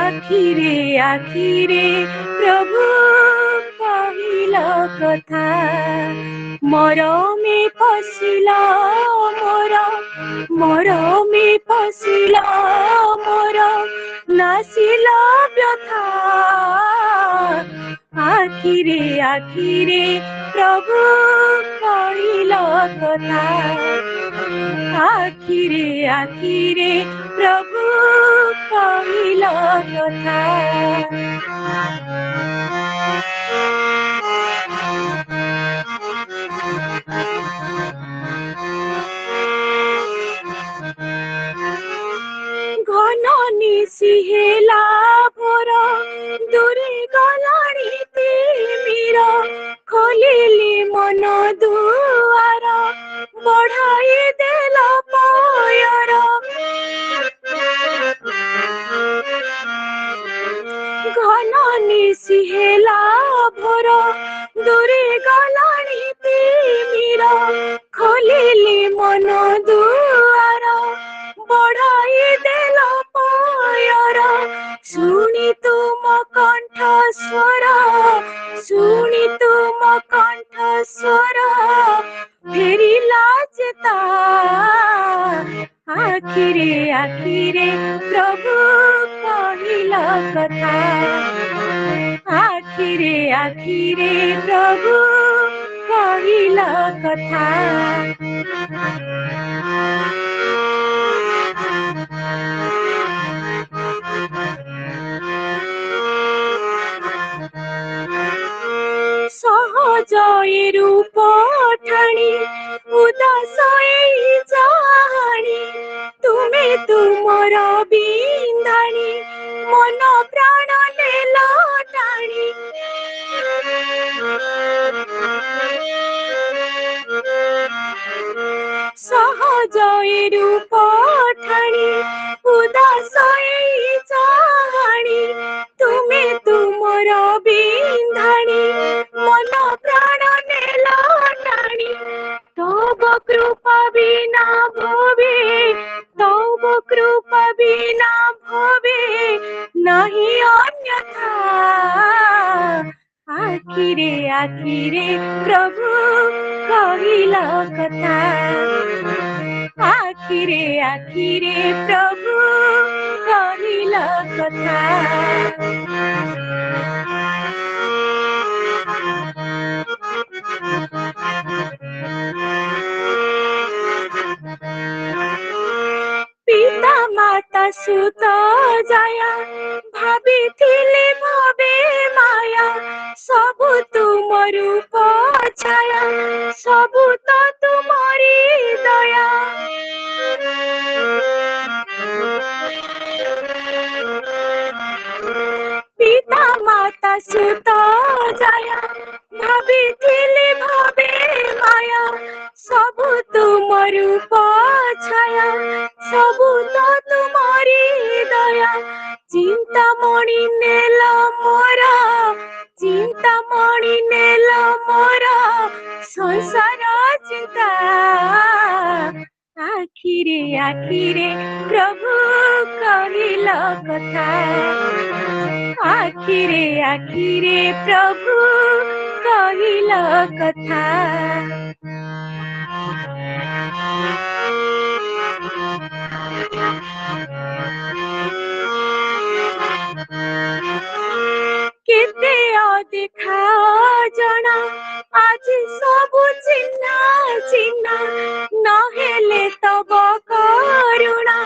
आखिरे आखिरे प्रभु कहिल कथा मरमे पशिला मोर मरमे पशिला मोर नासिला व्यथा आखिरे आखिरे प्रभु कहिल कथा आखिरे आखिरे प्रभु कहिल कथा घन निशी हेला भोर दूरे गलाणी तिमिर खोलिली मन दुआर बढ़ाई देल पयर घन निशी हेला भोर दूरे गलाणी तिमिर खोलिली मन दुआर बढ़ाई देल पयर शुणी तुम कंठ स्वर शुणी तुम कंठ स्वर फेरिला चेता आखिरे आखिरे प्रभु कहिल कथा आखिरे आखिरे प्रभु कहिल कथा सहज रूप ठाणी उदास जाणी तुमे तुमर बिंधाणी मन प्राण नेल टाणी सहज रूप ठाणी उदास जाणी तुमे तुमर बिंधाणी मन प्राण नेल टाणी तब कृपा बिना भवे तब कृपा बिना भवे नहीं अन्यथा आखिरे आखिरे प्रभु कहिल कथा आखिरे आखिरे प्रभु कहिल कथा पिता माता सुत जाया भाविथिले भवे माया सबु तुम रूप छाया सबु तो तुमरी दया पिता माता सुत जाया भाविथिले भवे माया सबु तुम रूप छाया सबु तो तुमरी दया चिंतामणि नेल मोर चिंतामणि नेल मोर संसार चिंता आखिरे आखिरे प्रभु कहिल कथा आखिरे आखिरे प्रभु कहिल कथा केते देखा जना आज सब चिन्ना चिन्ना नहेले तब करुणा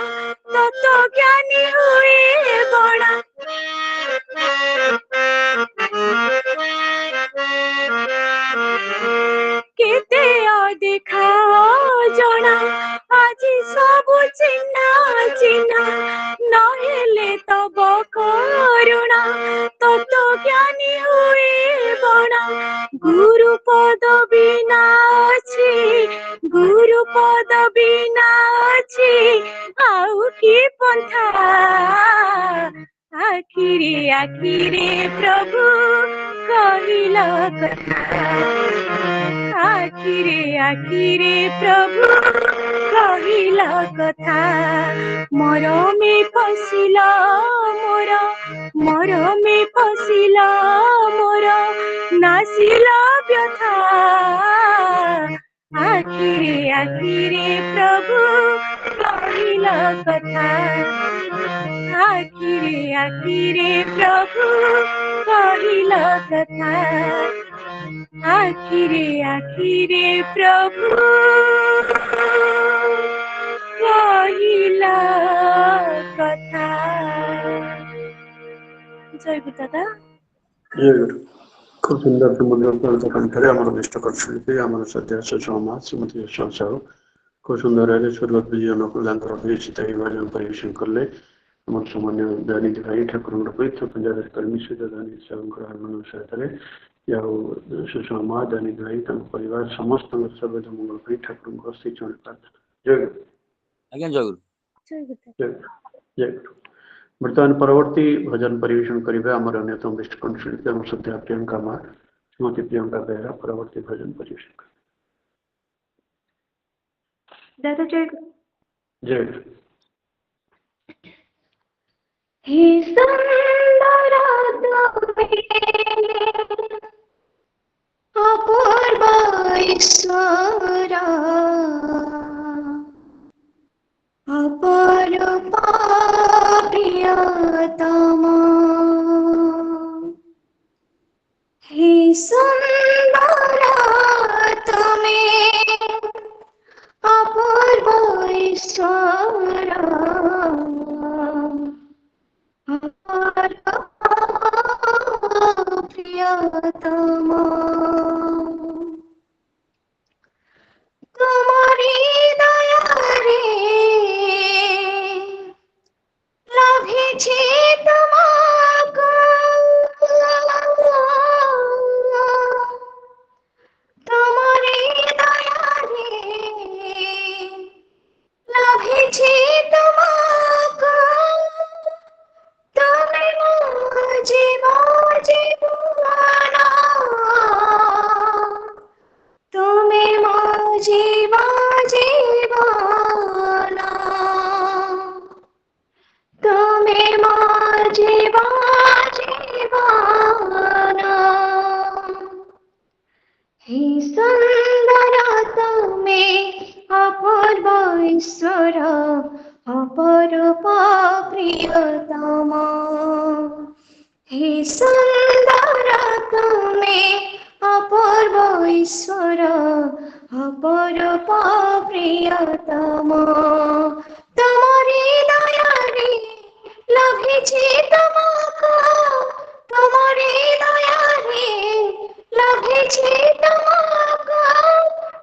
तत्व ज्ञानी हुए बड़ा केते देखा जना आज सब चिन्ना चिन्ना नहेले तब करुणा तत्व ज्ञानी हुए बड़ा गुरु पद बिना अछि गुरु पद बिना अछि आउ की पंथा आखिरे आखिरे प्रभु कहिल कथा आखिरे आखिरे प्रभु କହିଲା କଥା ମରମେ ପଶିଲା ମୋର ମରମେ ପଶିଲା ମୋର ନାସିଲା ବ୍ୟଥା ଆଖିରେ ପ୍ରଭୁ କହିଲା କଥା ଆଖିରେ ପ୍ରଭୁ କହିଲା କଥା ଆଖିରେ ପ୍ରଭୁ କହିଲା କଥା। ଜୟ ଗୁରୁ ଦାଦା। ଜୟ ଗୁରୁ। খুব সুন্দর সুমধুর কণ্ঠে আমার নিষ্ঠ শিল্পী আমার শ্রদ্ধেয় সুষমা শ্রীমতী যশোদা সাহু খুব সুন্দর ভাবে স্বর্গত বিজয় নকুলান্তর বিরচিত এই ভজন পরিবেশন করলে আমার সম্মানীয় দয়ানিধি ভাই ଠାକୁରଙ୍କର ପବିତ୍ର ପଞ୍ଜାବରେ କର୍ମୀ ସହିତ ଦୟାନିଧି ସାହୁଙ୍କର ହାରମୋନିୟମ ସହାୟତାରେ ଆଉ ସୁଷମା ଦୟାନିଧି ଭାଇ ତାଙ୍କ ପରିବାର ସମସ୍ତଙ୍କର ସର୍ବଦ ମଙ୍ଗଳ ପାଇଁ ଠାକୁରଙ୍କ ଶ୍ରୀ ଚରଣ ପ୍ରାର୍ଥନା। ଜୟ ଗୁରୁ। ଆଜ୍ଞା ଜୟ ଗୁରୁ। ଜୟ ଗୁରୁ। ବର୍ତ୍ତମାନ ପରବର୍ତ୍ତୀ ଭଜନ ପରିବେଷଣ କରିବେ ଆମର ଅନ୍ୟତମ ବିଷ୍ଟ କଣ୍ଠଶିଳ୍ପୀ ଆମ ଶ୍ରଦ୍ଧା ପ୍ରିୟଙ୍କା ମା ଶ୍ରୀମତୀ ପ୍ରିୟଙ୍କା ବେହେରା ପରବର୍ତ୍ତୀ ଭଜନ ପରିବେଷଣ କରିବେ। ଦାଦା ଜୟ ଗୁରୁ। ଜୟ ଗୁରୁ। हे सुंदर अपूर्व ईश्वर अपरूप प्रियतम हे सुंदर तुमे अपूर्व ईश्वर प्रियतम तुम्हारी दया रे लाभिछे तुमको तुम्हारी दया रे लाभिछे तुमको তুমি মো জীবন তুমি মো জীবন হে সুন্দর তুমি অপূর্ব ঈশ্বর অপরূপ প্রিয়তম হে সুন্দর তুমি অপূর্ব ঈশ্বর অপরূপ প্রিয়তম তোমারি দয়ারে লাভিছে তোমাকে তোমারি দয়ারে লাভিছে তোমাকে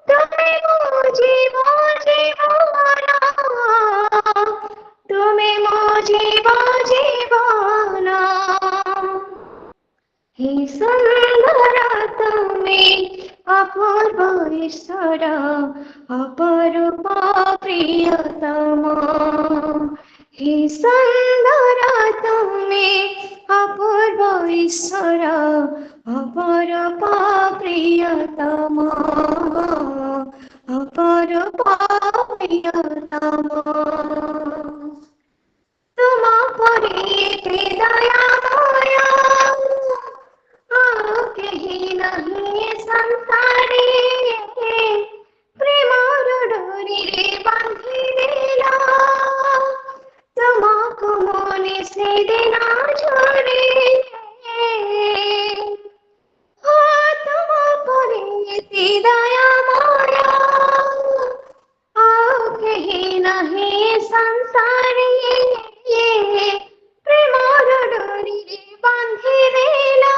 তুমি মো জীবন তুমি মো জীবন হে সুন্দর তুমি অপূর্ব ঈশ্বর অপরূপ প্রিয়তম হে সুন্দর তুমি অপূর্ব ঈশ্বর অপরূপ প্রিয়তম অপরূপ প্রিয়তম তোমা পরে দয়াময় কেহি নাহি সংসারে প্রেমর ডোরিরে বাঁধি দেলা তোমাকে মনে সেদিন ঝরে তোমা পরে দয়াময় কেহি নাহি সংসারে প্রেমর ডোরিরে বাঁধি দেলা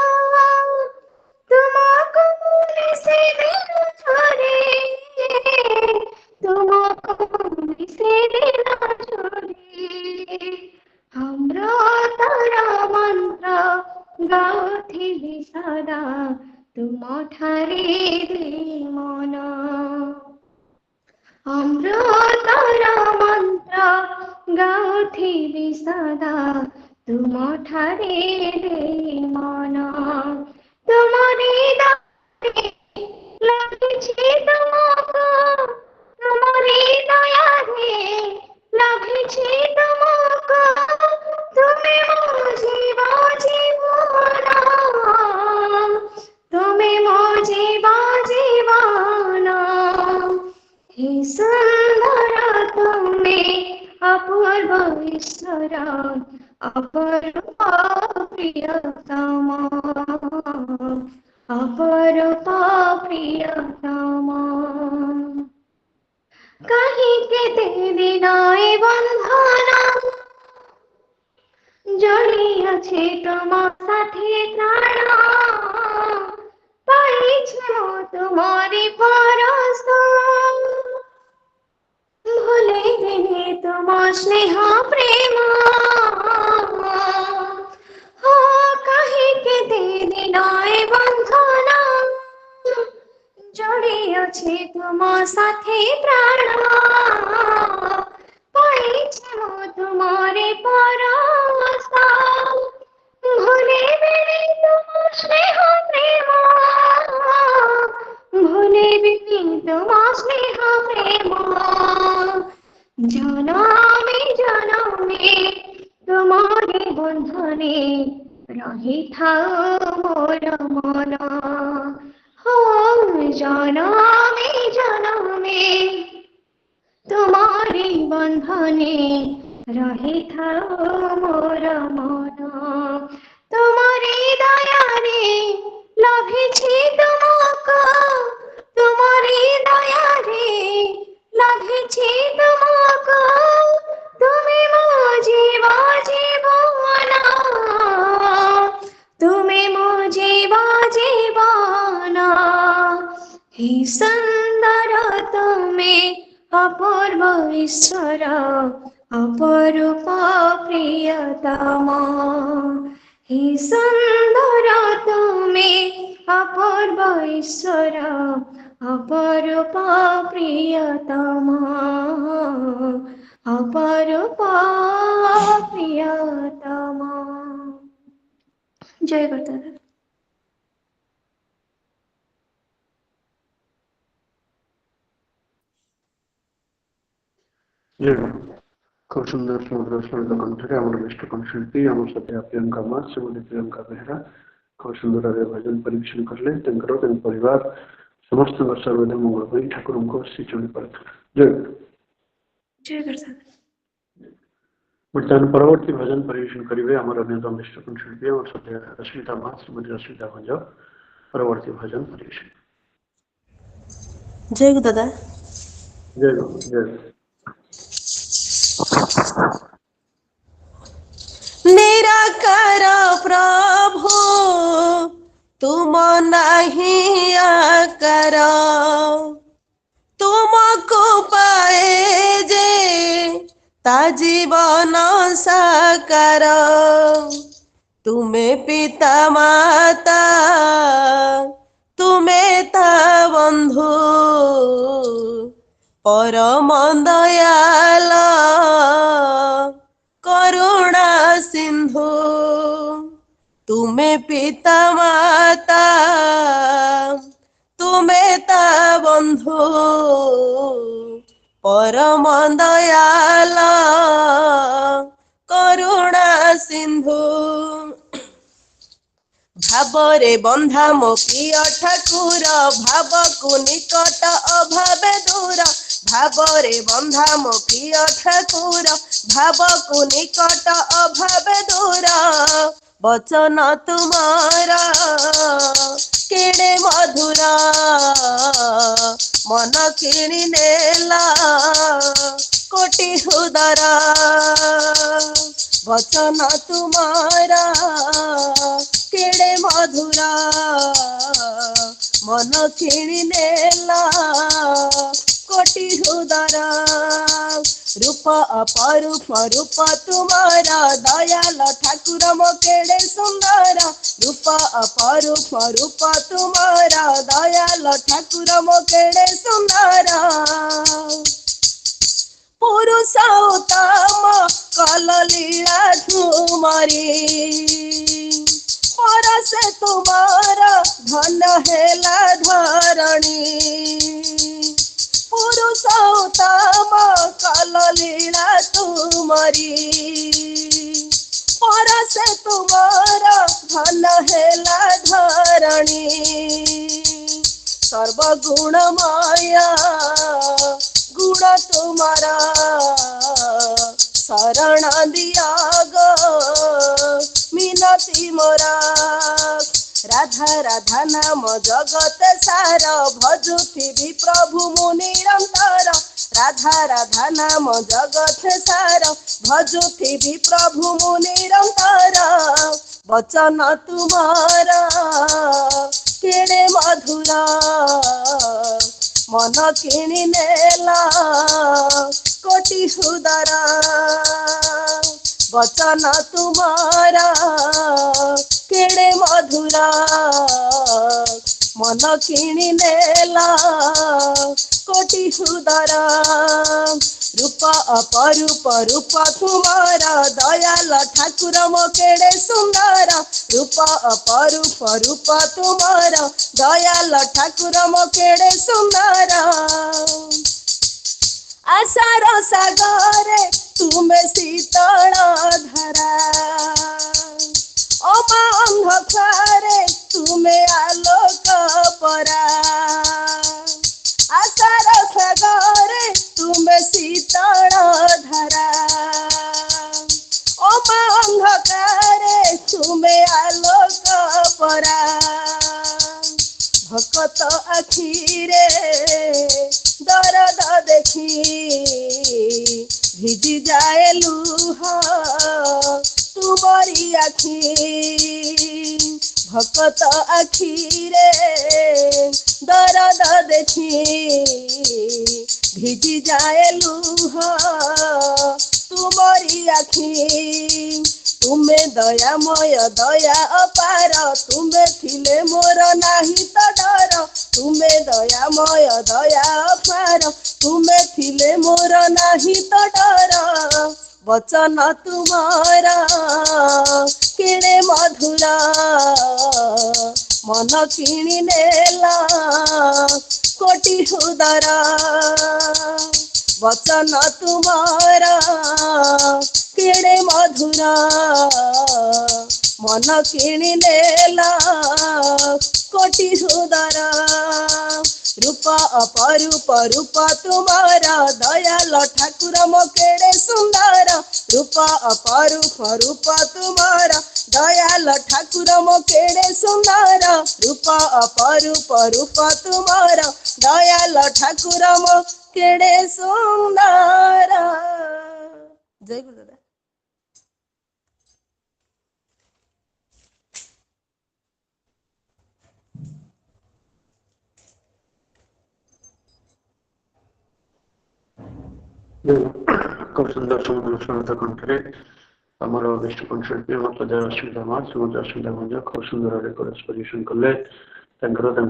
তোমাকে মনে সেদিন ঝরে তোমাকে মনে সেদিন ঝরে আমরা তারা মন্ত্র গাউথিলি সদা তুমঠারে দে মন আমরা তারা মন্ত্র গাউথিলি সদা তুমঠারে দে মন তোমারি দারে লাগিছে তোমাকে তোমারি तुम्हारी दया रे लाभिछे तुमको तुम्हें मुझे जीवाना तुम्हें मुझे जीवाना हे सुंदर तुम्हें अपूर्व ईश्वर अपरूपा प्रियतमा अपरूपा प्रियतमा कहीं के तेरे नाए बंधना জড়িয়েছে তোমার সাথে প্রাণ পাইছে তোমারে পরশ ভুলে গেলে তোমার স্নেহ প্রেম ও কাহিকে তেরে নয় বন্ধনা জড়িয়েছে তোমার সাথে প্রাণ পাইছে তোমারে পরশ ভুলে গেলে তোমার স্নেহ প্রেম ভুলে গেলে তোমার স্নেহ প্রেম জনমে জনমে তোমারে বন্ধনে রহিথাও মোর মন हो জনমে জনমে তোমারি বন্ধনে রহিথাও মোর মন তোমারি দয়ারে লাভিছি তুমকো তোমারি দয়ারে লাভিছি তুমকো তুমি মো জীবনা তুমি মো জীবনা হে সুন্দর তুমি অপূর্ব ঈশ্বর অপরূপ প্রিয়তমা হে সুন্দর তুমি অপূর্ব ঈশ্বর অপরূপ প্রিয়তমা অপরূপ প্রিয়তমা জয় গুরুদেব। খুব সুন্দর সমুদ্র সলিত কণ্ঠে আমার ইষ্ট কণ্ঠশিল্পী আমার সাথে প্রিয়ঙ্কা মা শ্রীমতী প্রিয়ঙ্কা বেহরা খুব সুন্দর ভাবে ভজন ପରିବେଷଣ କଲେ ତାଙ୍କର ତାଙ୍କ ପରିବାର ସମସ୍ତଙ୍କ ସର୍ବଦା ମଙ୍ଗଳ ପାଇଁ ଠାକୁରଙ୍କ ଶ୍ରୀଚରଣ ପ୍ରାର୍ଥନା ଜୟ ଜୟ ଗୁରୁଦେବ। ବର୍ତ୍ତମାନ ପରବର୍ତ୍ତୀ ଭଜନ ପରିବେଷଣ କରିବେ ଆମର ଅନ୍ୟତମ ଇଷ୍ଟ କଣ୍ଠଶିଳ୍ପୀ ଆମର ସାଥେ ରଶ୍ମିତା ମା ଶ୍ରୀମତୀ ରଶ୍ମିତା ଭଞ୍ଜ ପରବର୍ତ୍ତୀ ଭଜନ ପରିବେଷଣ। ଜୟ ଗୁରୁ ଦାଦା। ଜୟ ଗୁରୁ ଜୟ निराकार प्रभु तुम नहीं आकार तुमको पाए जे ता जीवन साकार तुम्हें पिता माता तुम्हें ता बंधु परम दयाल करुणा सिंधु तुम्हें पिता माता तुम्हें ता बंधु परम दयाल करुणा सिंधु भावरे बंधा मो प्रिय ठाकुर भाव को निकट अभावे दूर भावरे बंधा मो प्रिय ठाकुर भाव को निकट अभावे दूर वचन तुम्हारा केड़े मधुर मन किणी नेला कोटि उदर वचन तुम्हारा केड़े मधुर मन किणी नेला कोटि उदर रूप अपरूप रूप तुम्हारा दयाल ठाकुर मो केड़े सुंदर रूप अपरूप रूप तुम्हारा दयाल ठाकुर मो केड़े सुंदर पुरुषोत्तम कल लीला झुमरी परसे तुम्हारा धन हेला धरणी पुरुषोत्तम कल लीला तुमरी परसे तुमर धन हेला धरणी सर्वगुणमय गुण तुम्हारा शरण दियाग मिनती मोरा राधा राधा नाम जगत सार भजुथिबि प्रभु मु निरंतर राधा राधा नाम जगत सार भजुथिबि प्रभु मु निरंतर वचन तुम्हारा केड़े मधुर मन किणी नेला कोटि सुदर वचन तुम्हारा केड़े मधुर मन किणी नेला कोटि सुदर रूप अपरूप रूप तुम्हारा दयाल ठाकुर मो केड़े सुंदर रूप अपरूप रूप तुम्हारा दयाल ठाकुर मो केड़े सुंदर आशार सागरे तुमे शीतल धारा अमा अंधकारे तुमे आलोक परा आशार सागरे तुमे शीतल धारा अमा अंधकारे तुमे आलोक परा भक्त आखिरे दरद देखी भिजी जाए लुह तुमरी आखी भक्त आखिरे दरद देखी भिजी जाए लुह तुमरी आखी तुमे दयामय दया अपार तुमे थिले मोर नाही तो डर तुमे दयामय दया अपार तुमे थिले मोर नाही तो डर वचन तुम्हारा केड़े मधुर मन किणी नेला कोटि सुदर वचन तुम्हारा केड़े मधुर मन किणी नेला कोटि सुदर रूप अपरूप रूप तुम्हारा दयाल ठाकुर मो केड़े सुंदर रूप अपरूप रूप तुम्हारा दयाल ठाकुर मो केड़े सुंदर रूप अपरूप रूप तुम्हारा दयाल ठाकुर मो केड़े सुंदर। जय गुरुदेव। खूब सुंदर समुद्र सुनता कंठरे आमर विष्णुकुंड शिल्पी मत अश्विता मा श्रीमती अश्विता भंज खूब सुंदर एक्सपोजिशन कले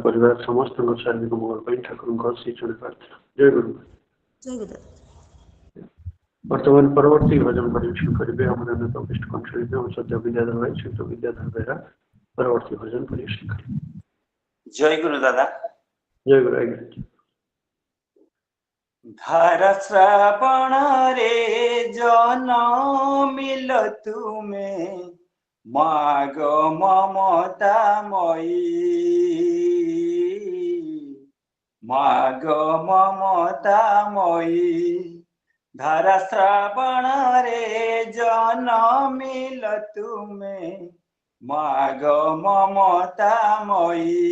परिवार समस्त शारीरिक मंगल ठाकुर श्री चरण प्रार्थना। जय गुरु। जय गुरुदेव। वर्तमान परवर्ती भजन परिवेशन करेंगे हमारे विष्णुकुंड शिल्पी और सद्य विद्याधर भाई श्री विद्याधर बेहरा परवर्ती भजन परिवेशन करेंगे। जय गुरु दादा। जय गुरु। धार श्रावण रे जनमिल तुमे माग ममतामयी माग ममतामयी धार श्रावण रे जनमिल तुमे माग ममतामयी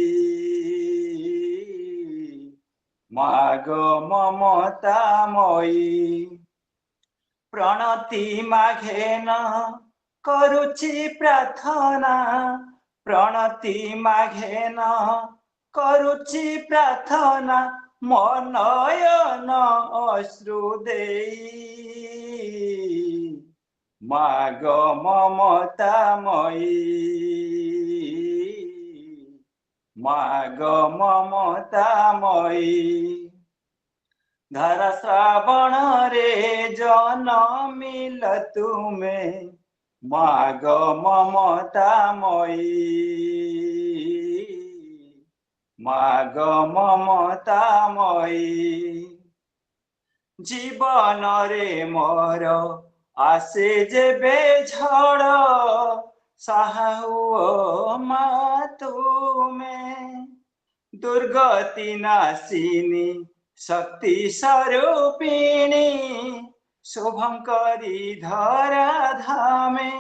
माग ममतामयी प्रणति माघेन करुछि प्रार्थना प्रणति माघेन करुछि प्रार्थना मनयन अश्रु देई माग ममतामयी माग ममतामयी धर श्रावण रे जनमिल तुमे माग ममतामयी माग ममतामयी जीवन रे मोर आसे जेबे झड़ साहुओ मा तुमे दुर्गति नाशिनी शक्ति स्वरूपिणी शुभंकरी धरा धामे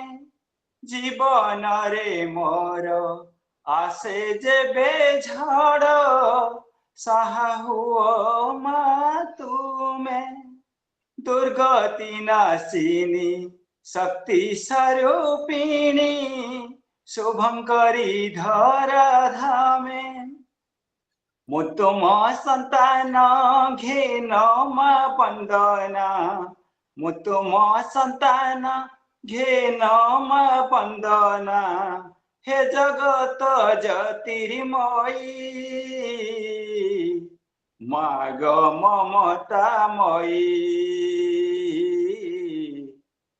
जीवन रे मोर आसे जेबे झड़ साहुओ मा तुमे दुर्गति नाशिनी शक्ति स्वरूपिणी शुभंकरी धरा धामे मुतुम संतान घेन मा वंदना मुतुम संतान घेन मा वंदना हे जगत ज्योतिर्मयी माग ममतामयी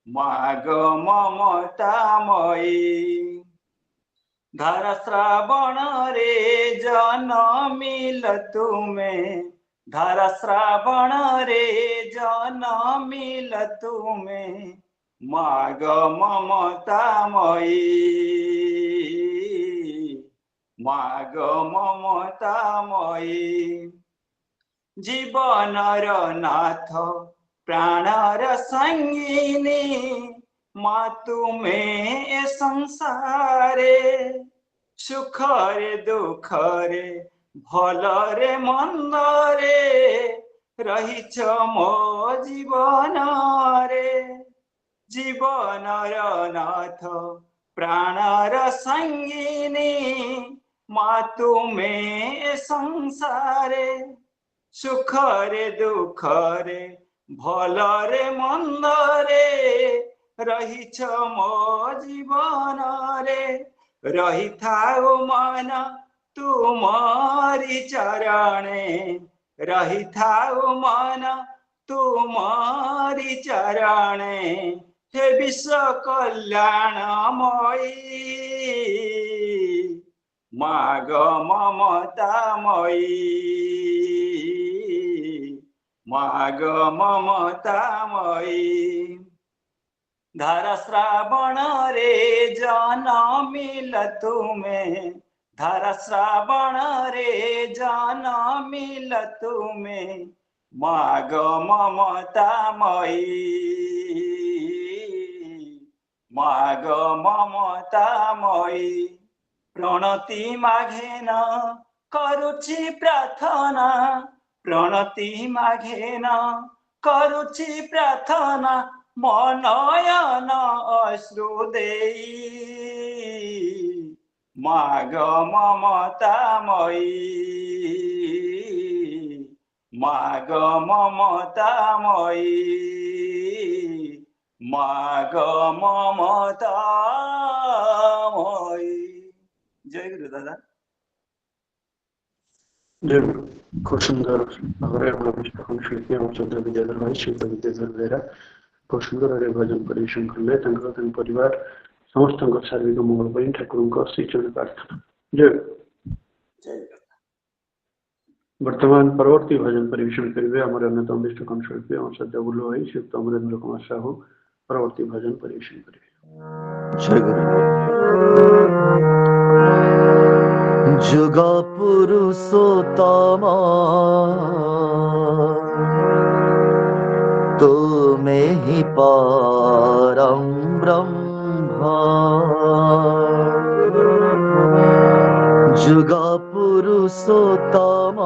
माग ममतामयी धारा श्रावण रे जनमिल तुमे धारा श्रावण रे जनमिल तुमे माग ममतामयी माग ममतामयी जीवनर नाथ प्राणर संगिनी मा तुमे ए संसारे सुख रे दुख रे भल रे मंद रे रहिछ मो जीवन रे जीवनर नाथ प्राणर संगिनी मा तुमे ए संसारे सुख रे दुख रे भल रे मंद रे रहिछ मो जीवन रे रही थाओ मन तुमारी चरणे रही थाओ मन तुमारी चरणे हे विश्व कल्याणमयी माग ममतामयी माग ममतामयी धारा श्रावण रे जनमिल तुमे धारा श्रावण रे जनमिल तुमे माग ममतामयी माग ममतामयी प्रणति माघेन करुछि प्रार्थना प्रणति माघेन करुछि प्रार्थना मनयन अश्रु देई माग ममतामयी माग ममतामयी माग ममतामयी। जय गुरु दादा। जय गुरु। खूब सुंदर भाବରେ ଆମର ବିଷ୍ଣୁ ଶିଳ୍ପୀ ଆମ ଚନ୍ଦ୍ର ବିଦ୍ୟାଧର ଭାଇ ଶିଳ୍ପ ବିଦ୍ୟାଧର ବେହେରା खूब सुंदर भाବରେ ଭଜନ ପରିବେଷଣ କଲେ। ତାଙ୍କର ତାଙ୍କ ପରିବାର ସମସ୍ତଙ୍କ ଶାରୀରିକ ମଙ୍ଗଳ ପାଇଁ ଠାକୁରଙ୍କ ଶ୍ରୀଚରଣ ପ୍ରାର୍ଥନା। ଜୟ ବର୍ତ୍ତମାନ ପରବର୍ତ୍ତୀ ଭଜନ ପରିବେଷଣ କରିବେ ଆମର ଅନ୍ୟତମ ବିଷ୍ଟ କଣ୍ଠଶିଳ୍ପୀ ଆମ ସଦ୍ୟ ବୁଲୁ ଭାଇ ଶ୍ରୀଯୁକ୍ତ ଅମରେନ୍ଦ୍ର କୁମାର ସାହୁ ପରବର୍ତ୍ତୀ ଭଜନ ପରିବେଷଣ କରିବେ। ଜୟ ଗୁରୁ। ଯୁଗ ପୁରୁଷୋତ୍ତମ ତୁମେ ହି ପରଂ ବ୍ରହ୍ମ ଯୁଗ ପୁରୁଷୋତ୍ତମ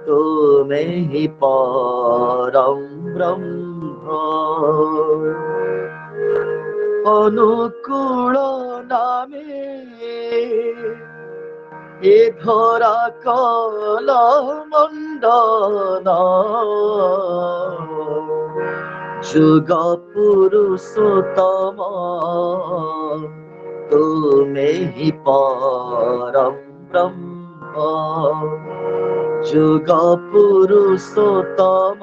ତୁମେ ହି ପରଂ ବ୍ରହ୍ମ অনুকূল নামে এ ধরা কল মণ্ডন যুগ পুরুষোত্তম তুমি হি পরম ব্রহ্ম যুগ পুরুষোত্তম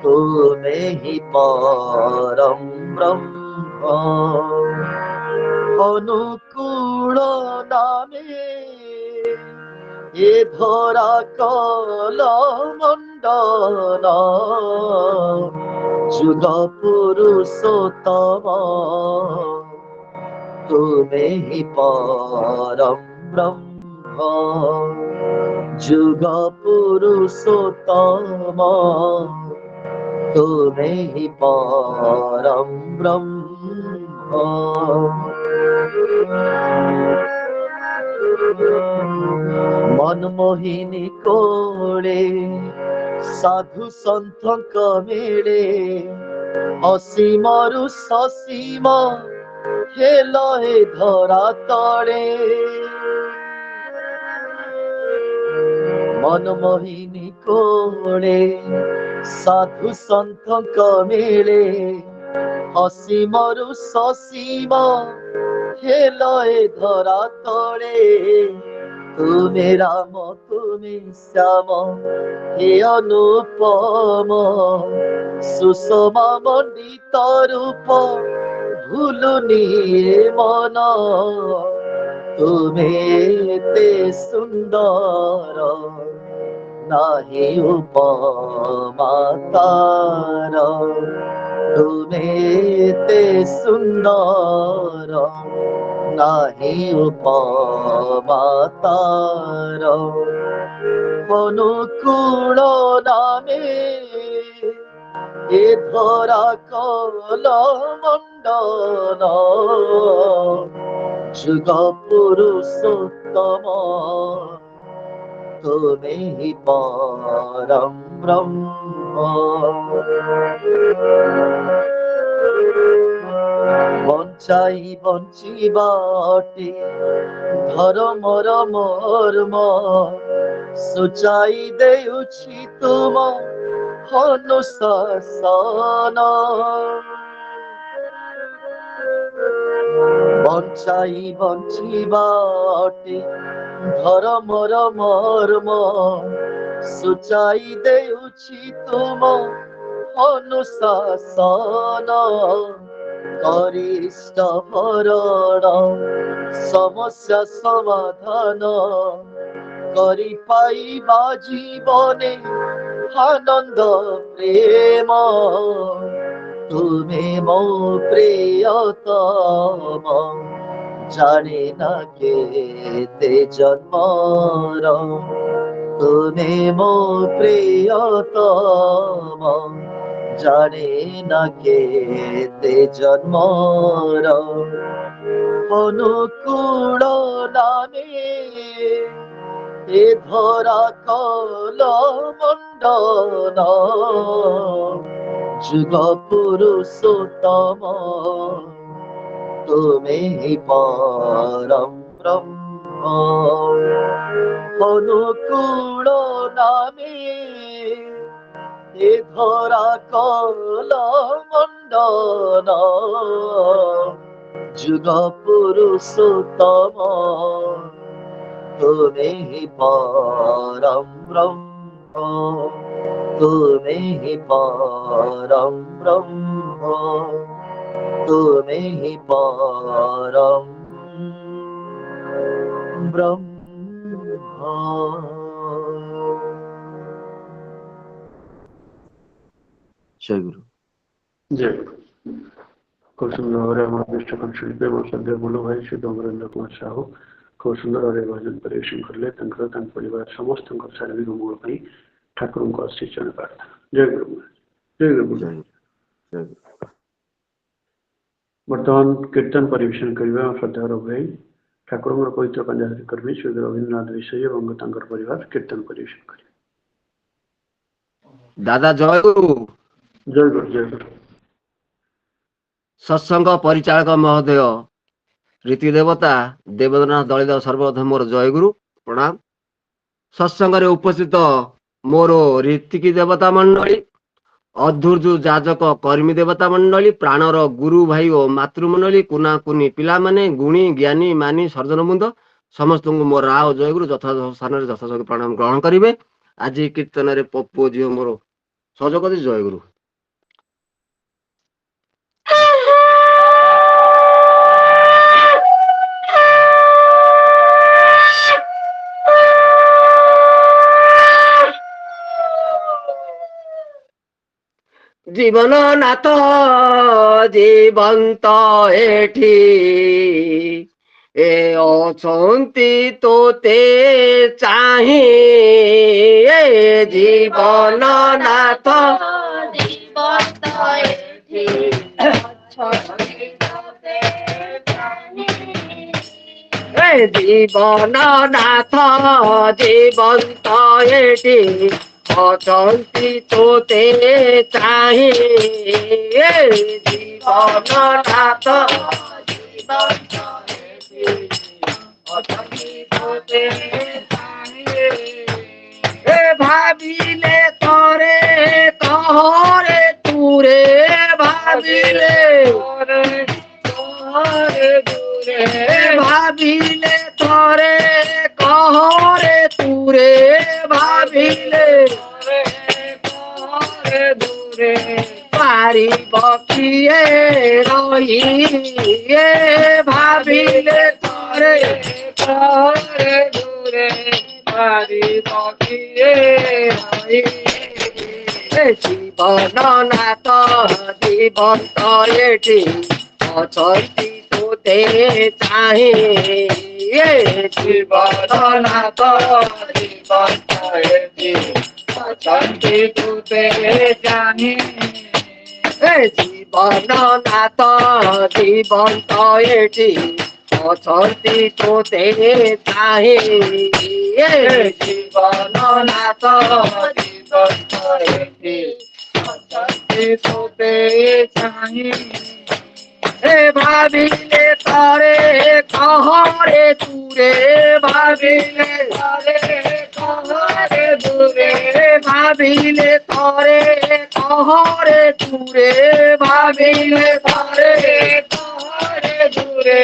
তুমি হি পরম ব্রহ্ম অনুকূল নামে এ ধরা কল মণ্ডল যুগ পুরুষোত্তম তুমি পরম ব্রহ্ম যুগ পুরুষোত্তম তুমি পরম ব্রহ্ম মনমোহিনী কোলে সাধু সন্থଙ୍କ মেলে অসীমରୁ সসীম হেল হে ধরা তଳେ মনমোহিনী কোলে সাধু সন্থଙ୍କ মেলে অসীমରୁ সসীম হেল হে ধরা তଳେ তুমি রাম তুমি শ্যাম হে অনুপম সুষমা মণ্ডিত রূপ ভুলুনি মন তুমি এতে সুন্দর নাহি উপমা তার তুমি এতে সুন্দর নাহি উপমা তার অনুকূল নামে এ ধরা কল মণ্ডল যুগ পুরুষোত্তম তুমি পরম ব্রহ্ম বঞ্চাই বঞ্চিবাটি ধর্মর মর্ম সুচাই দেউছি তুম অনুশাসন বঞ্চাই বঞ্চিবাটি ধর্মর মর্ম সুচাই দেউছি তুম অনুশাসন করিষ্ঠ ভরণ সমস্যা সমাধান করি পাইবা জীবনে আনন্দ প্রেম তুমি মো প্রিয়তম জানে না কেতে জন্মর তুমি মো প্রিয়তম জানে না কেতে জন্মর অনুকূল নামে এ ধরা কল মণ্ডল যুগ পুরুষোত্তম তুমি পরম ব্রহ্ম অনুকূল নামে এ ধরা কল মণ্ডল যুগ পুরুষোত্তম তুমি পরম ব্রহ্ম তুমি পরম ব্রহ্ম তুমি পরম ব্রহ্ম জয় গুরু জয় গুরু। খুব সুন্দর ভাবে আমার বিষ্টকন শিল্পী এবং শ্রদ্ধেয় গুরু ভাই শ্ରୀ ଅମରେନ୍ଦ୍ର କୁମାର ସାହୁ খুব ସୁନ୍ଦର ଭାବରେ ଭଜନ ପରିବେଷଣ କଲେ। ତାଙ୍କର ତାଙ୍କ ପରିବାର ସମସ୍ତଙ୍କ ଶାରୀରିକ ମଙ୍ଗଳ ପାଇଁ ଠାକୁରଙ୍କ ଆଶୀର୍ବାଦ ପ୍ରାର୍ଥନା। ଜୟ ଗୁରୁ ଜୟ ଗୁରୁ। ବର୍ତ୍ତମାନ କୀର୍ତ୍ତନ ପରିବେଷଣ କରିବା ଶ୍ରଦ୍ଧାର ଭାଇ ଠାକୁରଙ୍କର ପବିତ୍ର ପାଞ୍ଜାହାରୀ କର୍ମୀ ଶ୍ରୀ ରବୀନ୍ଦ୍ରନାଥ ବିଷୟ ଏବଂ ତାଙ୍କର ପରିବାର କୀର୍ତ୍ତନ ପରିବେଷଣ କରିବେ। ଦାଦା ଜୟ ଗୁରୁ। ଜୟ ଗୁରୁ ଜୟ ଗୁରୁ। ସତ୍ସଙ୍ଗ ପରିଚାଳକ ମହୋଦୟ ରୀତି ଦେବତା ଦେବେନ୍ଦ୍ରନାଥ ଦଳିତ ସର୍ବପ୍ରଥମ ମୋର ଜୟ ଗୁରୁ ପ୍ରଣାମ। ସତ୍ସଙ୍ଗରେ ଉପସ୍ଥିତ ମୋର ରୀତିକି ଦେବତା ମଣ୍ଡଳୀ, ଅଧୁର୍ଜୁ ଯାଜକ କର୍ମୀ ଦେବତା ମଣ୍ଡଳୀ, ପ୍ରାଣର ଗୁରୁ ଭାଇ ଓ ମାତୃମଣ୍ଡଳୀ, କୁନା କୁନି ପିଲାମାନେ, ଗୁଣୀ ଜ୍ଞାନୀ ମାନି ସର୍ଜନ ବୃନ୍ଦ ସମସ୍ତଙ୍କୁ ମୋର ରାହ ଜୟ ଗୁରୁ ଯଥା ସ୍ଥାନରେ ଯଥାଯୋଗ୍ୟ ପ୍ରଣାମ ଗ୍ରହଣ କରିବେ। ଆଜି କୀର୍ତ୍ତନରେ ପପୁ ଝିଅ ମୋର ସହଯୋଗ ଅଛି। ଜୟ ଗୁରୁ। জীবন নাথ জীবন্ত এଠି এ অଛନ୍ତି তোতে চাহি এ জীবন নাথ জীবন্ত এଠି অଛନ୍ତି তোতে চাহি এ জীবন নাথ জীবন্ত এଠି অଛନ୍ତି তোতে চাহি এ জীবন নাথ জীবন্ত এଠି অଛନ୍ତି তোতে চাহি এ ভাবিলে তরে তহরে তুরে ভাবিলে ভাবিলে তরে কহরে তুরে ভাবিলে পারিব কিয়ে রহি এ ভাবিলে তরে কহরে দূরে পারিব কিয়ে রহি জীবন নাথ জীবন্ত এଠି অଛନ୍ତି তোতে চাহি এ জীবন নাথ জীবন্ত এଠି অଛନ୍ତି তোতে চাহি এ জীবন নাথ জীবন্ত এଠି অଛନ୍ତି তোতে চাহি এ জীবন নাথ জীবন্ত এଠି অଛନ୍ତି তোতে চাহি এ ভাবিলে তরে কহরে তুরে ভাবিলে তরে কহরে দূরে ভাবিলে তরে কহরে তুরে ভাবিলে তরে কহরে দূরে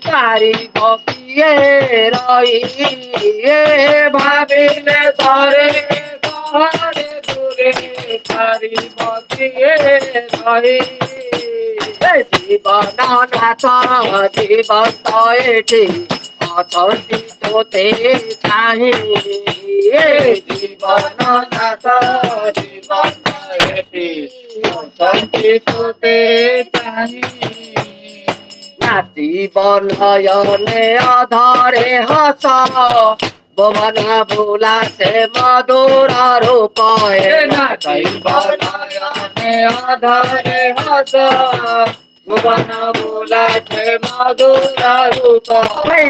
পারিব কিয়ে রহি এ ভাবিলে তরে কহরে দূরে পারিব কিয়ে রহি জীবন নাথ জীবন্ত এଠି অଛନ୍ତି তোতে চাহি জীবন নাথ জীবন্ত এଠି অଛନ୍ତି তোতে চাহি নাচিব নয়নে অধরে হস ভুবন ভুলাসে মধুর রূপ নাচিব নয়নে অধরে হস ভুবন ভুলাসে মধুর রূপ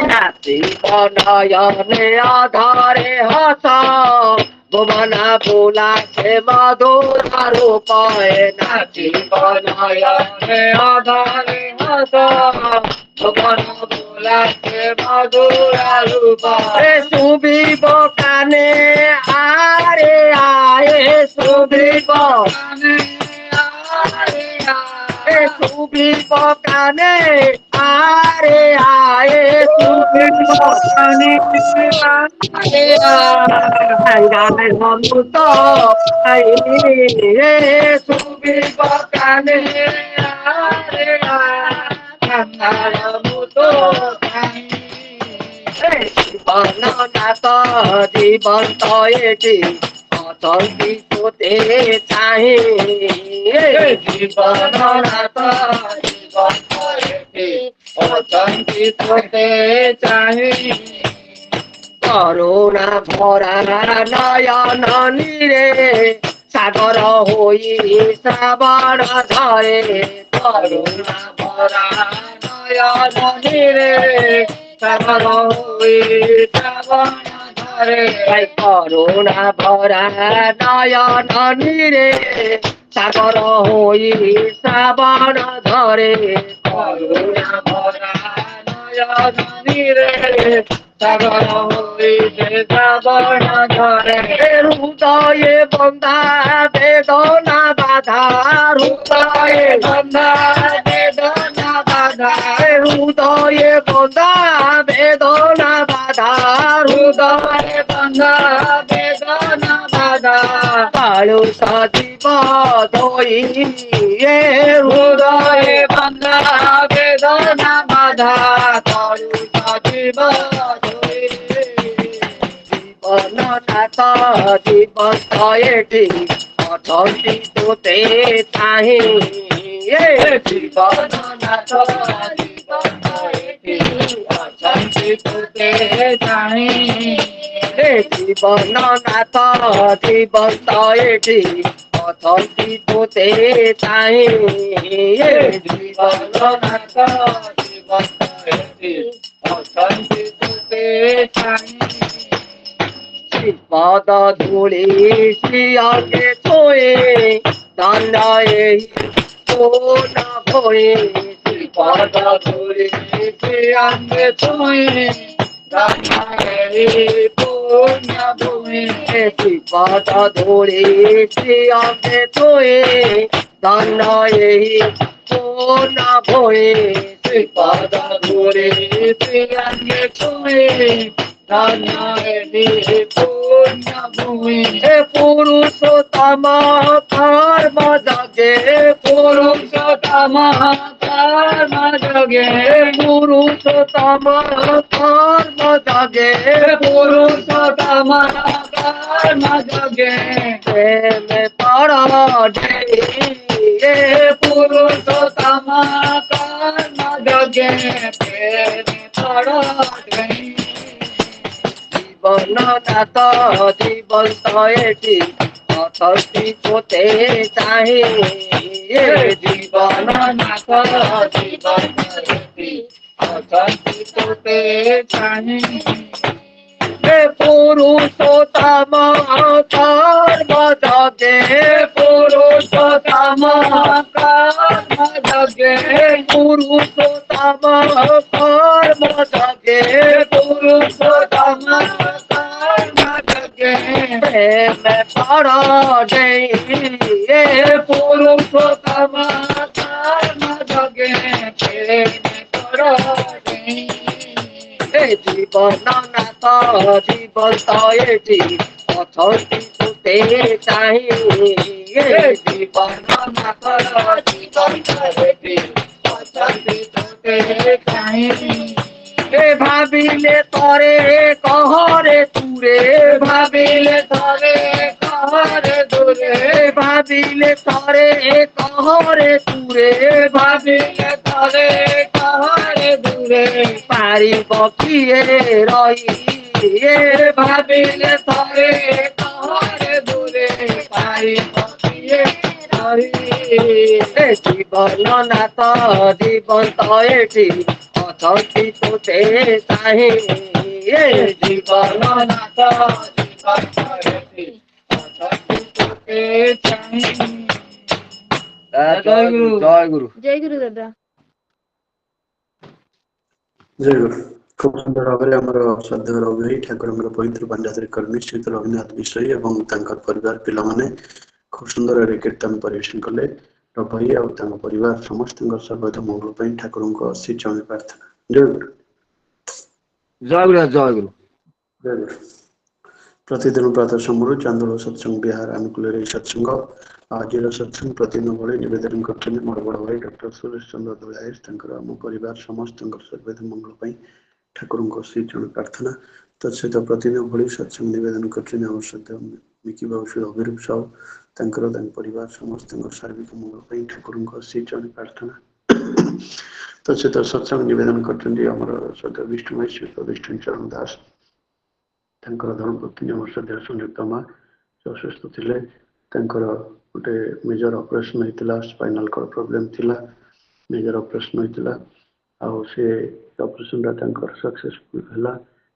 নাচিব নয়নে অধরে হস ভুবন ভুলাসে মধুর রূপ নাচিব নয়নে অধরে হস ভুবন ভুলাসে মধুর রূপ শুভিব কানে আরে আয়ে শুভিব কানে আরে আয়ে শুভিব কানে আরে আয়ে শুভিব কানে আরে আয়ে অমৃত আয়ে শুভিব কানে আরে আয়ে জীবন নাথ জীবন্ত এଠି অଛନ୍ତି তোতে চাহি জীবন নাথ জীবন্ত এଠି অଛନ୍ତି তোতে চাহি করুণা ভরা নয়ন নীরে সাগর হই শ্রাবণ ধরে করুণা ভরা নয়ন নীরে সাগর হই শ্রাবণ ধরে করুণা ভরা নয়ন নীরে সাগর হই শ্রাবণ ধরে করুণা ভরা নয়ন নীরে সাগর হই শ্রাবণ ধরে হৃদয়ে বন্ধা বেদনা বাধা হৃদয়ে বন্ধা বেদনা বাধা হৃদয়ে বন্ধা বেদনা বাধা হৃদয়ে বন্ধা বেদনা বাধা কালু সজীব ধোই হৃদয়ে বন্ধা বেদনা বাধা কালু সজীব ধোই জীবন নাথ জীবন্ত এଠି ଅଛନ୍ତି ତୋତେ ଚାହିଁ ଏ ଜୀବନନାଥ ଅଛନ୍ତି ତୋତେ ଚାହିଁ ଏ ଜୀବନନାଥ ଜୀବନ୍ତ ଏଠି ଅଛନ୍ତି ତୋତେ ଚାହିଁ ଏ ଜୀବନନାଥ ଜୀବନ୍ତ ଏଠି ଅଛନ୍ତି ତୋତେ ଚାହିଁ ପାଦ ଧୂଳି ସିଆକେ ଛୋଏ ଦାନ ଏହି କୋନ ଭୋଏ ପାଦ ଧୂଳି ସିଆକେ ଛୋଏ ଦାନ ଏହି କୋନ ଭୋଏ ପାଦ ଧୂଳି ସିଆକେ ଛୋଏ ଦାନ ଏହି কোন ভয়ে পাদ ধরে প্রিয়াকে ছুঁয়ে পুরুষোত্তম কর্ম জগে পুরুষোত্তম কর্ম জগে পুরুষোত্তম কর্ম জগে পুরুষোত্তম কর্ম জগে প্রেমে পড় পুরুষোত্তম কর্ম জগে প্রেমে পড় জীবননাথ জীবন্ত এটি অথর্তি তোতে চাহি জীবননাথ জীবন্ত এটি অথর্তি তোতে চাহি পুরুষোত্তম কর্ম জগে পুরুষোত্তম কর্ম জগে পুরুষোত্তম কর্ম জগে পুরুষোত্তম কর্ম জগে প্রেম পড় পুরুষোত্তম কর্ম জগে প্রেম পড় জীবননাথ জীবন্ত এটি অথর্তি তোতে চাহি জীবননাথ জীবন্ত এটি অথর্তি তোতে চাহি ভাবিলে তরে কহরে তুরে ভাবিলে তরে কহরে দূরে ভাবিলে তরে কহরে তুরে ভাবিলে তরে কহরে দূরে পারিব কিয়ে রহি ভাবিলে তরে কহরে দূরে পারিব কিয়ে রহি জীবননাথ জীবন্ত এটি অথর্তি তোতে চাহি জীবননাথ জীবন্ত এটি অথর্তি তোতে চাহি জয় গুরু জয় গুরু জয় গুরু দাদা ଜୟ ଗୁରୁ ଖୁବ ସୁନ୍ଦର ଭାବରେ ଆମର ଶ୍ରଦ୍ଧା ରଘୁଭାଇ ଠାକୁରଙ୍କର ପବିତ୍ର ପାଣ୍ଡାତିରିକର ନିଶ୍ଚିତ ରଘୁନାଥ ବିଷୟ ଏବଂ ତାଙ୍କର ପରିବାର ପିଲାମାନେ ଖୁବ ସୁନ୍ଦର ଭାବରେ କୀର୍ତ୍ତନ ପରିବେଷଣ କଲେ। ରଘୁଭାଇ ଆଉ ତାଙ୍କ ପରିବାର ସମସ୍ତଙ୍କ ସର୍ବତ ମଙ୍ଗଳ ପାଇଁ ଠାକୁରଙ୍କ ଅଶୀ ଚରଣ ପ୍ରାର୍ଥନା। ଜୟ ଗୁରୁ ଜୟ ଗୁରୁ ଜୟ ଗୁରୁ ଜୟ ଗୁରୁ। ପ୍ରତିଦିନ ପ୍ରାତଃ ସମୟରୁ ଚାନ୍ଦୋଳ ସତ୍ସଙ୍ଗ ବିହାର ଅନୁକୂଳରେ ଏହି ସତ୍ସଙ୍ଗ ଆଜିର ସତ୍ସଙ୍ଗ ପ୍ରତିଦିନ ଭଳି ନିବେଦନ କରୁଛନ୍ତି ମୋର ବଡ଼ ଭାଇ ଡକ୍ଟର ସୁରେଶ ଚନ୍ଦ୍ର ଦୋଳାଏସ। ତାଙ୍କର ଆମ ପରିବାର ସମସ୍ତଙ୍କର ସର୍ବତ ମଙ୍ଗଳ ପାଇଁ ଠାକୁରଙ୍କ ଅଶୀ ଚରଣ ପ୍ରାର୍ଥନା। ତତ୍ସହିତ ପ୍ରତିଦିନ ଭଳି ସତ୍ସଙ୍ଗ ନିବେଦନ କରୁଛନ୍ତି ଆମର ସହିତ ମିକି ବାବୁ ଶ୍ରୀ ଅଭିରୂପ ସାହୁ। ତାଙ୍କର ତାଙ୍କ ପରିବାର ସମସ୍ତଙ୍କର ସାର୍ବିକ ମଙ୍ଗଳ ପାଇଁ ଠାକୁରଙ୍କ ଅଶୀ ଚରଣ ପ୍ରାର୍ଥନା। ତତ୍ସହିତ ସତ୍ସଙ୍ଗ ନିବେଦନ କରୁଛନ୍ତି ଆମର ସହିତ ବିଷ୍ଣୁମୟ ଶ୍ରୀ ପ୍ରତିଷ୍ଠାନ ଚରଣ ଦାସ। ତାଙ୍କର ଧର୍ମପତ୍ନୀ ଆମର ଶ୍ରଦ୍ଧା ସଂଯୁକ୍ତ ମା ଅସୁସ୍ଥ ଥିଲେ। ତାଙ୍କର ଗୋଟେ ମେଜର ଅପରେସନ ହେଇଥିଲା, ସ୍ପାଇନାଲ କର୍ଡ ପ୍ରୋବ୍ଲେମ ଥିଲା, ମେଜର ଅପରେସନ ହେଇଥିଲା। ଆଉ ସେ ଅପରେସନଟା ତାଙ୍କର ସକ୍ସେସଫୁଲ ହେଲା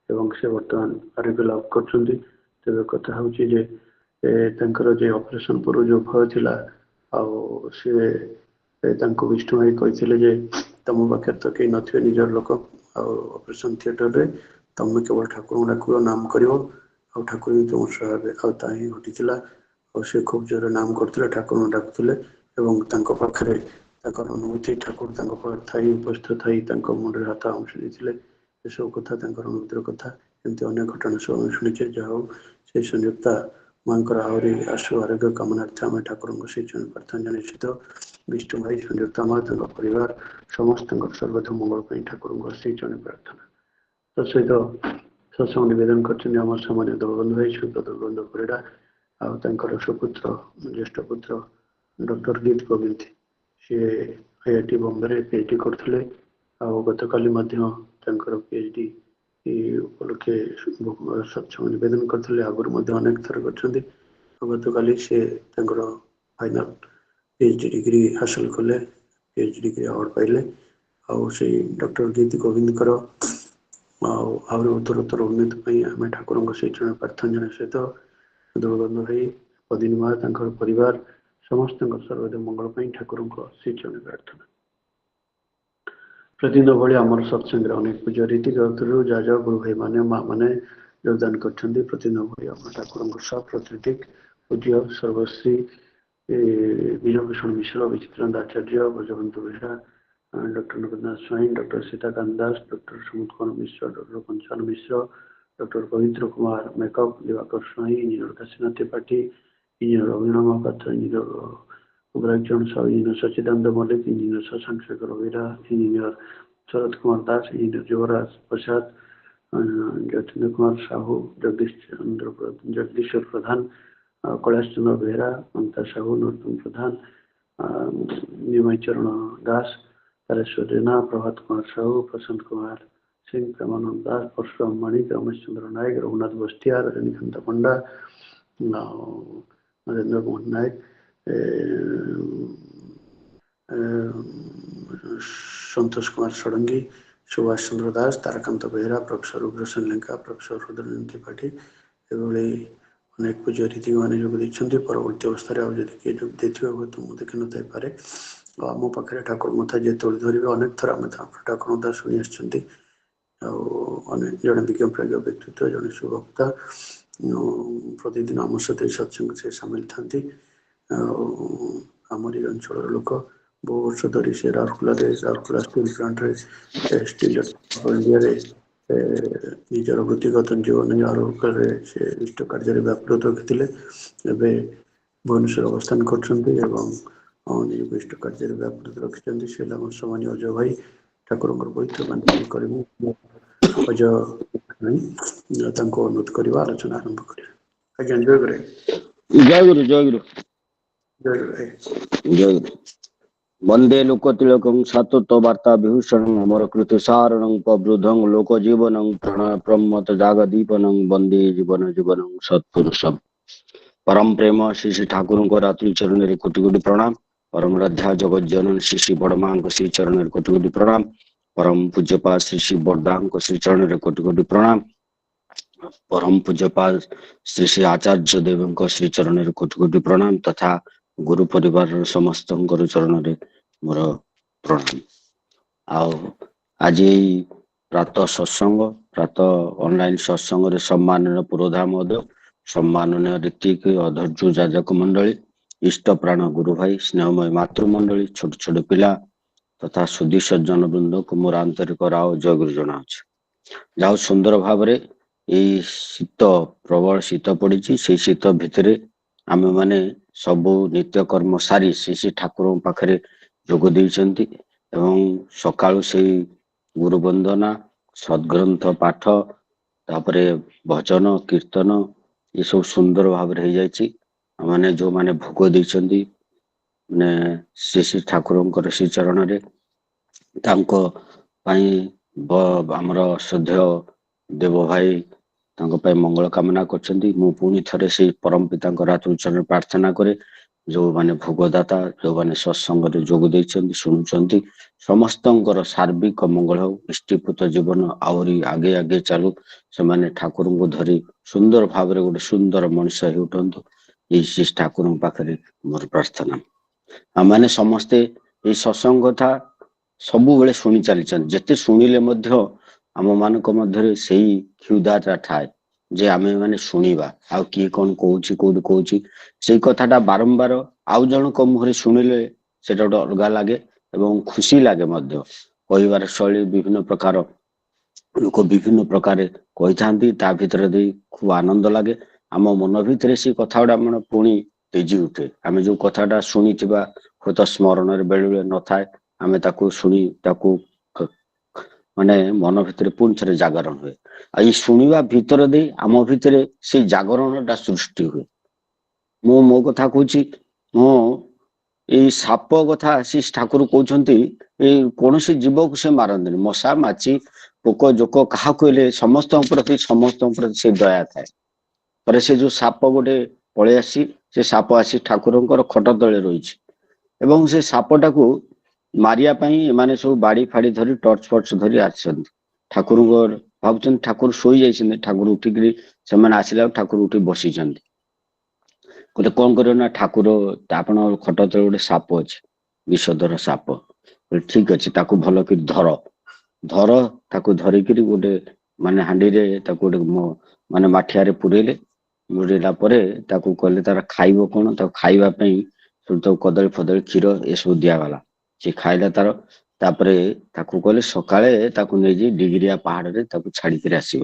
ଏବଂ ସେ ବର୍ତ୍ତମାନ ଆରୋଗ୍ୟ ଲାଭ କରୁଛନ୍ତି। ତେବେ କଥା ହେଉଛି ଯେ ତାଙ୍କର ଯେ ଅପରେସନ ପୂର୍ବରୁ ଯେଉଁ ଭୟ ଥିଲା ଆଉ ସିଏ ତାଙ୍କୁ ବିଷ୍ଣୁ ଭାଇ କହିଥିଲେ ଯେ ତମ ପାଖରେ ତ କେହି ନଥିବେ ନିଜର ଲୋକ ଆଉ ଅପରେସନ ଥିଏଟରରେ ତମେ କେବଳ ଠାକୁରଙ୍କୁ ଡାକିବ ନାମ କରିବ ଆଉ ଠାକୁର ହିଁ ତୁମ ସହାୟ ହେବେ। ଆଉ ତାହା ହିଁ ଘଟିଥିଲା। ଆଉ ସେ ଖୁବ ଜୋରରେ ନାମ କରୁଥିଲେ, ଠାକୁରଙ୍କୁ ଡାକୁଥିଲେ ଏବଂ ତାଙ୍କ ପାଖରେ ତାଙ୍କର ଅନୁଭୂତି ଠାକୁର ତାଙ୍କ ପାଖରେ ଥାଇ ଉପସ୍ଥିତ ଥାଇ ତାଙ୍କ ମୁଣ୍ଡରେ ହାତ ଆଉଁସି ଦେଇଥିଲେ। ଏସବୁ କଥା ତାଙ୍କର ଅନୁଭୂତିର କଥା। ଏମିତି ଅନେକ ଘଟଣା ସବୁ ଆମେ ଶୁଣିଛେ। ଯାହା ହଉ ସେଇ ସଂଯୁକ୍ତା ମାଙ୍କର ଆହୁରି ଆଶୁ ଆରୋଗ୍ୟ କାମନାର୍ଥେ ଆମେ ଠାକୁରଙ୍କୁ ସେଇ ଜଣେ ପ୍ରାର୍ଥନା ଜଣାଇଛୁ। ବିଷ୍ଣୁ ଭାଇ ସଂଯୁକ୍ତା ମା ତାଙ୍କ ପରିବାର ସମସ୍ତଙ୍କର ସର୍ବତ ମଙ୍ଗଳ ପାଇଁ ଠାକୁରଙ୍କୁ ସେଇ ଜଣେ ପ୍ରାର୍ଥନା। ତା ସହିତ ସତ୍ସଙ୍ଗ ନିବେଦନ କରିଛନ୍ତି ଆମର ସାମାନ୍ୟ ଦଳବନ୍ଧୁ ଭାଇ ସୁବ୍ରତ ବନ୍ଧୁ ପରିଡ଼ା। ଆଉ ତାଙ୍କର ସୁପୁତ୍ର ଜ୍ୟେଷ୍ଠ ପୁତ୍ର ଡକ୍ଟର ଗୀତ ଗୋବିନ୍ଦ ସେ IIT ବମ୍ବେରେ PhD କରୁଥିଲେ ଆଉ ଗତକାଲି ମଧ୍ୟ ତାଙ୍କର PhD ଉପଲକ୍ଷେ ସତ୍ସଙ୍ଗ ନିବେଦନ କରିଥିଲେ ଆଗରୁ ମଧ୍ୟ ଅନେକ ଥର କରିଛନ୍ତି ଆଉ ଗତକାଲି ସେ ତାଙ୍କର ଫାଇନାଲ PhD ଡିଗ୍ରୀ ହାସଲ କଲେ PhD ଡିଗ୍ରୀ ଆୱାର୍ଡ ପାଇଲେ ଆଉ ସେଇ ଡକ୍ଟର ଗୀତ ଗୋବିନ୍ଦଙ୍କର ଆଉ ଆହୁରି ଉତ୍ତରୋତ୍ତର ଉନ୍ନତି ପାଇଁ ଆମେ ଠାକୁରଙ୍କ ସେଇ ଚରଣ ପ୍ରାର୍ଥନା ଜଣାଇବା ସହିତ ଦୋଳବନ୍ଧ ଭାଇ ପଦିନୀ ମା ତାଙ୍କର ପରିବାର ସମସ୍ତଙ୍କ ସର୍ବଦା ମଙ୍ଗଳ ପାଇଁ ଠାକୁରଙ୍କ ସେଇ ଚରଣ ପ୍ରାର୍ଥନା ପ୍ରତିଦିନ ଭଳି ଆମର ସତ୍ସଙ୍ଗରେ ଅନେକ ପୂଜା ରୀତି ଗତରୁ ଯାହା ଗୁରୁ ଭାଇ ମାନେ ମା ମାନେ ଯୋଗଦାନ କରିଛନ୍ତି ପ୍ରତିଦିନ ଭଳି ଆମର ଠାକୁରଙ୍କ ସହ ପ୍ରତିଦିନ ପୂଜ୍ୟ Sarvashri Birabhusan Mishra Bichitrananda Acharya Brajabanta Behera doctor Nabinath Swain doctor Sitakanta Das doctor Sumud Kumar Mishra doctor Panchan Mishra doctor Pabitra Kumar ମେକଅପ୍ Dibakar Swain engineer Kashinath Tripathy engineer Abhinab Mahapatra engineer Ugracharan Sahu engineer Sachidananda Mallick engineer Shashank Shekhar Bera engineer Sharad Kumar Das engineer Yuvraj Prasad Jatendra Kumar Sahu Jagadishwar Pradhan Kailash Chandra Behera ममता साहू नरोत्तम प्रधान निमय चरण दास तारेश्वर जेना प्रभात कुमार साहू प्रशांत कुमार सिंह प्रेमानंद दास परशुराम माणिक रमेश चंद्र नायक रघुनाथ बस्तिया रजनीकांत पंडा नरेंद्र मोहन नायक संतोष कुमार षडंगी सुभाष चंद्र दास ताराकांत बेहरा प्रोफेसर उग्रसेन लेंका प्रोफेसर रुद्रनारायण त्रिपाठी एभଳି ଅନେକ ପୂଜ୍ୟ ରୀତିମାନେ ଯୋଗ ଦେଇଛନ୍ତି ପରବର୍ତ୍ତୀ ଅବସ୍ଥାରେ ଆଉ ଯଦି କିଏ ଯୋଗ ଦେଇଥିବେ ହୁଏତ ମୁଁ ଦେଖିନଥାଇପାରେ ଆଉ ଆମ ପାଖରେ ଠାକୁର କଥା ଯେତେବେଳେ ଧରିବେ ଅନେକ ଥର ଆମେ ଠାକୁର କଥା ଶୁଣି ଆସିଛନ୍ତି ଆଉ ଅନେକ ଜଣେ ବିଜ୍ଞପ୍ରାଜ୍ଞ ବ୍ୟକ୍ତିତ୍ୱ ଜଣେ ସୁଭକ୍ତା ପ୍ରତିଦିନ ଆମ ସହିତ ଏହି ସତ୍ସଙ୍ଗ ସେ ସାମିଲ ଥାନ୍ତି ଆଉ ଆମର ଏ ଅଞ୍ଚଳର ଲୋକ ବହୁ ବର୍ଷ ଧରି ସେ ରାଉରକେଲା ଷ୍ଟିଲ୍ ପ୍ଲାଣ୍ଟରେ ଷ୍ଟିଲ୍ ଇଣ୍ଡିଆରେ ନିଜର ବୃତ୍ତିଗତ ଜୀବନ ରାଉରକେଲାରେ ସେ ଇଷ୍ଟ କାର୍ଯ୍ୟରେ ବ୍ୟାପୃତ ରଖିଥିଲେ ଏବେ ଭୁବନେଶ୍ୱର ଅବସ୍ଥାନ କରୁଛନ୍ତି ଏବଂ ନିଜକୁ ଇଷ୍ଟ କାର୍ଯ୍ୟରେ ବ୍ୟାପୃତ ରଖିଛନ୍ତି ସେ ହେଲା ଆମର ସମ୍ମାନୀୟ ଅଜୟ ଭାଇ ଠାକୁରଙ୍କର ପବିତ୍ର ବାଣୀ କରିବୁ ଅଜୟ ଭାଇ ତାଙ୍କୁ ଅନୁରୋଧ କରିବା ଆଲୋଚନା ଆରମ୍ଭ କରିବା ଆଜ୍ଞା ଜୟ ଗୁରୁ ଜୟ ଗୁରୁ वंदे लोकतिलकं सतत वार्ता विभूषणं अमरकृत सारणं प्रबुद्धं लोकजीवनं प्रणप्रमत जागदीपनं वंदे जीवन जीवनं सत्पुरुषं परम प्रेम श्री श्री ठाकुर को रात्रि चरण रे कोटि कोटि प्रणाम परम राध्या जगत जनन श्री श्री बड़मा श्री चरण रे कोटि कोटि प्रणाम परम पूज्यपाद श्री श्री बड़दा श्री चरण रे कोटि कोटि प्रणाम परम पूज्यपाद श्री श्री आचार्य देव श्री चरण रे कोटि कोटि प्रणाम तथा गुरु परिवार समस्त चरण रे मोर प्रणाम आओ आज प्रातः सत्संग प्रातः ऑनलाइन सत्संग रे सम्माननीय पुरोधा महोदय सम्माननीय ऋतिक अधर्जु जाजक मंडली इष्ट प्राण गुरु भाई स्नेहमय मातृमंडली छोट छोट पिला तथा सुधी सज्जन वृंद को मोर आंतरिक राव जय गुरु जनाऊँ जाओ सुंदर भाव शीत प्रबल शीत पड़ी से शीत भितर आम मैंने सबू नित्य कर्म सारी श्री ठाकुर पाखे जोग देइछन्ति एवं सकाळु से गुरु वंदना सद्ग्रंथ पाठ तापरे भजन कीर्तन ये सब सुंदर भाव माने जो माने भोग देइछन्ति ने श्री ठाकुर श्री चरण रे तांको पई हमर श्रद्धेय देव भाई तांको पई मंगल कामना करछन्ति मु पुनी थरे से परम पिता रात्रि चरण प्रार्थना करे जो माने भोगदाता जो माने सत्संग रे जोग देइछन्ति सुनुछन्ति समस्तंकर सार्विक मंगल हो इष्टिपुत जीवन आउरी आगे आगे चालू से माने ठाकुर को धरी सुंदर भाव रे गोटे सुंदर मनुष्य हे उठंतु ये श्री ठाकुर पाखरे मोर प्रार्थना आ माने समस्ते ये सत्संग कथा सबु बेले सुनी चलीछन जेते सुनिले मध्य आम मानक मध्य सेही क्षुधाटा ठाए जे आमे माने सुनिबा आ किए कोन कहूची कोड कहूची से कथाटा बारंबार आउ जनक मुहरे सुनिले सेटा गोटे अलगा लागे एवं खुशी लागे मध्य कहिबार शैली विभिन्न प्रकार लोक विभिन्न प्रकार कही थांती ता भितर दे खूब आनंद लागे आम मन भितर से कथा मन पुणी तेजी उठे आमे जो कथाटा शुणिथिबा हुत स्मरण रे बेले बेले न थाए आमे ताकू शुणी ताकू माने मन भितर पुणी थरे जागरण हुए आ शुणिबा भितर दे आम भितर से जागरणटा सृष्टि हुए ମୁଁ ମୋ କଥା କହୁଛି ମୁଁ ଏଇ ସାପ କଥା ଆସି ଠାକୁର କହୁଛନ୍ତି ଏଇ କୌଣସି ଜୀବକୁ ସେ ମାରନ୍ତିନି ମଶା ମାଛି ପୋକ ଜୋକ କାହାକୁ ହେଲେ ସମସ୍ତଙ୍କ ପ୍ରତି ସେ ଦୟା ଥାଏ। ପରେ ସେ ଯୋଉ ସାପ ଗୋଟେ ପଳେଇ ଆସି ସେ ସାପ ଆସି ଠାକୁରଙ୍କର ଖଟ ତଳେ ରହିଛି ଏବଂ ସେ ସାପଟାକୁ ମାରିବା ପାଇଁ ଏମାନେ ସବୁ ବାଡି ଫାଡି ଧରି ଟର୍ଚ ଫର୍ଚ ଧରି ଆସିଛନ୍ତି। ଠାକୁରଙ୍କ ଭାବୁଛନ୍ତି ଠାକୁର ଶୋଇ ଯାଇଛନ୍ତି ଠାକୁର ଉଠିକିରି ସେମାନେ ଆସିଲା ଠାକୁର ଉଠି ବସିଛନ୍ତି। କହିଲେ କଣ କରିବ ନା ଠାକୁର ଆପଣ ଖଟ ତଳେ ଗୋଟେ ସାପ ଅଛି ବିଷଧର ସାପ। ଠିକ ଅଛି ତାକୁ ଭଲ କରି ଧର ତାକୁ ଧରିକିରି ଗୋଟେ ମାନେ ହାଣ୍ଡିରେ ତାକୁ ଗୋଟେ ମାନେ ମାଠିଆରେ ପୁରେଇଲେ। ପୁରେଇଲା ପରେ ତାକୁ କହିଲେ ତାର ଖାଇବ କଣ ତାକୁ ଖାଇବା ପାଇଁ ତାକୁ କଦଳୀ ଫଦଳୀ କ୍ଷୀର ଏସବୁ ଦିଆଗଲା। ସେ ଖାଇଲା ତାପରେ ତାକୁ କହିଲେ ସକାଳେ ତାକୁ ନେଇକି ଡିଗିରିଆ ପାହାଡରେ ତାକୁ ଛାଡିକିରି ଆସିବ।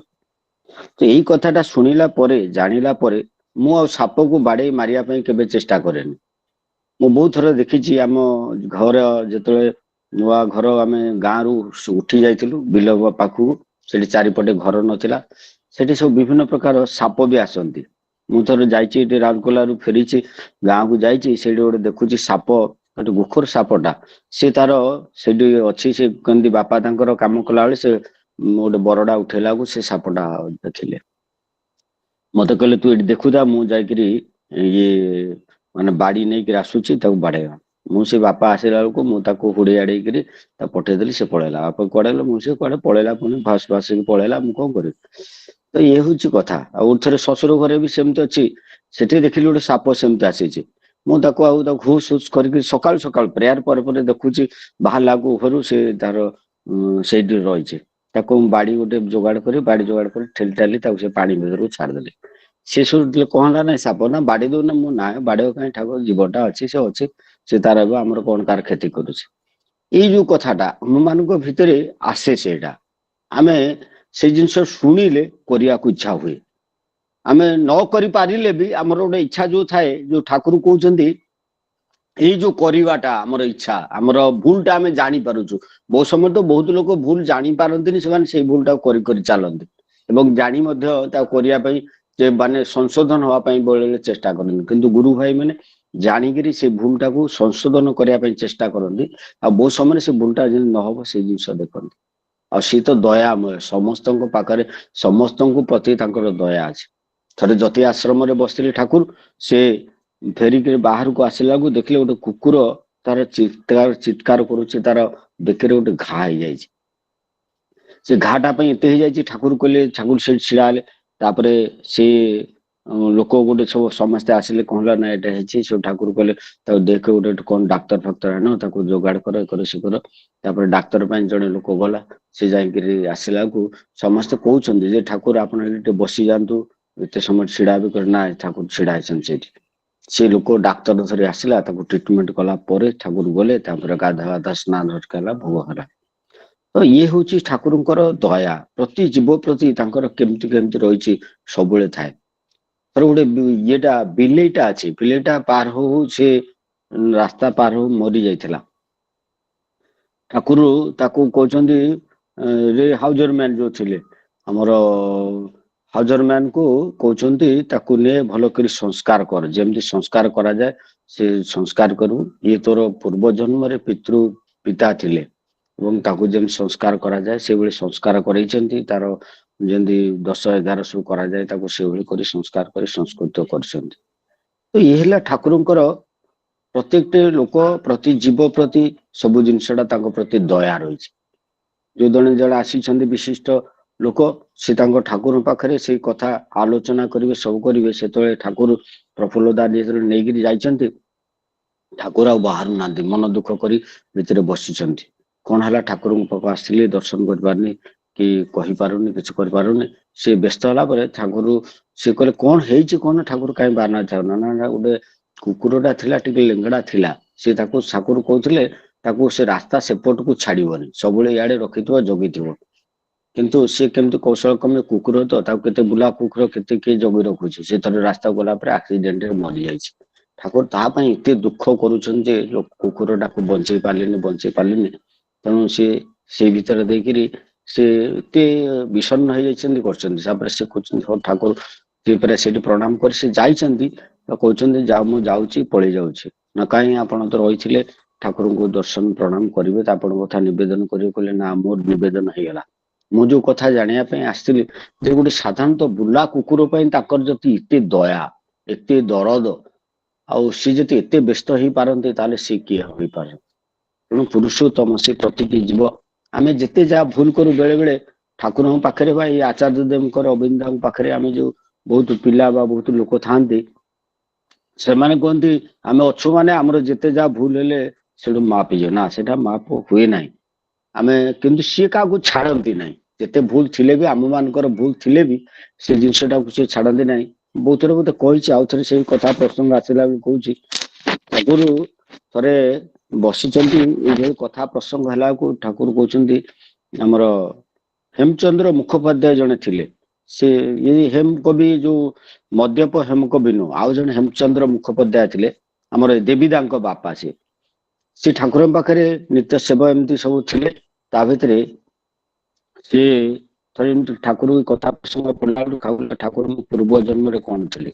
ତ ଏଇ କଥାଟା ଶୁଣିଲା ପରେ ଜାଣିଲା ପରେ ମୁଁ ଆଉ ସାପକୁ ବାଡେଇ ମାରିବା ପାଇଁ କେବେ ଚେଷ୍ଟା କରେନି। ମୁଁ ବହୁତ ଥର ଦେଖିଛି ଆମ ଘର ଯେତେବେଳେ ନୂଆ ଘର ଆମେ ଗାଁରୁ ଉଠି ଯାଇଥିଲୁ ବିଲ ପାଖକୁ ସେଠି ଚାରିପଟେ ଘର ନଥିଲା ସେଠି ସବୁ ବିଭିନ୍ନ ପ୍ରକାର ସାପ ବି ଆସନ୍ତି। ମୁଁ ଥରେ ଯାଇଛି ଏଠି ରାଉରକେଲାରୁ ଫେରିଛି ଗାଁକୁ ଯାଇଛି ସେଇଠି ଗୋଟେ ଦେଖୁଛି ସାପ ଗୋଟେ ଗୋଖର ସାପଟା ସେ ତାର ସେଇଠି ଅଛି ସେ କେମିତି ବାପା ତାଙ୍କର କାମ କଲାବେଳେ ସେ ଗୋଟେ ବରଡା ଉଠେଇଲାକୁ ସେ ସାପଟା ଦେଖିଲେ। ମତେ କହିଲେ ତୁ ଏଠି ଦେଖୁଥା ମୁଁ ଯାଇକିରି ଇଏ ମାନେ ବାଡି ନେଇକିରି ଆସୁଛି ତାକୁ ବାଡେଇବା। ମୁଁ ସେ ବାପା ଆସିଲା ବେଳକୁ ମୁଁ ତାକୁ ହୁଡେଇ ଆଡେଇକିରି ତାକୁ ପଠେଇଦେଲି ସେ ପଳେଇଲା। ବାପା କୁଆଡେ ମୁଁ ସେ କୁଆଡେ ପଳେଇଲା ପୁଣି ଭାସ ଭାସିକି ପଳେଇଲା ମୁଁ କଣ କରିବି। ତ ଇଏ ହଉଛି କଥା। ଆଉ ଥରେ ଶ୍ୱଶୁର ଘରେ ବି ସେମିତି ଅଛି ସେଠି ଦେଖିଲି ଗୋଟେ ସାପ ସେମିତି ଆସିଛି। ମୁଁ ତାକୁ ହୁସ୍ ହୁସ୍ କରିକି ସକାଳୁ ପ୍ରେୟାର ପରେ ଦେଖୁଛି ବାହାରିଲାକୁ ଘରୁ ସେ ତାର ସେଇଠି ରହିଛି। ତାକୁ ବାଡି ଗୋଟେ ଯୋଗାଡ କରି ଠେଲି ଠାଲି ତାକୁ ସେ ପାଣି ଭିତରକୁ ଛାଡିଦେଲି। ସେ ସବୁ କଣ ହେଲା ନାଇଁ ସାପ ନା ବାଡି ଦଉନା ମୁଁ ନା ବାଡେଇବ କାହିଁ ଠାକୁର ଜୀବଟା ଅଛି ସେ ତାର ଏବେ ଆମର କଣ ତାର କ୍ଷତି କରୁଛି। ଏଇ ଯୋଉ କଥାଟା ଆମମାନଙ୍କ ଭିତରେ ଆସେ ସେଇଟା ଆମେ ସେଇ ଜିନିଷ ଶୁଣିଲେ କରିବାକୁ ଇଚ୍ଛା ହୁଏ। ଆମେ ନ କରିପାରିଲେ ବି ଆମର ଗୋଟେ ଇଚ୍ଛା ଯୋଉ ଥାଏ ଯୋଉ ଠାକୁର କହୁଛନ୍ତି ଏଇ ଯୋଉ କରିବାଟା ଆମର ଇଚ୍ଛା ଆମର ଭୁଲଟା ଆମେ ଜାଣିପାରୁଛୁ। ବହୁତ ସମୟ ତ ବହୁତ ଲୋକ ଭୁଲ ଜାଣିପାରନ୍ତିନି ସେମାନେ ସେଇ ଭୁଲଟାକୁ କରି ଚାଲନ୍ତି ଏବଂ ଜାଣି ମଧ୍ୟ ତାକୁ କରିବା ପାଇଁ ଯେ ମାନେ ସଂଶୋଧନ ହବା ପାଇଁ ବେଳେ ଚେଷ୍ଟା କରନ୍ତି। କିନ୍ତୁ ଗୁରୁ ଭାଇ ମାନେ ଜାଣିକିରି ସେ ଭୁଲଟାକୁ ସଂଶୋଧନ କରିବା ପାଇଁ ଚେଷ୍ଟା କରନ୍ତି ଆଉ ବହୁତ ସମୟରେ ସେ ଭୁଲଟା ଯେମିତି ନହବ ସେଇ ଜିନିଷ ଦେଖନ୍ତି। ଆଉ ସିଏ ତ ଦୟାମୟ ସମସ୍ତଙ୍କ ପାଖରେ ସମସ୍ତଙ୍କୁ ପ୍ରତି ତାଙ୍କର ଦୟା ଅଛି। ଥରେ ଜତି ଆଶ୍ରମରେ ବସିଥିଲେ ଠାକୁର ସେ ଫେରିକିରି ବାହାରକୁ ଆସିଲାକୁ ଦେଖିଲେ ଗୋଟେ କୁକୁର ତାର ଚିତ୍କାର କରୁଛି ତାର ବେକରେ ଗୋଟେ ଘା ହେଇଯାଇଛି। ସେ ଘା ଟା ପାଇଁ ଏତେ ହେଇଯାଇଛି ଠାକୁର କହିଲେ ଠାକୁର ସେଠି ଛିଡା ହେଲେ ତାପରେ ସେ ଲୋକ ଗୋଟେ ସବୁ ସମସ୍ତେ ଆସିଲେ କଣ ହେଲା ନା ଏଇଟା ହେଇଛି ସବୁ ଠାକୁର କହିଲେ ତାକୁ ଦେଖ ଗୋଟେ କଣ ଡାକ୍ତର ଫାକ୍ତର ଆଣ ତାକୁ ଯୋଗାଡ କର ସେ କର। ତାପରେ ଡାକ୍ତର ପାଇଁ ଜଣେ ଲୋକ ଗଲା ସେ ଯାଇକିରି ଆସିଲାକୁ ସମସ୍ତେ କହୁଛନ୍ତି ଯେ ଠାକୁର ଆପଣ ଏଠି ଟିକେ ବସିଯାଆନ୍ତୁ ଏତେ ସମୟ ଛିଡା ବି କରି ନା ଠାକୁର ଛିଡା ହେଇଛନ୍ତି ସେଇଠି। ସେ ଲୋକ ଡାକ୍ତର ଧରି ଆସିଲା ତାକୁ ଟ୍ରିଟମେଣ୍ଟ କଲା ପରେ ଠାକୁର ଗଲେ ତାପରେ ଗାଧା ସ୍ନାନ ହେଲା ଭୋଗ ହେଲା। ତ ଇଏ ହଉଛି ଠାକୁରଙ୍କର ଦୟା ପ୍ରତି ଜୀବ ପ୍ରତି ତାଙ୍କର କେମିତି ରହିଛି ସବୁବେଳେ ଥାଏ। ଗୋଟେ ଇଏଟା ବିଲେଇଟା ଅଛି ବିଲେଇଟା ପାର ହଉ ସେ ରାସ୍ତା ପାର ହଉ ମରି ଯାଇଥିଲା। ଠାକୁର ତାକୁ କହୁଛନ୍ତି ରେ ହାଉଜର ମ୍ୟାନ ଯୋଉ ଥିଲେ ଆମର ହାଉଜର ମ୍ୟାନ କୁ କହୁଛନ୍ତି ତାକୁ ନେ ଭଲ କରି ସଂସ୍କାର କର ଯେମିତି ସଂସ୍କାର କରାଯାଏ ସେ ସଂସ୍କାର କରୁ। ଇଏ ତୋର ପୂର୍ବ ଜନ୍ମରେ ପିତା ଥିଲେ ଏବଂ ତାକୁ ଯେମିତି ସଂସ୍କାର କରାଯାଏ ସେଇଭଳି ସଂସ୍କାର କରେଇଛନ୍ତି। ତାର ଯେମିତି 10-11 ସବୁ କରାଯାଏ ତାକୁ ସେଇଭଳି କରି ସଂସ୍କାର କରି ସଂସ୍କୃତ କରିଛନ୍ତି। ତ ଇଏ ହେଲା ଠାକୁରଙ୍କର ପ୍ରତ୍ୟେକଟି ଲୋକ ପ୍ରତି ଜୀବ ପ୍ରତି ସବୁ ଜିନିଷଟା ତାଙ୍କ ପ୍ରତି ଦୟା ରହିଛି। ଯୋଉ ଜଣେ ଆସିଛନ୍ତି ବିଶିଷ୍ଟ ଲୋକ ସେ ତାଙ୍କ ଠାକୁରଙ୍କ ପାଖରେ ସେଇ କଥା ଆଲୋଚନା କରିବେ ସବୁ କରିବେ ସେତେବେଳେ ଠାକୁର ପ୍ରଫୁଲ୍ଲ ଦାସ ଯେତେବେଳେ ନେଇକିରି ଯାଇଛନ୍ତି ଠାକୁର ଆଉ ବାହାରୁ ନାହାନ୍ତି ମନ ଦୁଃଖ କରି ଭିତରେ ବସିଛନ୍ତି। କଣ ହେଲା ଠାକୁରଙ୍କ ପାଖକୁ ଆସିଲେ ଦର୍ଶନ କରିପାରୁନି କି କହିପାରୁନି କିଛି କରିପାରୁନି। ସେ ବ୍ୟସ୍ତ ହେଲା ପରେ ଠାକୁର ସେ କହିଲେ କଣ ହେଇଛି କଣ ଠାକୁର କାହିଁ ବାହାରନା ଯାଉନା ନା ଗୋଟେ କୁକୁରଟା ଥିଲା ଟିକେ ଲେଙ୍ଗଡା ଥିଲା ସେ ତାକୁ ଠାକୁର କହୁଥିଲେ ତାକୁ ସେ ରାସ୍ତା ସେପଟକୁ ଛାଡିବନି ସବୁବେଳେ ଇଆଡେ ରଖିଥିବ ଜଗିଥିବ। କିନ୍ତୁ ସେ କେମିତି କୌଶଳ କମେ କୁକୁର ତ ତାକୁ କେତେ ବୁଲା କୁକୁର କେତେ କିଏ ଜଗି ରଖୁଛି ସେ ଥରେ ରାସ୍ତା ଗଲା ପରେ ଆକ୍ସିଡେଣ୍ଟରେ ମରିଯାଇଛି। ଠାକୁର ତା ପାଇଁ ଏତେ ଦୁଃଖ କରୁଛନ୍ତି ଯେ କୁକୁରଟାକୁ ବଞ୍ଚେଇ ପାରିଲେନି। ତେଣୁ ସେ ସେଇ ଭିତରେ ଦେଇକିରି ସେ ଏତେ ବିଷଣ୍ଣ ହେଇଯାଇଛନ୍ତି କରିଛନ୍ତି। ତାପରେ ସେ କହୁଛନ୍ତି ହଉ ଠାକୁର ସେଠି ପ୍ରଣାମ କରି ସେ ଯାଇଛନ୍ତି କହୁଛନ୍ତି ଯାଉ ମୁଁ ଯାଉଛି ପଳେଇ ଯାଉଛି ନା କାହିଁ ଆପଣ ତ ରହିଥିଲେ ଠାକୁରଙ୍କୁ ଦର୍ଶନ ପ୍ରଣାମ କରିବେ ତ ଆପଣଙ୍କ କଥା ନିବେଦନ କରିବେ କହିଲେ ନା ମୋର ନିବେଦନ ହେଇଗଲା। ମୁଁ ଯୋଉ କଥା ଜାଣିବା ପାଇଁ ଆସିଥିଲି ଯେ ଗୋଟେ ସାଧାରଣତଃ ବୁଲା କୁକୁର ପାଇଁ ତାଙ୍କର ଯଦି ଏତେ ଦୟା ଏତେ ଦରଦ ଆଉ ସିଏ ଯଦି ଏତେ ବ୍ୟସ୍ତ ହେଇପାରନ୍ତି ତାହେଲେ ସିଏ କିଏ ହୋଇପାରେ। ତେଣୁ ପୁରୁଷୋତ୍ତମ ସେ ପ୍ରତିଟି ଜୀବ ଆମେ ଯେତେ ଯାହା ଭୁଲ କରୁ ବେଳେ ବେଳେ ଠାକୁରଙ୍କ ପାଖରେ ବା ଏଇ ଆଚାର୍ଯ୍ୟ ଦେବଙ୍କର ଅବିନ୍ଦାଙ୍କ ପାଖରେ ଆମେ ଯୋଉ ବହୁତ ପିଲା ବା ବହୁତ ଲୋକ ଥାଆନ୍ତି ସେମାନେ କୁହନ୍ତି ଆମେ ଅଛୁ ମାନେ ଆମର ଯେତେ ଯାହା ଭୁଲ ହେଲେ ସେଠୁ ମାପ ହେଇଯିବ ନା ସେଟା ମାପ ହୁଏ ନାହିଁ। ଆମେ କିନ୍ତୁ ସିଏ କାହାକୁ ଛାଡନ୍ତି ନାହିଁ ଯେତେ ଭୁଲ ଥିଲେ ବି ଆମ ମାନଙ୍କର ଭୁଲ ଥିଲେ ବି ସେ ଜିନିଷଟାକୁ ସିଏ ଛାଡନ୍ତି ନାହିଁ। ବହୁତ ଥର ବୋଧେ କହିଛି ଆଉ ଥରେ ସେଇ କଥା ପ୍ରସଙ୍ଗ ଆସିଲା ବୋଲି କହୁଛି ଆଗରୁ ଥରେ ବସିଛନ୍ତି ଏଇଭଳି କଥା ପ୍ରସଙ୍ଗ ହେଲାକୁ ଠାକୁର କହୁଛନ୍ତି ଆମର ହେମଚନ୍ଦ୍ର ମୁଖୋପାଧ୍ୟାୟ ଜଣେ ଥିଲେ ସେ ଏଇ ହେମ କବି ଯୋଉ ମଦ୍ୟପ ହେମ କବି ନୁହଁ ଆଉ ଜଣେ ହେମଚନ୍ଦ୍ର ମୁଖୋପାଧ୍ୟାୟ ଥିଲେ ଆମର ଦେବୀଦାଙ୍କ ବାପା ସେ ଠାକୁରଙ୍କ ପାଖରେ ନିତ୍ୟ ସେବା ଏମିତି ସବୁ ଥିଲେ ତା ଭିତରେ ସିଏ ଥରେ ଏମିତି ଠାକୁର କଥା ପ୍ରସଙ୍ଗ ପଡିଲା ବେଳକୁ ଠାକୁର ମୁଁ ପୂର୍ବ ଜନ୍ମରେ କଣ ଥିଲି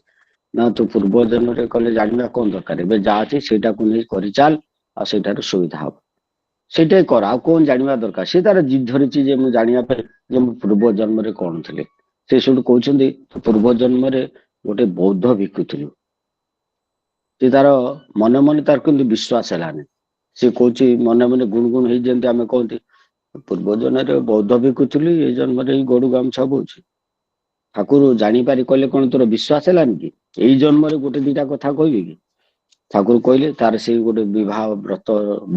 ନା ତୁ ପୂର୍ବ ଜନ୍ମରେ କଲେ ଜାଣିବା କଣ ଦରକାର ଏବେ ଯାହା ଅଛି ସେଇଟାକୁ ନେଇ କରିଚାଲ ଆଉ ସେଇଟାରୁ ସୁବିଧା ହବ ସେଇଟା କର ଆଉ କଣ ଜାଣିବା ଦରକାର ସେ ତାର ଜିଦ୍ ଧରିଛି ଯେ ମୁଁ ଜାଣିବା ପାଇଁ ଯେ ମୁଁ ପୂର୍ବ ଜନ୍ମରେ କଣ ଥିଲି। ସେ ସେଠୁ କହୁଛନ୍ତି ପୂର୍ବ ଜନ୍ମରେ ଗୋଟେ ବୌଦ୍ଧ ଭିକ୍ଷୁଥିଲୁ। ସେ ତାର ମନେ ମନେ ତାର କିନ୍ତୁ ବିଶ୍ୱାସ ହେଲାନି ସେ କହୁଛି ମନେ ମନେ ଗୁଣ ଗୁଣ ହେଇ ଯେମିତି ଆମେ କହନ୍ତି ପୂର୍ବ ଜନ୍ମରେ ବୌଦ୍ଧ ଭିକ୍ଷୁଥିଲି ଏଇ ଜନ୍ମରେ ଏଇ ଗଡୁ ଗାମୁଛା ବୋଉଛି। ଠାକୁର ଜାଣିପାରି କହିଲେ କଣ ତୋର ବିଶ୍ୱାସ ହେଲାନି କି ଏଇ ଜନ୍ମରେ ଗୋଟେ ଦିଟା କଥା କହିବି କି ଠାକୁର କହିଲେ ତାର ସେଇ ଗୋଟେ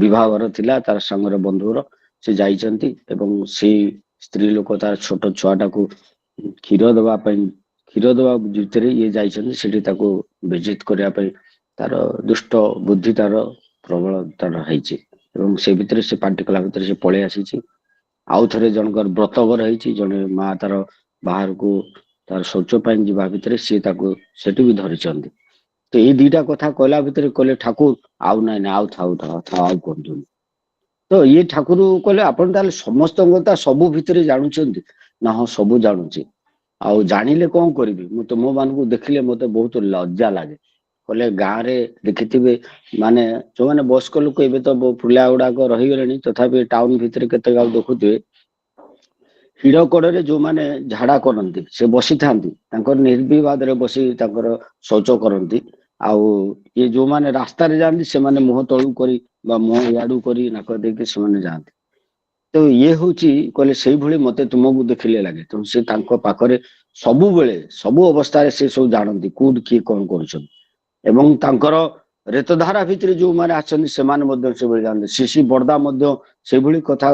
ବିବାହର ଥିଲା ତାର ସାଙ୍ଗର ବନ୍ଧୁର ସେ ଯାଇଛନ୍ତି ଏବଂ ସେଇ ସ୍ତ୍ରୀ ଲୋକ ତାର ଛୋଟ ଛୁଆଟାକୁ କ୍ଷୀର ଦବା ଭିତରେ ଇଏ ଯାଇଛନ୍ତି ସେଠି ତାକୁ ଭିଜିଟ କରିବା ପାଇଁ ତାର ଦୁଷ୍ଟ ବୁଦ୍ଧି ତାର ପ୍ରବଳ ତାର ହେଇଛି ଏବଂ ସେ ଭିତରେ ସେ ପାଣ୍ଟି କଲା ଭିତରେ ସେ ପଳେଇ ଆସିଛି। ଆଉ ଥରେ ଜଣଙ୍କର ବ୍ରତଘର ହେଇଛି ଜଣେ ମା ତାର ବାହାରକୁ ତାର ଶୌଚ ପାଇଁ ଯିବା ଭିତରେ ସିଏ ତାକୁ ସେଠି ବି ଧରିଛନ୍ତି। ତ ଏଇ ଦିଟା କଥା କହିଲା ଭିତରେ କହିଲେ ଠାକୁର ଆଉ ନାଇଁ ନାଇଁ ଆଉ ଥାଉ ଆଉ କୁହନ୍ତୁନି। ତ ଇଏ ଠାକୁର କହିଲେ ଆପଣ ତାହେଲେ ସମସ୍ତଙ୍କ କଥା ସବୁ ଭିତରେ ଜାଣୁଛନ୍ତି ନା ହଁ ସବୁ ଜାଣୁଛି ଆଉ ଜାଣିଲେ କଣ କରିବି ମୁଁ ତୁମ ମାନଙ୍କୁ ଦେଖିଲେ ମତେ ବହୁତ ଲଜ୍ଜା ଲାଗେ। କହିଲେ ଗାଁରେ ଦେଖିଥିବେ ମାନେ ଯୋଉମାନେ ବୟସ୍କ ଲୋକ ଏବେ ତ ପିଲା ଗୁଡାକ ରହିଗଲେଣି ତଥାପି ଟାଉନ ଭିତରେ କେତେ ଆଉ ଦେଖୁଥିବେ ହିଡ଼ କଡରେ ଯୋଉମାନେ ଝାଡା କରନ୍ତି ସେ ବସିଥାନ୍ତି ତାଙ୍କର ନିର୍ବିବାଦରେ ବସି ତାଙ୍କର ଶୌଚ କରନ୍ତି ଆଉ ଇଏ ଯୋଉମାନେ ରାସ୍ତାରେ ଯାଆନ୍ତି ସେମାନେ ମୁହଁ ତଳୁ କରି ବା ମୁହଁ ଇଆଡୁ କରି ନାକ ଦେଇକି ସେମାନେ ଯାଆନ୍ତି। ତ ଇଏ ହଉଛି କହିଲେ ସେଇଭଳି ମତେ ତୁମକୁ ଦେଖିଲେ ଲାଗେ ତେଣୁ ସେ ତାଙ୍କ ପାଖରେ ସବୁବେଳେ ସବୁ ଅବସ୍ଥାରେ ସେ ସବୁ ଜାଣନ୍ତି କୋଉଠି କିଏ କଣ କରୁଛନ୍ତି ଏବଂ ତାଙ୍କର ରେତଧାରା ଭିତରେ ଯୋଉମାନେ ଆସନ୍ତି ସେମାନେ ମଧ୍ୟ ସେଭଳି ଜାଣନ୍ତି ଶିଶି ବର୍ଦ୍ଦା ମଧ୍ୟ ସେଇଭଳି କଥା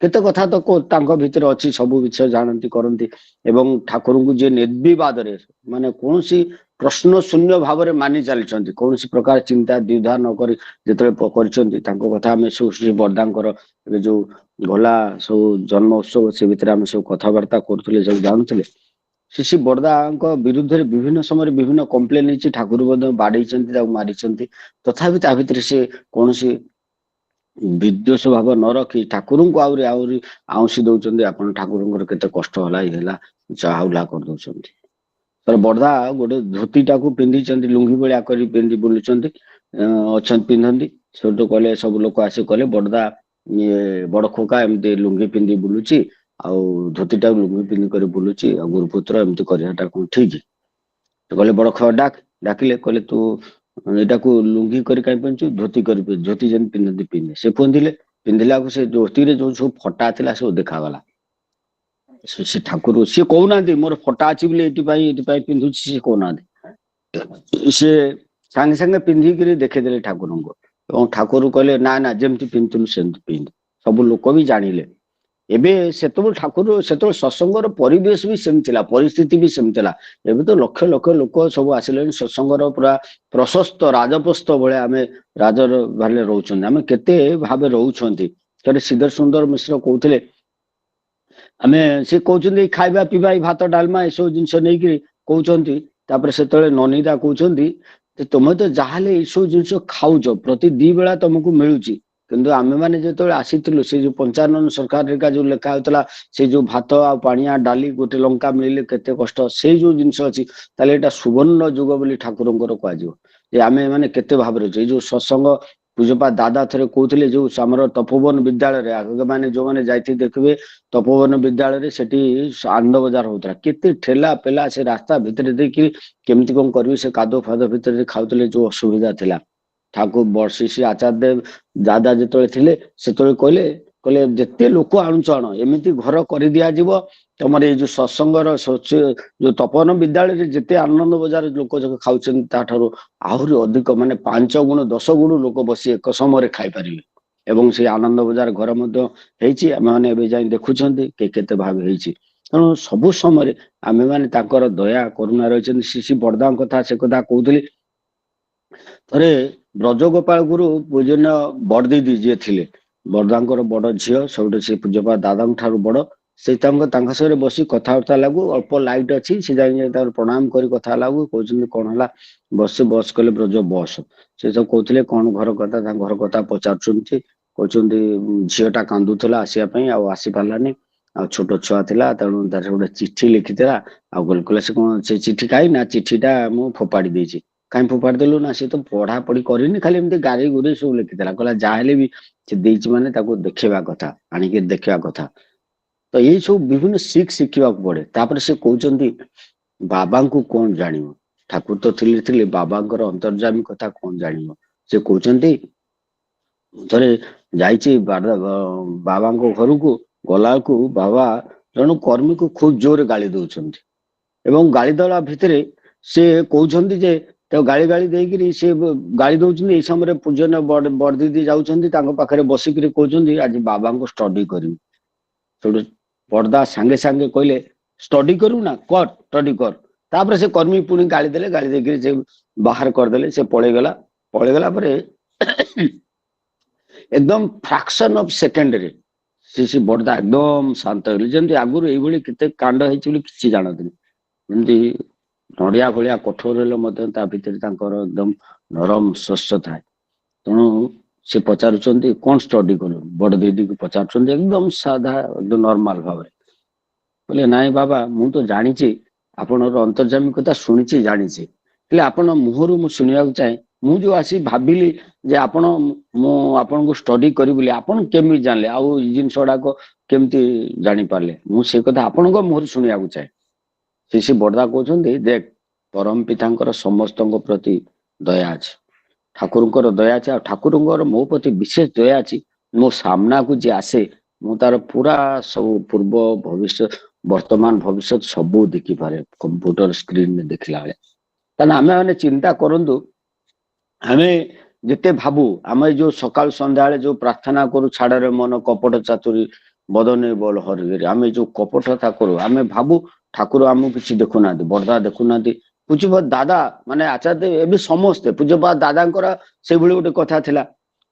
କେତେ କଥା ତ ତାଙ୍କ ଭିତରେ ଅଛି ସବୁ ବିଷୟ ଜାଣନ୍ତି କରନ୍ତି ଏବଂ ଠାକୁରଙ୍କୁ ଯିଏ ନିର୍ବିବାଦରେ ମାନେ କୌଣସି ପ୍ରଶ୍ନ ଶୂନ୍ୟ ଭାବରେ ମାନି ଚାଲିଛନ୍ତି କୌଣସି ପ୍ରକାର ଚିନ୍ତା ଦ୍ୱିଧା ନକରି ଯେତେବେଳେ କରିଛନ୍ତି ତାଙ୍କ କଥା ଆମେ ସବୁ ଶ୍ରୀ ବର୍ଦ୍ଦାଙ୍କର ଏବେ ଯୋଉ ଗଲା ସବୁ ଜନ୍ମ ଉତ୍ସବ ସେ ଭିତରେ ଆମେ ସବୁ କଥାବାର୍ତ୍ତା କରୁଥିଲେ ସବୁ ଜାଣୁଥିଲେ ଶିଶି ବର୍ଦ୍ଦାଙ୍କ ବିରୁଦ୍ଧରେ ବିଭିନ୍ନ ସମୟରେ ବିଭିନ୍ନ କମ୍ପ୍ଲେନ ହେଇଛି ଠାକୁର ମଧ୍ୟ ବାଡେଇଛନ୍ତି ତାକୁ ମାରିଛନ୍ତି ତଥାପି ତା ଭିତରେ ସେ କୌଣସି ବିଦ୍ୱେଷ ଭାବ ନ ରଖି ଠାକୁରଙ୍କୁ ଆହୁରି ଆଉଁସି ଦଉଛନ୍ତି ଆପଣ ଠାକୁରଙ୍କର କେତେ କଷ୍ଟ ହେଲା ଇଏ ହେଲା ଚାହାଉଲା କରିଦଉଛନ୍ତି। ବର୍ଦ୍ଦା ଗୋଟେ ଧୋତିଟାକୁ ପିନ୍ଧିଛନ୍ତି ଲୁଙ୍ଗି ଭଳିଆ କରି ପିନ୍ଧି ବୁଲୁଛନ୍ତି ଅଛନ୍ତି ପିନ୍ଧନ୍ତି ସେଠୁ କହିଲେ ସବୁ ଲୋକ ଆସି କହିଲେ ବର୍ଦ୍ଦା ଇଏ ବଡ ଖୋକା ଏମିତି ଲୁଙ୍ଗି ପିନ୍ଧି ବୁଲୁଛି ଆଉ ଧୋତିଟାକୁ ଲୁଙ୍ଗି ପିନ୍ଧି କରି ବୁଲୁଛି ଆଉ ଗୁରୁପୁତ୍ର ଏମିତି କରିବାଟା କଣ ଠିକ କହିଲେ ବଡ ଖୋକା ଡାକିଲେ କହିଲେ ତୁ ଏଇଟାକୁ ଲୁଙ୍ଗି କରି କାହିଁ ପିନ୍ଧୁଛୁ ଧୋତି କରି ଧୋତି ଯେମିତି ପିନ୍ଧନ୍ତି ପିନ୍ଧେ ସେ ପିନ୍ଧିଲାକୁ ସେ ଧୋତିରେ ଯୋଉ ସବୁ ଫଟା ଥିଲା ସବୁ ଦେଖାଗଲା। ସେ ଠାକୁର ସିଏ କହୁନାହାନ୍ତି ମୋର ଫଟା ଅଛି ବୋଲି ଏଇଥିପାଇଁ ପିନ୍ଧୁଛି ସିଏ କହୁନାହାନ୍ତି ସେ ସାଙ୍ଗେ ସାଙ୍ଗେ ପିନ୍ଧିକିରି ଦେଖେଇଦେଲେ ଠାକୁରଙ୍କୁ ଏବଂ ଠାକୁର କହିଲେ ନା ନା ଯେମିତି ପିନ୍ଧୁଥିଲୁ ସେମିତି ପିନ୍ଧ ସବୁ ଲୋକ ବି ଜାଣିଲେ। ଏବେ ସେତେବେଳେ ଠାକୁର ସେତେବେଳେ ସତ୍ସଙ୍ଗର ପରିବେଶ ବି ସେମିତି ଥିଲା ପରିସ୍ଥିତି ବି ସେମିତି ଥିଲା ଏବେ ତ ଲକ୍ଷ ଲକ୍ଷ ଲୋକ ସବୁ ଆସିଲେଣି ସତ୍ସଙ୍ଗର ପୁରା ପ୍ରଶସ୍ତ ରାଜପ୍ରସ୍ତ ଭଳିଆ ଆମେ ରାଜର ଭାଲେ ରହୁଛନ୍ତି ଆମେ କେତେ ଭାବେ ରହୁଛନ୍ତି ସେଠି ଶ୍ରୀଧର ସୁନ୍ଦର ମିଶ୍ର କହୁଥିଲେ ଆମେ ସେ କହୁଛନ୍ତି ଖାଇବା ପିଇବା ଏଇ ଭାତ ଡାଲମା ଏସବୁ ଜିନିଷ ନେଇକି କହୁଛନ୍ତି ତାପରେ ସେତେବେଳେ ନନୀଦା କହୁଛନ୍ତି ଯେ ତମେ ତ ଯାହାହେଲେ ଏଇସବୁ ଜିନିଷ ଖାଉଛ ପ୍ରତି 2 ବେଳା ତମକୁ ମିଳୁଛି କିନ୍ତୁ ଆମେ ମାନେ ଯେତେବେଳେ ଆସିଥିଲୁ ସେ ଯୋଉ 55 ସରକାର ଯୋଉ ଲେଖା ହଉଥିଲା ସେ ଯୋଉ ଭାତ ଆଉ ପାଣିଆ ଡାଲି ଗୋଟେ ଲଙ୍କା ମିଳିଲେ କେତେ କଷ୍ଟ ସେଇ ଯୋଉ ଜିନିଷ ଅଛି ତାହେଲେ ଏଇଟା ସୁବର୍ଣ୍ଣ ଯୁଗ ବୋଲି ଠାକୁରଙ୍କର କୁହାଯିବ ଯେ ଆମେ ମାନେ କେତେ ଭାବରେ ଅଛୁ। ଏଇ ଯୋଉ ସତ୍ସଙ୍ଗ ପୂଜପା ଦାଦା ଥରେ କହୁଥିଲେ ଯୋଉ ଆମର ତପୋବନ ବିଦ୍ୟାଳୟରେ ଆଗ ମାନେ ଯୋଉମାନେ ଯାଇଥିବେ ଦେଖିବେ ତପୋବନ ବିଦ୍ୟାଳୟରେ ସେଠି ଆନନ୍ଦ ବଜାର ହଉଥିଲା କେତେ ଠେଲା ପେଲା ସେ ରାସ୍ତା ଭିତରେ ଦେଇକି କେମିତି କଣ କରିବି ସେ କାଦୁଅ ଫାଦୁଅ ଭିତରେ ଖାଉଥିଲେ ଯୋଉ ଅସୁବିଧା ଥିଲା। ଠାକୁର ବର୍ଷିସି ଆଚାର୍ଯ୍ୟ ଦେବ ଦାଦା ଯେତେବେଳେ ଥିଲେ ସେତେବେଳେ କହିଲେ ଯେତେ ଲୋକ ଆଣୁଛ ଆଣ ଏମିତି ଘର କରିଦିଆଯିବ ତମର ଏଇ ଯୋଉ ସତ୍ସଙ୍ଗର ଯୋଉ ତପୋବନ ବିଦ୍ୟାଳୟରେ ଯେତେ ଆନନ୍ଦ ବଜାର ଲୋକ ଖାଉଛନ୍ତି ତାଠାରୁ ଆହୁରି ଅଧିକ ମାନେ 5 ଗୁଣ 10 ଗୁଣ ଲୋକ ବସି ଏକ ସମୟରେ ଖାଇପାରିବେ ଏବଂ ସେ ଆନନ୍ଦ ବଜାର ଘର ମଧ୍ୟ ହେଇଛି ଆମେ ମାନେ ଏବେ ଯାଇ ଦେଖୁଛନ୍ତି କେତେ ଭାବେ ହେଇଛି। ତେଣୁ ସବୁ ସମୟରେ ଆମେ ମାନେ ତାଙ୍କର ଦୟା କରୁଣା ରହିଛନ୍ତି। ଶ୍ରୀ ବରଦାଙ୍କ କଥା ସେ କଥା କହୁଥିଲି ଥରେ ବ୍ରଜଗୋପାଳ ଗୁରୁ ପୂଜନୀୟ ବଡଦିଦି ଯିଏ ଥିଲେ ବରଦାଙ୍କର ବଡ ଝିଅ ସବୁଠୁ ସେ ପୂଜପା ଦାଦାଙ୍କ ଠାରୁ ବଡ ସେ ତାଙ୍କ ସାଙ୍ଗରେ ବସି କଥାବାର୍ତ୍ତା ଲାଗୁ ଅଳ୍ପ ଲାଇଟ୍ ଅଛି ସେ ଯାଇ ତାଙ୍କର ପ୍ରଣାମ କରି କଥା ଲାଗୁ କହୁଛନ୍ତି କଣ ହେଲା ବସ୍ କଲେ ବ୍ରଜ ବସ ସେ ସବୁ କହୁଥିଲେ କଣ ଘର କଥା ତାଙ୍କ ଘର କଥା ପଚାରୁଛନ୍ତି କହୁଛନ୍ତି ଝିଅଟା କାନ୍ଦୁଥିଲା ଆସିବା ପାଇଁ ଆଉ ଆସି ପାରିଲାନି ଆଉ ଛୋଟ ଛୁଆ ଥିଲା ତେଣୁ ତାର ଗୋଟେ ଚିଠି ଲେଖିଥିଲା ଆଉ କହିଲେ ସେ କଣ ସେ ଚିଠି କାହିଁ ନା ଚିଠିଟା ମୁଁ ଫୋପାଡି ଦେଇଛି। କାହିଁ ଫୋପାଡି ଦେଲୁ ନା ସେ ତ ପଢାପଢି କରିନି ଖାଲି ଏମିତି ଗାରେଇ ଗୁରେଇ ସବୁ ଲେଖିଥିଲା କହିଲା ଯାହାହେଲେ ବି ସେ ଦେଇଛି ମାନେ ତାକୁ ଦେଖେଇବା କଥା ଆଣିକି ଦେଖିବା କଥା। ତ ଏଇ ସବୁ ବିଭିନ୍ନ ଶିଖିବାକୁ ପଡେ। ତାପରେ ସେ କହୁଛନ୍ତି ବାବାଙ୍କୁ କଣ ଜାଣିବ ଠାକୁର ତ ଥିଲେ ବାବାଙ୍କର ଅନ୍ତର୍ଯାମୀ କଥା କଣ ଜାଣିବ ସେ କହୁଛନ୍ତି ଥରେ ଯାଇଛି ବାବାଙ୍କ ଘରକୁ ଗଲାବେଳକୁ ବାବା ଜଣେ କର୍ମୀକୁ ଖୁବ ଜୋରରେ ଗାଳି ଦଉଛନ୍ତି ଏବଂ ଗାଳି ଦବା ଭିତରେ ସେ କହୁଛନ୍ତି ଯେ ତାକୁ ଗାଳି ଦେଇକିରି ସେ ଗାଳି ଦଉଛନ୍ତି ଏଇ ସମୟରେ ପୂଜନ ବଡଦିଦି ଯାଉଛନ୍ତି ତାଙ୍କ ପାଖରେ ବସିକିରି କହୁଛନ୍ତି ଆଜି ବାବାଙ୍କୁ ଷ୍ଟଡି କରିବି। ସେଠୁ ବଡଦା ସାଙ୍ଗେ ସାଙ୍ଗେ କହିଲେ ଷ୍ଟଡି କରିବୁ ନା କର ଷ୍ଟଡି କର। ତାପରେ ସେ କର୍ମୀ ପୁଣି ଗାଳି ଦେଇକିରି ସେ ବାହାର କରିଦେଲେ ସେ ପଳେଇଗଲା ପରେ ଏକଦମ ଫ୍ରାକ୍ସନ ଅଫ ସେକେଣ୍ଡରେ ସେ ବଡଦା ଏକଦମ ଶାନ୍ତ ହେଇଗଲେ ଯେମିତି ଆଗରୁ ଏଇଭଳି କେତେ କାଣ୍ଡ ହେଇଛି ବୋଲି କିଛି ଜାଣନ୍ତିନି। ଯେମିତି ନଡିଆ ଭଳିଆ କଠୋର ହେଲେ ମଧ୍ୟ ତା ଭିତରେ ତାଙ୍କର ଏକଦମ ନରମ ଶସ୍ୟ ଥାଏ। ତେଣୁ ସେ ପଚାରୁଛନ୍ତି କଣ ଷ୍ଟଡି କରୁ ବଡ ଦିଦିକୁ ପଚାରୁଛନ୍ତି ଏକଦମ ସାଧା ନର୍ମାଲ ଭାବରେ କହିଲେ ନାଇଁ ବାବା ମୁଁ ତ ଜାଣିଛି ଆପଣଙ୍କର ଅନ୍ତର୍ଯାମୀ କଥା ଶୁଣିଛି ଜାଣିଛି ହେଲେ ଆପଣ ମୁହଁରୁ ମୁଁ ଶୁଣିବାକୁ ଚାହେଁ ମୁଁ ଯୋଉ ଆସି ଭାବିଲି ଯେ ମୁଁ ଆପଣଙ୍କୁ ଷ୍ଟଡି କରିବି ବୋଲି ଆପଣ କେମିତି ଜାଣିଲେ ଆଉ ଏଇ ଜିନିଷ ଗୁଡାକ କେମିତି ଜାଣିପାରିଲେ ମୁଁ ସେ କଥା ଆପଣଙ୍କ ମୁହଁରୁ ଶୁଣିବାକୁ ଚାହେଁ। ସେ ବଡଦା କହୁଛନ୍ତି ଦେଖ ପରମ ପିତାଙ୍କର ସମସ୍ତଙ୍କ ପ୍ରତି ଦୟା ଅଛି ଠାକୁରଙ୍କର ଦୟା ଅଛି ଆଉ ଠାକୁରଙ୍କର ମୋ ପ୍ରତି ବିଶେଷ ଦୟା ଅଛି ମୋ ସାମ୍ନାକୁ ଯିଏ ଆସେ ମୁଁ ତାର ପୁରା ସବୁ ପୂର୍ବ ଭବିଷ୍ୟତ ବର୍ତ୍ତମାନ ଭବିଷ୍ୟତ ସବୁ ଦେଖିପାରେ କମ୍ପ୍ୟୁଟର ସ୍କ୍ରିନରେ ଦେଖିଲା ବେଳେ। ତାହେଲେ ଆମେ ମାନେ ଚିନ୍ତା କରନ୍ତୁ ଆମେ ଯେତେ ଭାବୁ ଆମେ ଯୋଉ ସକାଳୁ ସନ୍ଧ୍ୟାବେଳେ ଯୋଉ ପ୍ରାର୍ଥନା କରୁ ଛାଡରେ ମନ କପଟ ଚାତୁରୀ ବଦନେ ବଲ ହରିଗିରି ଆମେ ଯୋଉ କପଟତା କରୁ ଆମେ ଭାବୁ ଠାକୁର ଆମକୁ କିଛି ଦେଖୁନାହାନ୍ତି ବଡଦା ଦେଖୁନାହାନ୍ତି ପୂଜ୍ୟପାଦ ଦାଦା ମାନେ ଆଚାର୍ଯ୍ୟ ଏବେ ସମସ୍ତେ ପୂଜ୍ୟପାଦ ଦାଦାଙ୍କର ସେଇଭଳି ଗୋଟେ କଥା ଥିଲା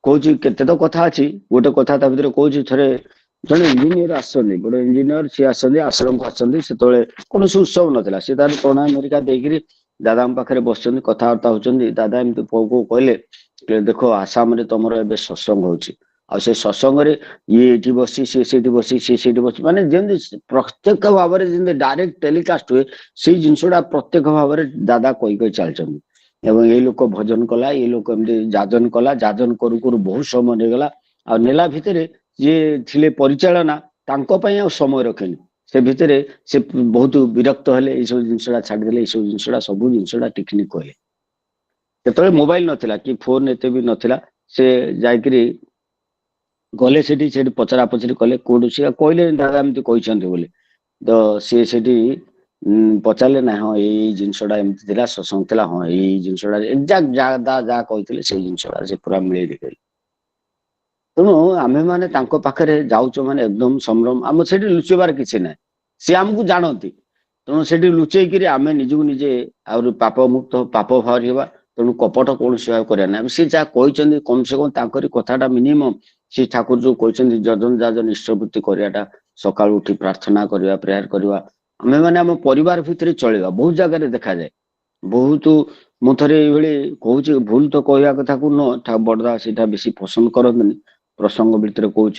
କହୁଛି କେତେ ତ କଥା ଅଛି ଗୋଟେ କଥା ତା ଭିତରେ କହୁଛି ଥରେ ଜଣେ ଇଞ୍ଜିନିୟର ଆସନ୍ତି ଗୋଟେ ଇଞ୍ଜିନିୟର ସିଏ ଆସନ୍ତି ଆଶ୍ରମକୁ ଆସନ୍ତି ସେତେବେଳେ କୌଣସି ଉତ୍ସବ ନଥିଲା ସେ ତାର ପ୍ରଣାମ ହେରିକା ଦେଇକିରି ଦାଦାଙ୍କ ପାଖରେ ବସିଛନ୍ତି କଥାବାର୍ତ୍ତା ହଉଛନ୍ତି ଦାଦା ଏମିତି ପୁଅକୁ କହିଲେ ଦେଖ ଆସାମରେ ତମର ଏବେ ସତ୍ସଙ୍ଗ ହଉଛି ଆଉ ସେ ସତ୍ସଙ୍ଗରେ ଇଏ ଏଠି ବସି ସିଏ ସେଇଠି ବସି ସିଏ ସେଇଠି ବସି ମାନେ ଯେମିତି ପ୍ରତ୍ୟକ୍ଷ ଭାବରେ ଯେମିତି ଡାଇରେକ୍ଟ ଟେଲିକାଷ୍ଟ ହୁଏ ସେଇ ଜିନିଷଟା ପ୍ରତ୍ୟକ୍ଷ ଭାବରେ ଦାଦା କହି ଚାଲିଛନ୍ତି ଏବଂ ଏଇ ଲୋକ ଭଜନ କଲା ଏଇ ଲୋକ ଏମିତି ଯାଜନ କଲା ଯାଜନ କରୁ କରୁ ବହୁତ ସମୟ ନେଇଗଲା ଆଉ ନେଲା ଭିତରେ ଯିଏ ଥିଲେ ପରିଚାଳନା ତାଙ୍କ ପାଇଁ ଆଉ ସମୟ ରଖେନି ସେ ଭିତରେ ସେ ବହୁତ ବିରକ୍ତ ହେଲେ ଏଇସବୁ ଜିନିଷଟା ଛାଡିଦେଲେ ଏଇସବୁ ଜିନିଷଟା ସବୁ ଜିନିଷଟା ଟିକନିକ କହିଲେ। ସେତେବେଳେ ମୋବାଇଲ ନଥିଲା କି ଫୋନ ଏତେ ବି ନଥିଲା ସେ ଯାଇକିରି ଗଲେ ସେଠି ପଚରା ପଚରି କଲେ କୋଉଠୁ ସିଏ କହିଲେ ଦାଦା ଏମିତି କହିଛନ୍ତି ବୋଲି ତ ସିଏ ସେଠି ପଚାରିଲେ ନା ହଁ ଏଇ ଜିନିଷଟା ଏମିତି ଥିଲା ସତ୍ସଙ୍ଗ ଥିଲା ହଁ ଏଇ ଜିନିଷଟା ଏକ୍ଜାକ୍ଟ ଯାହା କହିଥିଲେ ସେଇ ଜିନିଷଟା ସେ ପୁରା ମିଳେଇ ଦେଖେଇଲେ। ତେଣୁ ଆମେ ମାନେ ତାଙ୍କ ପାଖରେ ଯାଉଛୁ ମାନେ ଏକଦମ ସମ୍ଭ୍ରମ ଆମର ସେଠି ଲୁଚେଇବାର କିଛି ନାହିଁ ସେ ଆମକୁ ଜାଣନ୍ତି ତେଣୁ ସେଠି ଲୁଚେଇକିରି ଆମେ ନିଜକୁ ନିଜେ ଆହୁରି ପାପ ମୁକ୍ତ ପାପ ଭାରି ହେବା ତେଣୁ କପଟ କୌଣସି ଭାବେ କରିବା ନାହିଁ ସେ ଯାହା କହିଛନ୍ତି କମ ସେ କମ ତାଙ୍କରି କଥାଟା ମିନିମମ ସେ ଠାକୁର ଯୋଉ କହିଛନ୍ତି ଯଜନ ଯାଜନ ଇଷ୍ଟବୃତ୍ତି କରିବାଟା ସକାଳୁ ଉଠି ପ୍ରାର୍ଥନା କରିବା ପ୍ରେୟାର କରିବା ଆମେ ମାନେ ଆମ ପରିବାର ଭିତରେ ଚଳିବା ବହୁତ ଜାଗାରେ ଦେଖାଯାଏ ବହୁତ ମୁଁ ଥରେ ଏଇଭଳି କହୁଛି ଭୁଲ ତ କହିବା କଥାକୁ ନୁହଁ ବଡଦା ସେଇଟା ବେଶୀ ପସନ୍ଦ କରନ୍ତିନି प्रसंग भितर कहूँ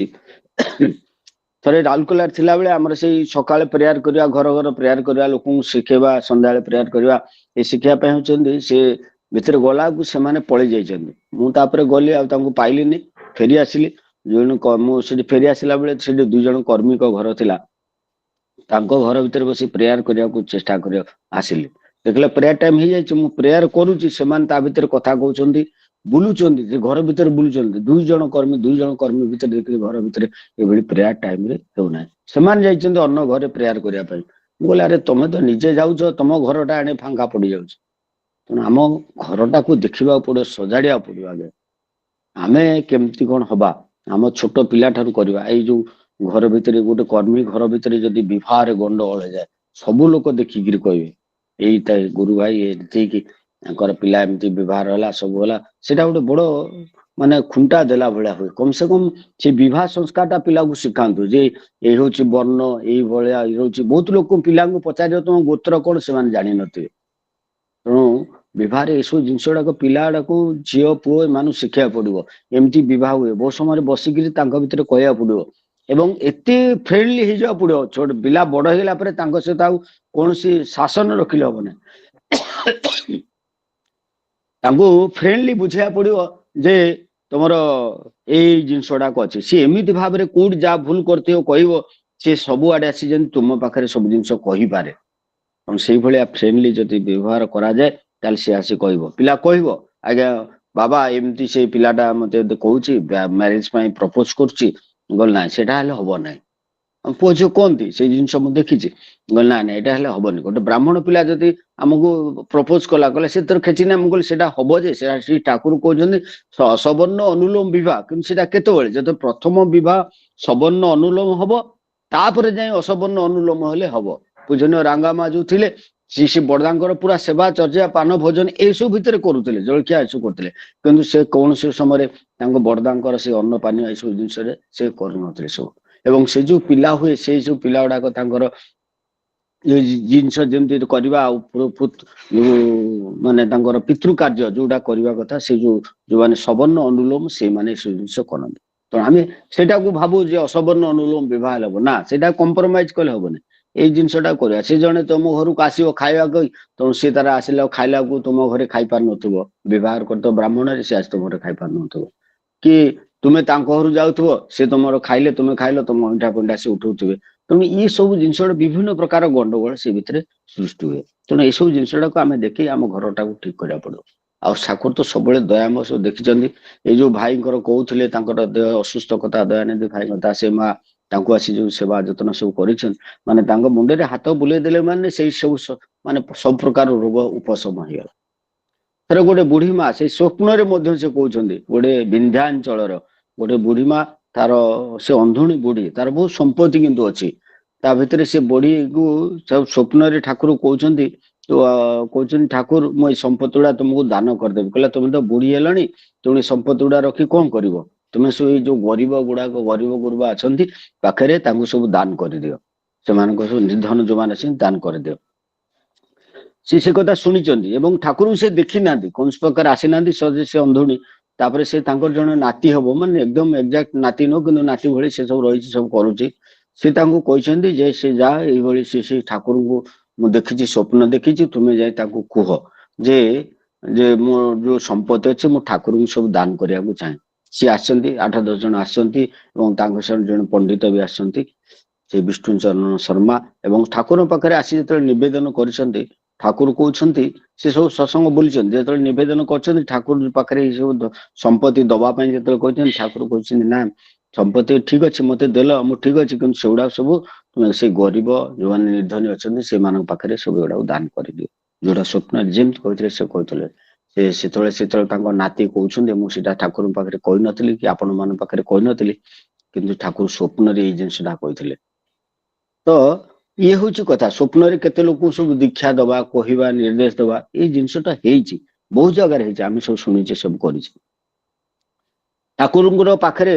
थे राउरकेला थिला बेले आमर से सकाळे प्रेयर करवा घर घर प्रेयर करवा लोक शिखेबा संध्या प्रेयर करवा ये शिखापी होती से भितर गला को से पलि जाइछन्ति मुझे गली आइलिनी फेरी आसिली जो फेरी आसला बेले से 2 जन कर्मी घर थिला घर भितर बस प्रेयर करने को चेष्टा कर आसिली देखला प्रेयर टाइम हो जाए प्रेयर करुच्ची से भितर कथा कहते बुलुचंदी घर भितर बुलुचंदी 2 जन कर्मी भितर देखिए घर भितर ये प्रेयर टाइम रे होना से अन्न घरे प्रेयर करने बोले अरे तुम तो निजे जाऊच तुम घरटा आने फांका पड़ जाऊँ तेणु आम घरटा को देखा पड़ो सजाड़ा पड़ो आगे आम केमती कौन हवा आम छोट पिला ठारू करवा जो घर भितर गोटे कर्मी घर भितर जदि विवाह गंडगोल जाए सबू लोक देखिकी कहे यही गुरु भाई ये पिला एमती व्यवहार है सब है सेटा गोटे बड़ माने खुंटा देला भाया हुए कम से कम से विवाह संस्कार पिला को शिखातु जे ये हूँ वर्ण ये बहुत लोग पिला पचार तुम गोत्र कौन से जानी नो तेणु विवाह ये सब जिनस गुड़ाक पिला को झील पुओ एम शिखा पड़ो एमती विवाह हुए बहुत समय बसिक भर कहया पड़ो एवं एते फ्रेंडली हो पड़ो छोट पिला बड़ होगा सहित कौन शासन रखिले हम ना फ्रेंडली बुझा पड़ो जे तुम यही जिनस गुड़ाक अच्छे सी एमती भाव में कौट जहाँ भूल करते कह सी सबुआड़े आसी तुम पाखे सब जिन कहीपे से भाया फ्रेंडली जदि व्यवहार करा जाए ताल सी आसी कह पिला कह आज्ञा बाबा एमती से पिलाटा मत कहूँ मैरिज प्रपोज कर गल ना से हम ना पुओ झील कहती से जिन देखी गल ना ना यहाँ हेनी गोटे ब्राह्मण पिला जदि आमको प्रपोज कला कहले से तर खेची ना मुझे से हम जे श्री ठाकुर कहते सवर्ण अनुलोम विवाह कि केतवे जो प्रथम विवाह सवर्ण अनुलोम हम तापर जाए असवर्ण अनुलोम हेले हम पूजनीय रांगामा जो थे सी बड़दांकर पूरा सेवा चर्चा पान भोजन ये सब भितर करुले जलखिया सब करते किंतु से कौन से समय बड़दांकर से अन्न पानी ये सब जिन से कर सब एवं से जो पिला हुए से जो पिला गुड़ाक जिनस जमी करवा माने पितृ कार्य जोटा करवा कथा से जो माने सवर्ण अनुलोम से माने जिन करते तो आम से भावु असवर्ण अनुलोम विवाह हम ना से कंप्रोमाइज कले हम ये जिनसा करवा से जड़े तुम घर को आसो खावा तुम सी तार आसला खाइला तुम घरे खाई पार नथुव व्यवहार कर ब्राह्मण से आज तुम घर खाई पार नथुव कि तुम्हें घर जाऊ सी तुम खाइले तुम्हें खाइल तुम अंटा पंटा से उठाऊ तेणु ये सब जिनस विभिन्न प्रकार गंडगोल से भितर सृष्टि हुए तेणु ये सब जिनस आम देखिए आम घरटा को ठीक करा पड़ो आ ठाकुर तो सब दयाम सब देखी ये जो भाई कहते देह असुस्थ कथा दयानिधि भाई कथा से माँ आसी जो सेवा जत्न सब कर मुंडे हाथ बुले देले माने से सब माने सब प्रकार रोग उपशम हो थे गोटे बुढ़ी माँ से स्वप्न से कहते गोटे विंध्याचल गोटे बुढ़ी माँ तार से अंधुणी बुढ़ी तार बहुत संपत्ति किंतु अच्छी ता भितर से बुढ़ी को स्वप्न ठाकुर कहते तो कहते ठाकुर मो संपत्ति गुड़ा तुमको दान करदेवी कहला तुम तो बुढ़ी हेलणी तेणु संपत्ति गुड़ा रखी कौन कर तुम्हें सब जो गरीब गुड़ाक गरीब गुरुबा अच्छा पाखे सब दान कर दियो से निर्धन जो मैंने दान कर दियो से कथा शुणी ठाकुर से देखी ना कौन प्रकार आसी ना से अंधुणी तापर से जन नाती हम माने एकदम एक्जाक्ट नाती नो कि नाती भाई से सब रही सब करुच्ची से कहते जे से जा ये से ठाकुर को मुझे देखी स्वप्न देखी तुम्हें जाए कह जे मो जो संपत्ति अच्छे मो ठाकुर को सब दान करने को चाहे सी आसती 8-10 जन आसती जन पंडित भी आसती से विष्णुचरण शर्मा एवं ठाकुर पाखे आसी जो नवेदन कर ठाकुर कहते से सब सत्संग बोली जो नवेदन कर ठाकुर पाखे सब संपत्ति दवापाई जो कहते ठाकुर कहते ना संपत्ति ठीक अच्छे मत देल मुझे ठीक अच्छे कि सेगुड़ा सब तुम से गरीब जो मैंने निर्धनी अच्छा से पाखे सब गुड़ा दान कर दियो जोटा स्वप्न जमी कहते से कहते से नाती कहते मुझे ठाकुर पाखे कही नी कि आपण मान पाखे कही नी कि ठाकुर स्वप्न जिनसा कहते तो ये हूँ कथा स्वप्न केते लोक सब दीक्षा दबा कहवा निर्देश दबा ये जिनसटा बहुत जगह आम सब शुणी सब कर ठाकुर पाखे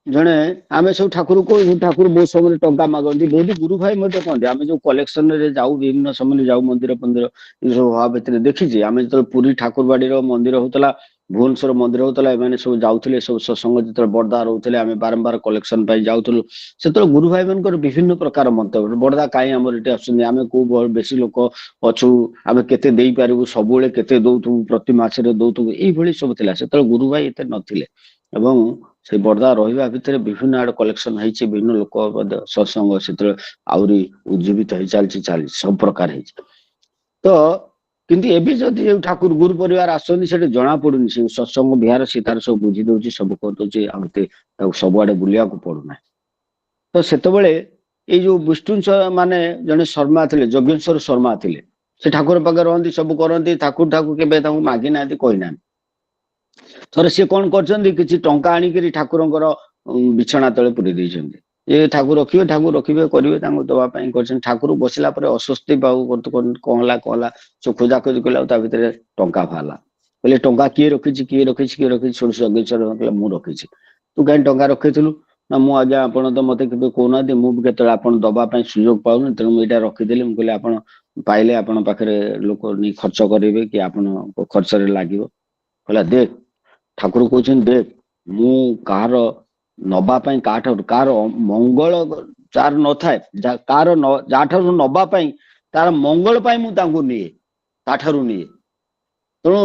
जड़े आम सब ठाकुर को ठाकुर बहुत समय टंका मागती बहुत गुरु भाई मत कहते आम जो कलेक्शन जाऊ विभिन्न समय जाऊ मंदिर पंदिर सब भितर देखी आम जो पुरी ठाकुर बाड़ी मंदिर होता भुवनेश्वर मंदिर होता एम सब जाऊे सब सत्संग जो बड़दा रोते आम बारंबार कलेक्शन जाऊलु से गुरु भाई मान विभिन्न प्रकार मंतव्य बड़दा कहीं आम ये आम कौ बेस लोक अच्छु आम के पारू सब के दौथु प्रति मसरे दौथु ये सब थिला से गुरु भाई एत नथिले एवं से बड़दा रहा भितर विभिन्न आड़ कलेक्शन होती विभिन्न लोक सत्संग से आहरी उज्जीवित हो चलती सब प्रकार है तो किंतु एबी जदि ठाकुर गुरु परिवार आसती से जना पड़ुनि से सत्संग बिहार सी तार सब बुझी दौर सब करदे सबुआडे बुलिया पड़ूना तो सेतबेले ये जो विष्णु माने जने शर्मा थे यज्ञेश्वर शर्मा थे से ठाकुर पाखे रहती सब करती ठाकुर ठाकुर के मागी ना कही ना थोड़े सी कौन कर टंका आनिक ठाकुर बिछना तले पूरी देते ये ठाकुर रखिए करेंगे दवापाई ठाकुर बसला अस्वस्ति पाऊ कहला सब खोजाखोजी कला भितर टंका बाहर कहले टंका किए रखी किए रखी छोड़ यज्ञेश्वर मुझे रखी तू कहीं टंका रखी ना मु आज्ञा आप मत कहना मुझे केत दवापाई सुजोग पाऊनी तेणु मुझे रखीदेली मुझे आप पाइले आपण पाखे लोक नहीं खर्च करेंगे कि आप खर्च लगे कहला देख ठाकुर कहते देख मु कार नवापाई कार मंगल जार न थाए कार जाठार नवापाई तार मंगल पाई मु निए ताठारू निए तेणु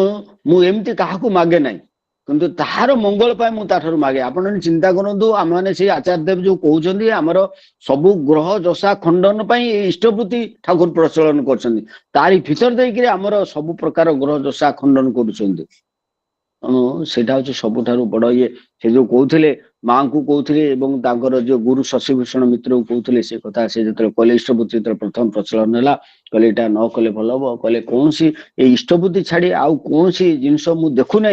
मुझे क्या मागे ना किंतु तार मंगल पाई मुझे मागे आपन चिंता करूँ आम मैंने से आचार्य देव जो कहते आमर सबू ग्रह दशा खंडन इष्टवृत्ति ठाकुर प्रचलन करी भीतर देकर आमर सब प्रकार ग्रह दशा खंडन कर सेटा हूँ सबुठ बड़ ये से जो कहते माँ को कहते जो गुरु शशिभूषण मित्र को कहते से कथा से जो कहले इष्टबुद्धि प्रथम प्रचलन है कहले यहाँ न कले भल हम कहले कौन सी इष्टबुद्धि छाड़ी आउ कौन सी जिनस मुझे देखुना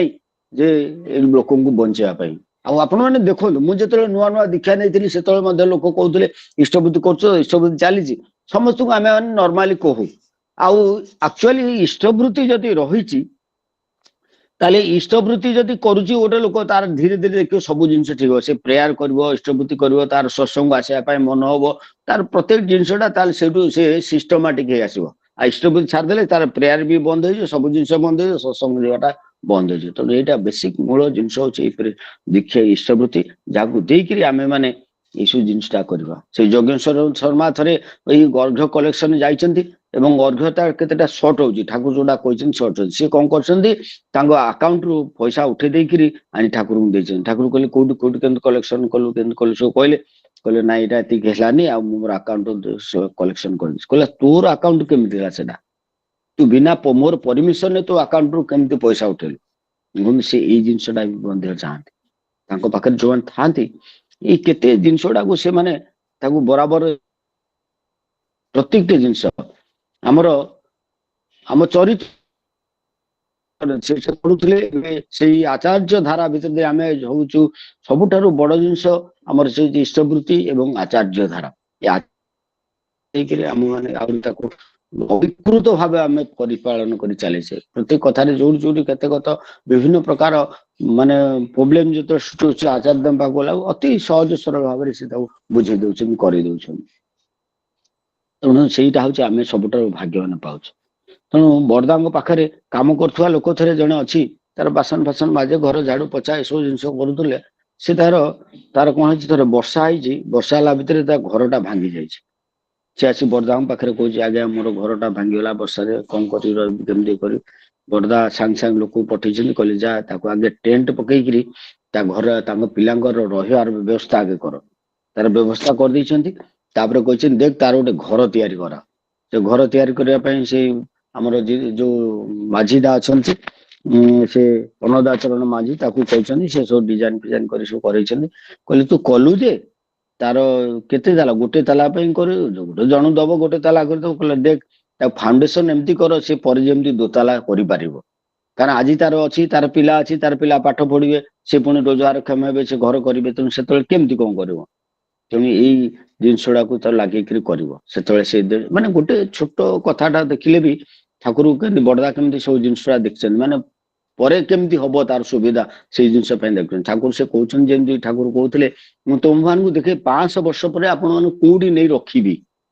जे लोक बचाई आपण मैंने देखो मुझे नुआ नुआ दीक्षा नहीं से लोक कहते इष्टबुद्धि कर चली समस्त को आम नॉर्मली कहू आक्चुअली इष्टवृत्ति जदि रही ताले इष्टवृत्ति जदि करुची गोटे लोक तार धीरे धीरे देखिए सब जिनस ठीक से प्रेयर कर इष्टवृत्ति कर तार सत्संग आसापी मन हम तार प्रत्येक जिनसा से सिस्टमाटिक आसो इष्टवृत्ति छाड़दे तार प्रेयर भी बंद हो सब जिन बंद हो सत्संग जाटा बंद हो तेणु यहाँ बेसिक मूल जिनस हो दीक्षा इष्टवृत्ति जहाँ देकर आम मैंने यू जिनसा करवा से यज्ञेश्वर शर्मा थे अर्घ्य कलेक्शन जाइंट एवं अर्घ्यता केतेटा सर्ट हो ठाकुर जोड़ा कहते सर्ट हो सी कौन कर अकाउंट रु पैसा उठे देकर आनी ठाकुर को ठाकुर कहले कौट कौट के कलेक्शन कलु के सब कहले ना यहाँ एति हेलानी आ मोर अकाउंट कलेक्शन कर तोर अकाउंट केमी से तू बिना मोर परमिशन तो अकाउंट रु केमती पैसा उठेलु से ये जिनसा भी बंद चाहती पाखे जो था ये केते जिनसटा को से माने ताकू बराबर प्रत्येक जिनस आमर आम चरित्र से आचार्य धारा भीतर आम हूँ सबुठारु बड़ जिनस आमर से इष्टवृत्ति एवं आचार्य धारा आम मैंने विकृत भाव आम परिपालन कर चले प्रत्येक कथार जो जो केत विभिन्न प्रकार माने प्रोब्लेम जो सृष्टि आचार्य पाक गला अति सहज सरल भाव से बुझे दौरान कर तेणु से आम सबुठ भाग्यवान पाच तेणु बड़दा पाखे कम करुवा लोक थे जड़े अच्छी तार बासन फासन बाजे घर झाड़ू पोछा ये सब जिन करुले से तार कौन है वर्षा है वर्षा भितर घरटा भांगी जाए सी आसी बड़दा पाखे कहे आज्ञा मोर घरटा भांगीगला वर्षा कौन कर बड़दा सांग सांग लोक पठे कहले जा आगे टेंट पकईकरी घर पिलांकर रहिबार व्यवस्था आगे कर तार व्यवस्था कर देछंती तापर कहते देख तार गोटे घर तैयारी करा से घर तैयारी करने से आमर जो माझीदा अच्छा से अनदाचरण माझी कहते से सब डिजाइन फिजाइन कर सब कहले तू कलु जे तार केते ताला गोटे ताला कर गोटे जन दब गोटे ताला कर कहले देख फाउंडेशन एमती कर से पर जमी दोताला कर कारण आज तार अच्छी तार पिला अच्छी तार पिला पाठ पढ़े से पुणी रोजगार क्षम हे से घर करेंगे तेणु से केमती कौन कर तेणु यही जिनसड़ा को तो लगे से माने गोटे छोट कथाटा देखिले भी ठाकुर के बड़दा केमती सब जिनसड़ा देखते माने परे केमती हम तार सुविधा से जिनस देख ठाकुर से कहते जमी ठाकुर कहते मुझे तुम मान देखे 500 वर्ष पर आपण कौटी नहीं रखी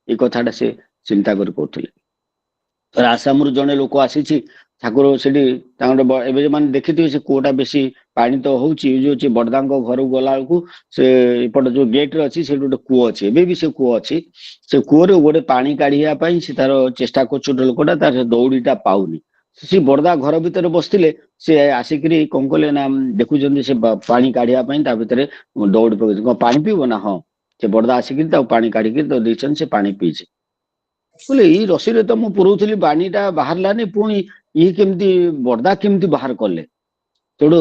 ये कथाटा से चिंता कर कहते आसाम जड़े लोक आसी ଠାକୁର ସେଠି ତାଙ୍କର ଏବେ ମାନେ ଦେଖିଥିବେ ସେ କୂଅଟା ବେଶୀ ପାଣି ତ ହଉଛି ୟୁଜ ହଉଛି। ବଡଦାଙ୍କ ଘରକୁ ଗଲା ବେଳକୁ ସେ ଏପଟେ ଯୋଉ ଗେଟ ରେ ଅଛି ସେଠି ଗୋଟେ କୂଅ ଅଛି, ଏବେ ବି ସେ କୂଅ ଅଛି। ସେ କୂଅରେ ଗୋଟେ ପାଣି କାଢିବା ପାଇଁ ସେ ତାର ଚେଷ୍ଟା କରୁଛି ଗୋଟେ ଲୋକଟା, ତାର ଦୌଡିଟା ପାଉନି। ସେ ବଡଦା ଘର ଭିତରେ ବସିଥିଲେ, ସେ ଆସିକିରି କଣ କଲେ ନା ଦେଖୁଛନ୍ତି ସେ ପାଣି କାଢିବା ପାଇଁ ତା ଭିତରେ ଦୌଡ଼ି ପକେଇଛି। କଣ ପାଣି ପିଇବ ନା? ହଁ। ସେ ବଡଦା ଆସିକିରି ତାକୁ ପାଣି କାଢିକି ତ ଦେଇଛନ୍ତି, ସେ ପାଣି ପିଇଛି। ବୋଲେ ଏଇ ରସିରେ ତ ମୁଁ ପୁରଉଥିଲି ପାଣିଟା ବାହାରିଲାନି, ପୁଣି ଇଏ କେମିତି ବଡଦା କେମିତି ବାହାର କଲେ? ସେଠୁ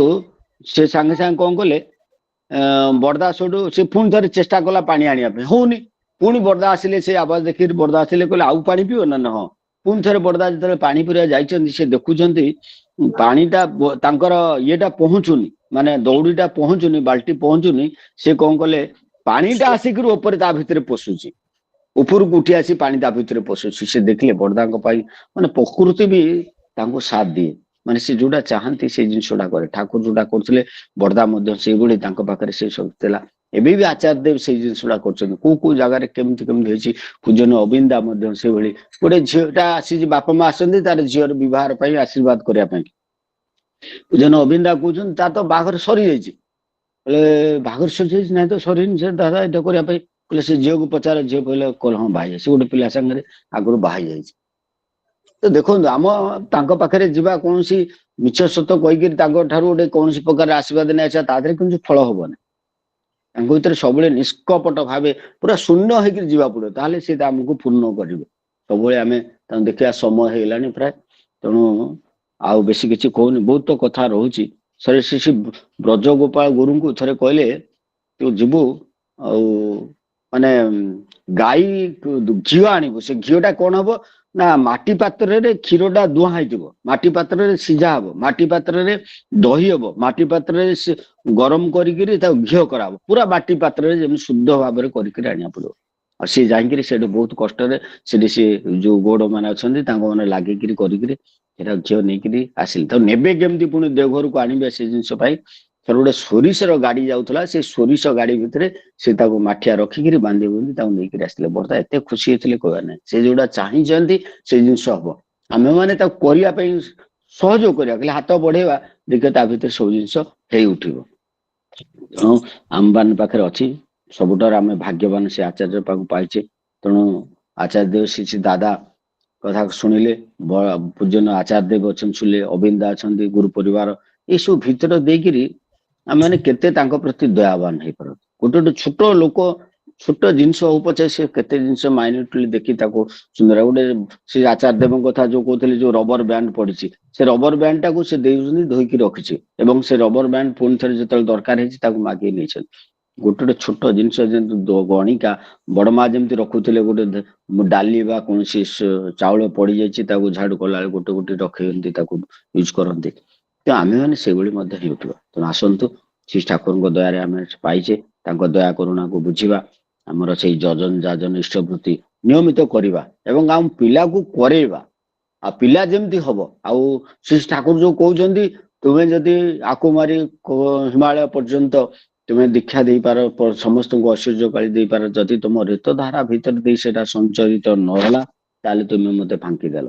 ସେ ସାଙ୍ଗେ ସାଙ୍ଗେ କଣ କଲେ, ବଡଦା ସେଠୁ ସେ ପୁଣି ଥରେ ଚେଷ୍ଟା କଲା ପାଣି ଆଣିବା ପାଇଁ, ହଉନି। ପୁଣି ବଡଦା ଆସିଲେ, ସେ ଆବାଜ ଦେଖିକି ବଡଦା ଆସିଲେ, କହିଲେ ଆଉ ପାଣି ପିଇବ ନା? ହଁ। ପୁଣି ଥରେ ବଡଦା ଯେତେବେଳେ ପାଣି ପିଇବା ଯାଇଛନ୍ତି, ସେ ଦେଖୁଛନ୍ତି ପାଣିଟା ତାଙ୍କର ଇଏଟା ପହଞ୍ଚୁନି, ମାନେ ଦୌଡିଟା ପହଞ୍ଚୁନି, ବାଲ୍ଟି ପହଞ୍ଚୁନି। ସେ କଣ କଲେ, ପାଣିଟା ଆସିକିରି ଉପରେ ତା ଭିତରେ ପଶୁଛି, ଉପରକୁ ଉଠି ଆସି ପାଣି ତା ଭିତରେ ପଶୁଛି। ସେ ଦେଖିଲେ ବଡଦାଙ୍କ ପାଇଁ ମାନେ ପ୍ରକୃତି ବି ତାଙ୍କୁ ସାଥ ଦିଏ, ମାନେ ସେ ଯୋଉଟା ଚାହାନ୍ତି ସେ ଜିନିଷଟା କରେ। ଠାକୁର ଯୋଉଟା କରୁଥିଲେ ବଡଦା ମଧ୍ୟ ସେଇଭଳି, ତାଙ୍କ ପାଖରେ ସେ ସବୁ ଥିଲା। ଏବେ ବି ଆଚାର୍ଯ୍ୟ ଦେବ ସେଇ ଜିନିଷଟା କରୁଛନ୍ତି। କୋଉ କୋଉ ଜାଗାରେ କେମିତି କେମିତି ହେଇଛି। ପୂଜନ ଅବିନ୍ଦା ମଧ୍ୟ ସେଇଭଳି, ଗୋଟେ ଝିଅଟା ଆସିଛି, ବାପା ମା ଆସନ୍ତି ତାର ଝିଅର ବିବାହ ପାଇଁ ଆଶୀର୍ବାଦ କରିବା ପାଇଁ। ପୂଜନ ଅବିନ୍ଦା କହୁଛନ୍ତି ତାର ତ ବାହାଘର ସରିଯାଇଛି। କହିଲେ ବାହାଘର ସରିଯାଇଛି? ନାଇଁ ତ ସରିନି। ସେ ଦାଦା ଏଇଟା କରିବା ପାଇଁ କହିଲେ, ସେ ଝିଅକୁ ପଚାରେ। ଝିଅ କହିଲେ ହଁ ବାହା ହେଇଯାଇଛି, ସେ ଗୋଟେ ପିଲା ସାଙ୍ଗରେ ଆଗରୁ ବାହା ହେଇଯାଇଛି। ତ ଦେଖନ୍ତୁ, ଆମ ତାଙ୍କ ପାଖରେ ଯିବା କୌଣସି ମିଛ ସତ କହିକିରି ତାଙ୍କ ଠାରୁ ଗୋଟେ କୌଣସି ପ୍ରକାର ଆଶୀର୍ବାଦ ନେଇ ଆସିବା, ତା ଦେହରେ କିନ୍ତୁ ଫଳ ହବନି। ତାଙ୍କ ଭିତରେ ସବୁବେଳେ ନିଷ୍କପଟ ଭାବେ ପୁରା ଶୂନ୍ୟ ହେଇକିରି ଯିବାକୁ ପଡିବ, ତାହେଲେ ସେ ଆମକୁ ପୂର୍ଣ୍ଣ କରିବେ। ସବୁବେଳେ ଆମେ ତାଙ୍କୁ ଦେଖିବା। ସମୟ ହେଇଗଲାଣି ପ୍ରାୟ, ତେଣୁ ଆଉ ବେଶୀ କିଛି କହୁନି, ବହୁତ କଥା ରହୁଛି। ସରେ ସେ ବ୍ରଜଗୋପାଳ ଗୁରୁଙ୍କୁ ଥରେ କହିଲେ, ତୁ ଯିବୁ ଆଉ ମାନେ ଗାଈ ଘିଅ ଆଣିବୁ। ସେ ଘିଅଟା କଣ ହବ ନା, ମାଟି ପାତ୍ରରେ କ୍ଷୀରଟା ଦୁହାଁ ହେଇଥିବ, ମାଟି ପାତ୍ରରେ ସିଝା ହବ, ମାଟି ପାତ୍ରରେ ଦହି ହବ, ମାଟି ପାତ୍ରରେ ସେ ଗରମ କରିକିରି ତାକୁ ଘିଅ କରାହବ। ପୁରା ମାଟି ପାତ୍ରରେ ଯେମିତି ଶୁଦ୍ଧ ଭାବରେ କରିକିରି ଆଣିବାକୁ ପଡିବ। ଆଉ ସିଏ ଯାଇକିରି ସେଠି ବହୁତ କଷ୍ଟରେ ସେଠି ସିଏ ଯୋଉ ଗୌଡ ମାନେ ଅଛନ୍ତି ତାଙ୍କ ମାନେ ଲାଗିକିରି କରିକିରି ସେଟା ଝିଅ ନେଇକିରି ଆସିଲେ। ତ ନେବେ କେମିତି ପୁଣି ଦେଓଘରକୁ ଆଣିବେ ସେ ଜିନିଷ ପାଇଁ? ଥରେ ଗୋଟେ ସୋରିଷର ଗାଡି ଯାଉଥିଲା, ସେ ସୋରିଷ ଗାଡି ଭିତରେ ସେ ତାକୁ ମାଠିଆ ରଖିକିରି ବାନ୍ଧି ବୁନ୍ଧି ତାକୁ ନେଇକିରି ଆସିଥିଲେ। ବଡଦା ଏତେ ଖୁସି ହେଇଥିଲେ କହିବା ନାହିଁ। ସେ ଯୋଉଟା ଚାହିଁଛନ୍ତି ସେ ଜିନିଷ ହବ। ଆମେ ମାନେ ତାକୁ କରିବା ପାଇଁ ସହଯୋଗ କରିବା, ଖାଲି ହାତ ବଢେଇବା, ଦେଖିବା ତା ଭିତରେ ସବୁ ଜିନିଷ ହେଇ ଉଠିବ। ତେଣୁ ଆମମାନ ପାଖରେ ଅଛି, ସବୁଠାରୁ ଆମେ ଭାଗ୍ୟବାନ ସେ ଆଚାର୍ଯ୍ୟ ପାଖକୁ ପାଇଛେ। ତେଣୁ ଆଚାର୍ଯ୍ୟ ଦେବ ଶ୍ରୀ ଦାଦା କଥା ଶୁଣିଲେ, ପୂଜନ ଆଚାର୍ଯ୍ୟ ଦେବ ଅଛନ୍ତି, ଶୁଣିଲେ, ଅବିନ୍ଦା ଅଛନ୍ତି, ଗୁରୁ ପରିବାର, ଏସବୁ ଭିତରେ ଦେଇକିରି ଆମେ ମାନେ କେତେ ତାଙ୍କ ପ୍ରତି ଦୟାବାନ ହେଇପାରନ୍ତି। ଗୋଟେ ଗୋଟେ ଛୋଟ ଲୋକ, ଛୋଟ ଜିନିଷ ହଉ ପଛେ, ସେ କେତେ ଜିନିଷ ମାଇନ୍ୟୁଟଲି ଦେଖି ତାକୁ ସୁନ୍ଦର। ଗୋଟେ ସେ ଆଚାର୍ଯ୍ୟ ଦେବଙ୍କ କଥା ଯୋଉ କହୁଥିଲେ, ଯୋଉ ରବର ବ୍ୟାଣ୍ଡ ପଡିଛି, ସେ ରବର ବ୍ୟାଣ୍ଡ ଟାକୁ ସେ ଦେଇଛନ୍ତି, ଧୋଇକି ରଖିଛି, ଏବଂ ସେ ରବର ବ୍ୟାଣ୍ଡ ପୁଣି ଥରେ ଯେତେବେଳେ ଦରକାର ହେଇଛି ତାକୁ ମାଗି ନେଇଛନ୍ତି। ଗୋଟେ ଗୋଟେ ଛୋଟ ଜିନିଷ, ଯେମିତି ଗଣିକା ବଡମା ଯେମିତି ରଖୁଥିଲେ, ଗୋଟେ ଡାଲି ବା କୌଣସି ଚାଉଳ ପଡିଯାଇଛି ତାକୁ ଝାଡୁ କଲା ବେଳେ ଗୋଟେ ଗୋଟେ ରଖନ୍ତି, ତାକୁ ୟୁଜ କରନ୍ତି। ତ ଆମେ ମାନେ ସେଇଭଳି ମଧ୍ୟ ହେଉଥିବା। ତେଣୁ ଆସନ୍ତୁ, ଶ୍ରୀ ଠାକୁରଙ୍କ ଦୟାରେ ଆମେ ପାଇଛେ, ତାଙ୍କ ଦୟା କରୁଣାକୁ ବୁଝିବା, ଆମର ସେଇ ଯଜନ ଯାଜନ ଇଷ୍ଟବୃତ୍ତି ନିୟମିତ କରିବା, ଏବଂ ଆମ ପିଲାକୁ କରେଇବା। ଆଉ ପିଲା ଯେମିତି ହବ, ଆଉ ଶ୍ରୀ ଠାକୁର ଯୋଉ କହୁଛନ୍ତି, ତୁମେ ଯଦି ଆକୁ ମାରି ହିମାଳୟ ପର୍ଯ୍ୟନ୍ତ ତୁମେ ଦୀକ୍ଷା ଦେଇପାର, ସମସ୍ତଙ୍କୁ ଐଶ୍ୱର୍ଯ୍ୟ କାଳି ଦେଇପାର, ଯଦି ତୁମ ରେତ ଧାରା ଭିତରେ ଦେଇ ସେଟା ସଞ୍ଚରିତ ନହେଲା, ତାହେଲେ ତୁମେ ମତେ ଫାଙ୍କିଦେଲ।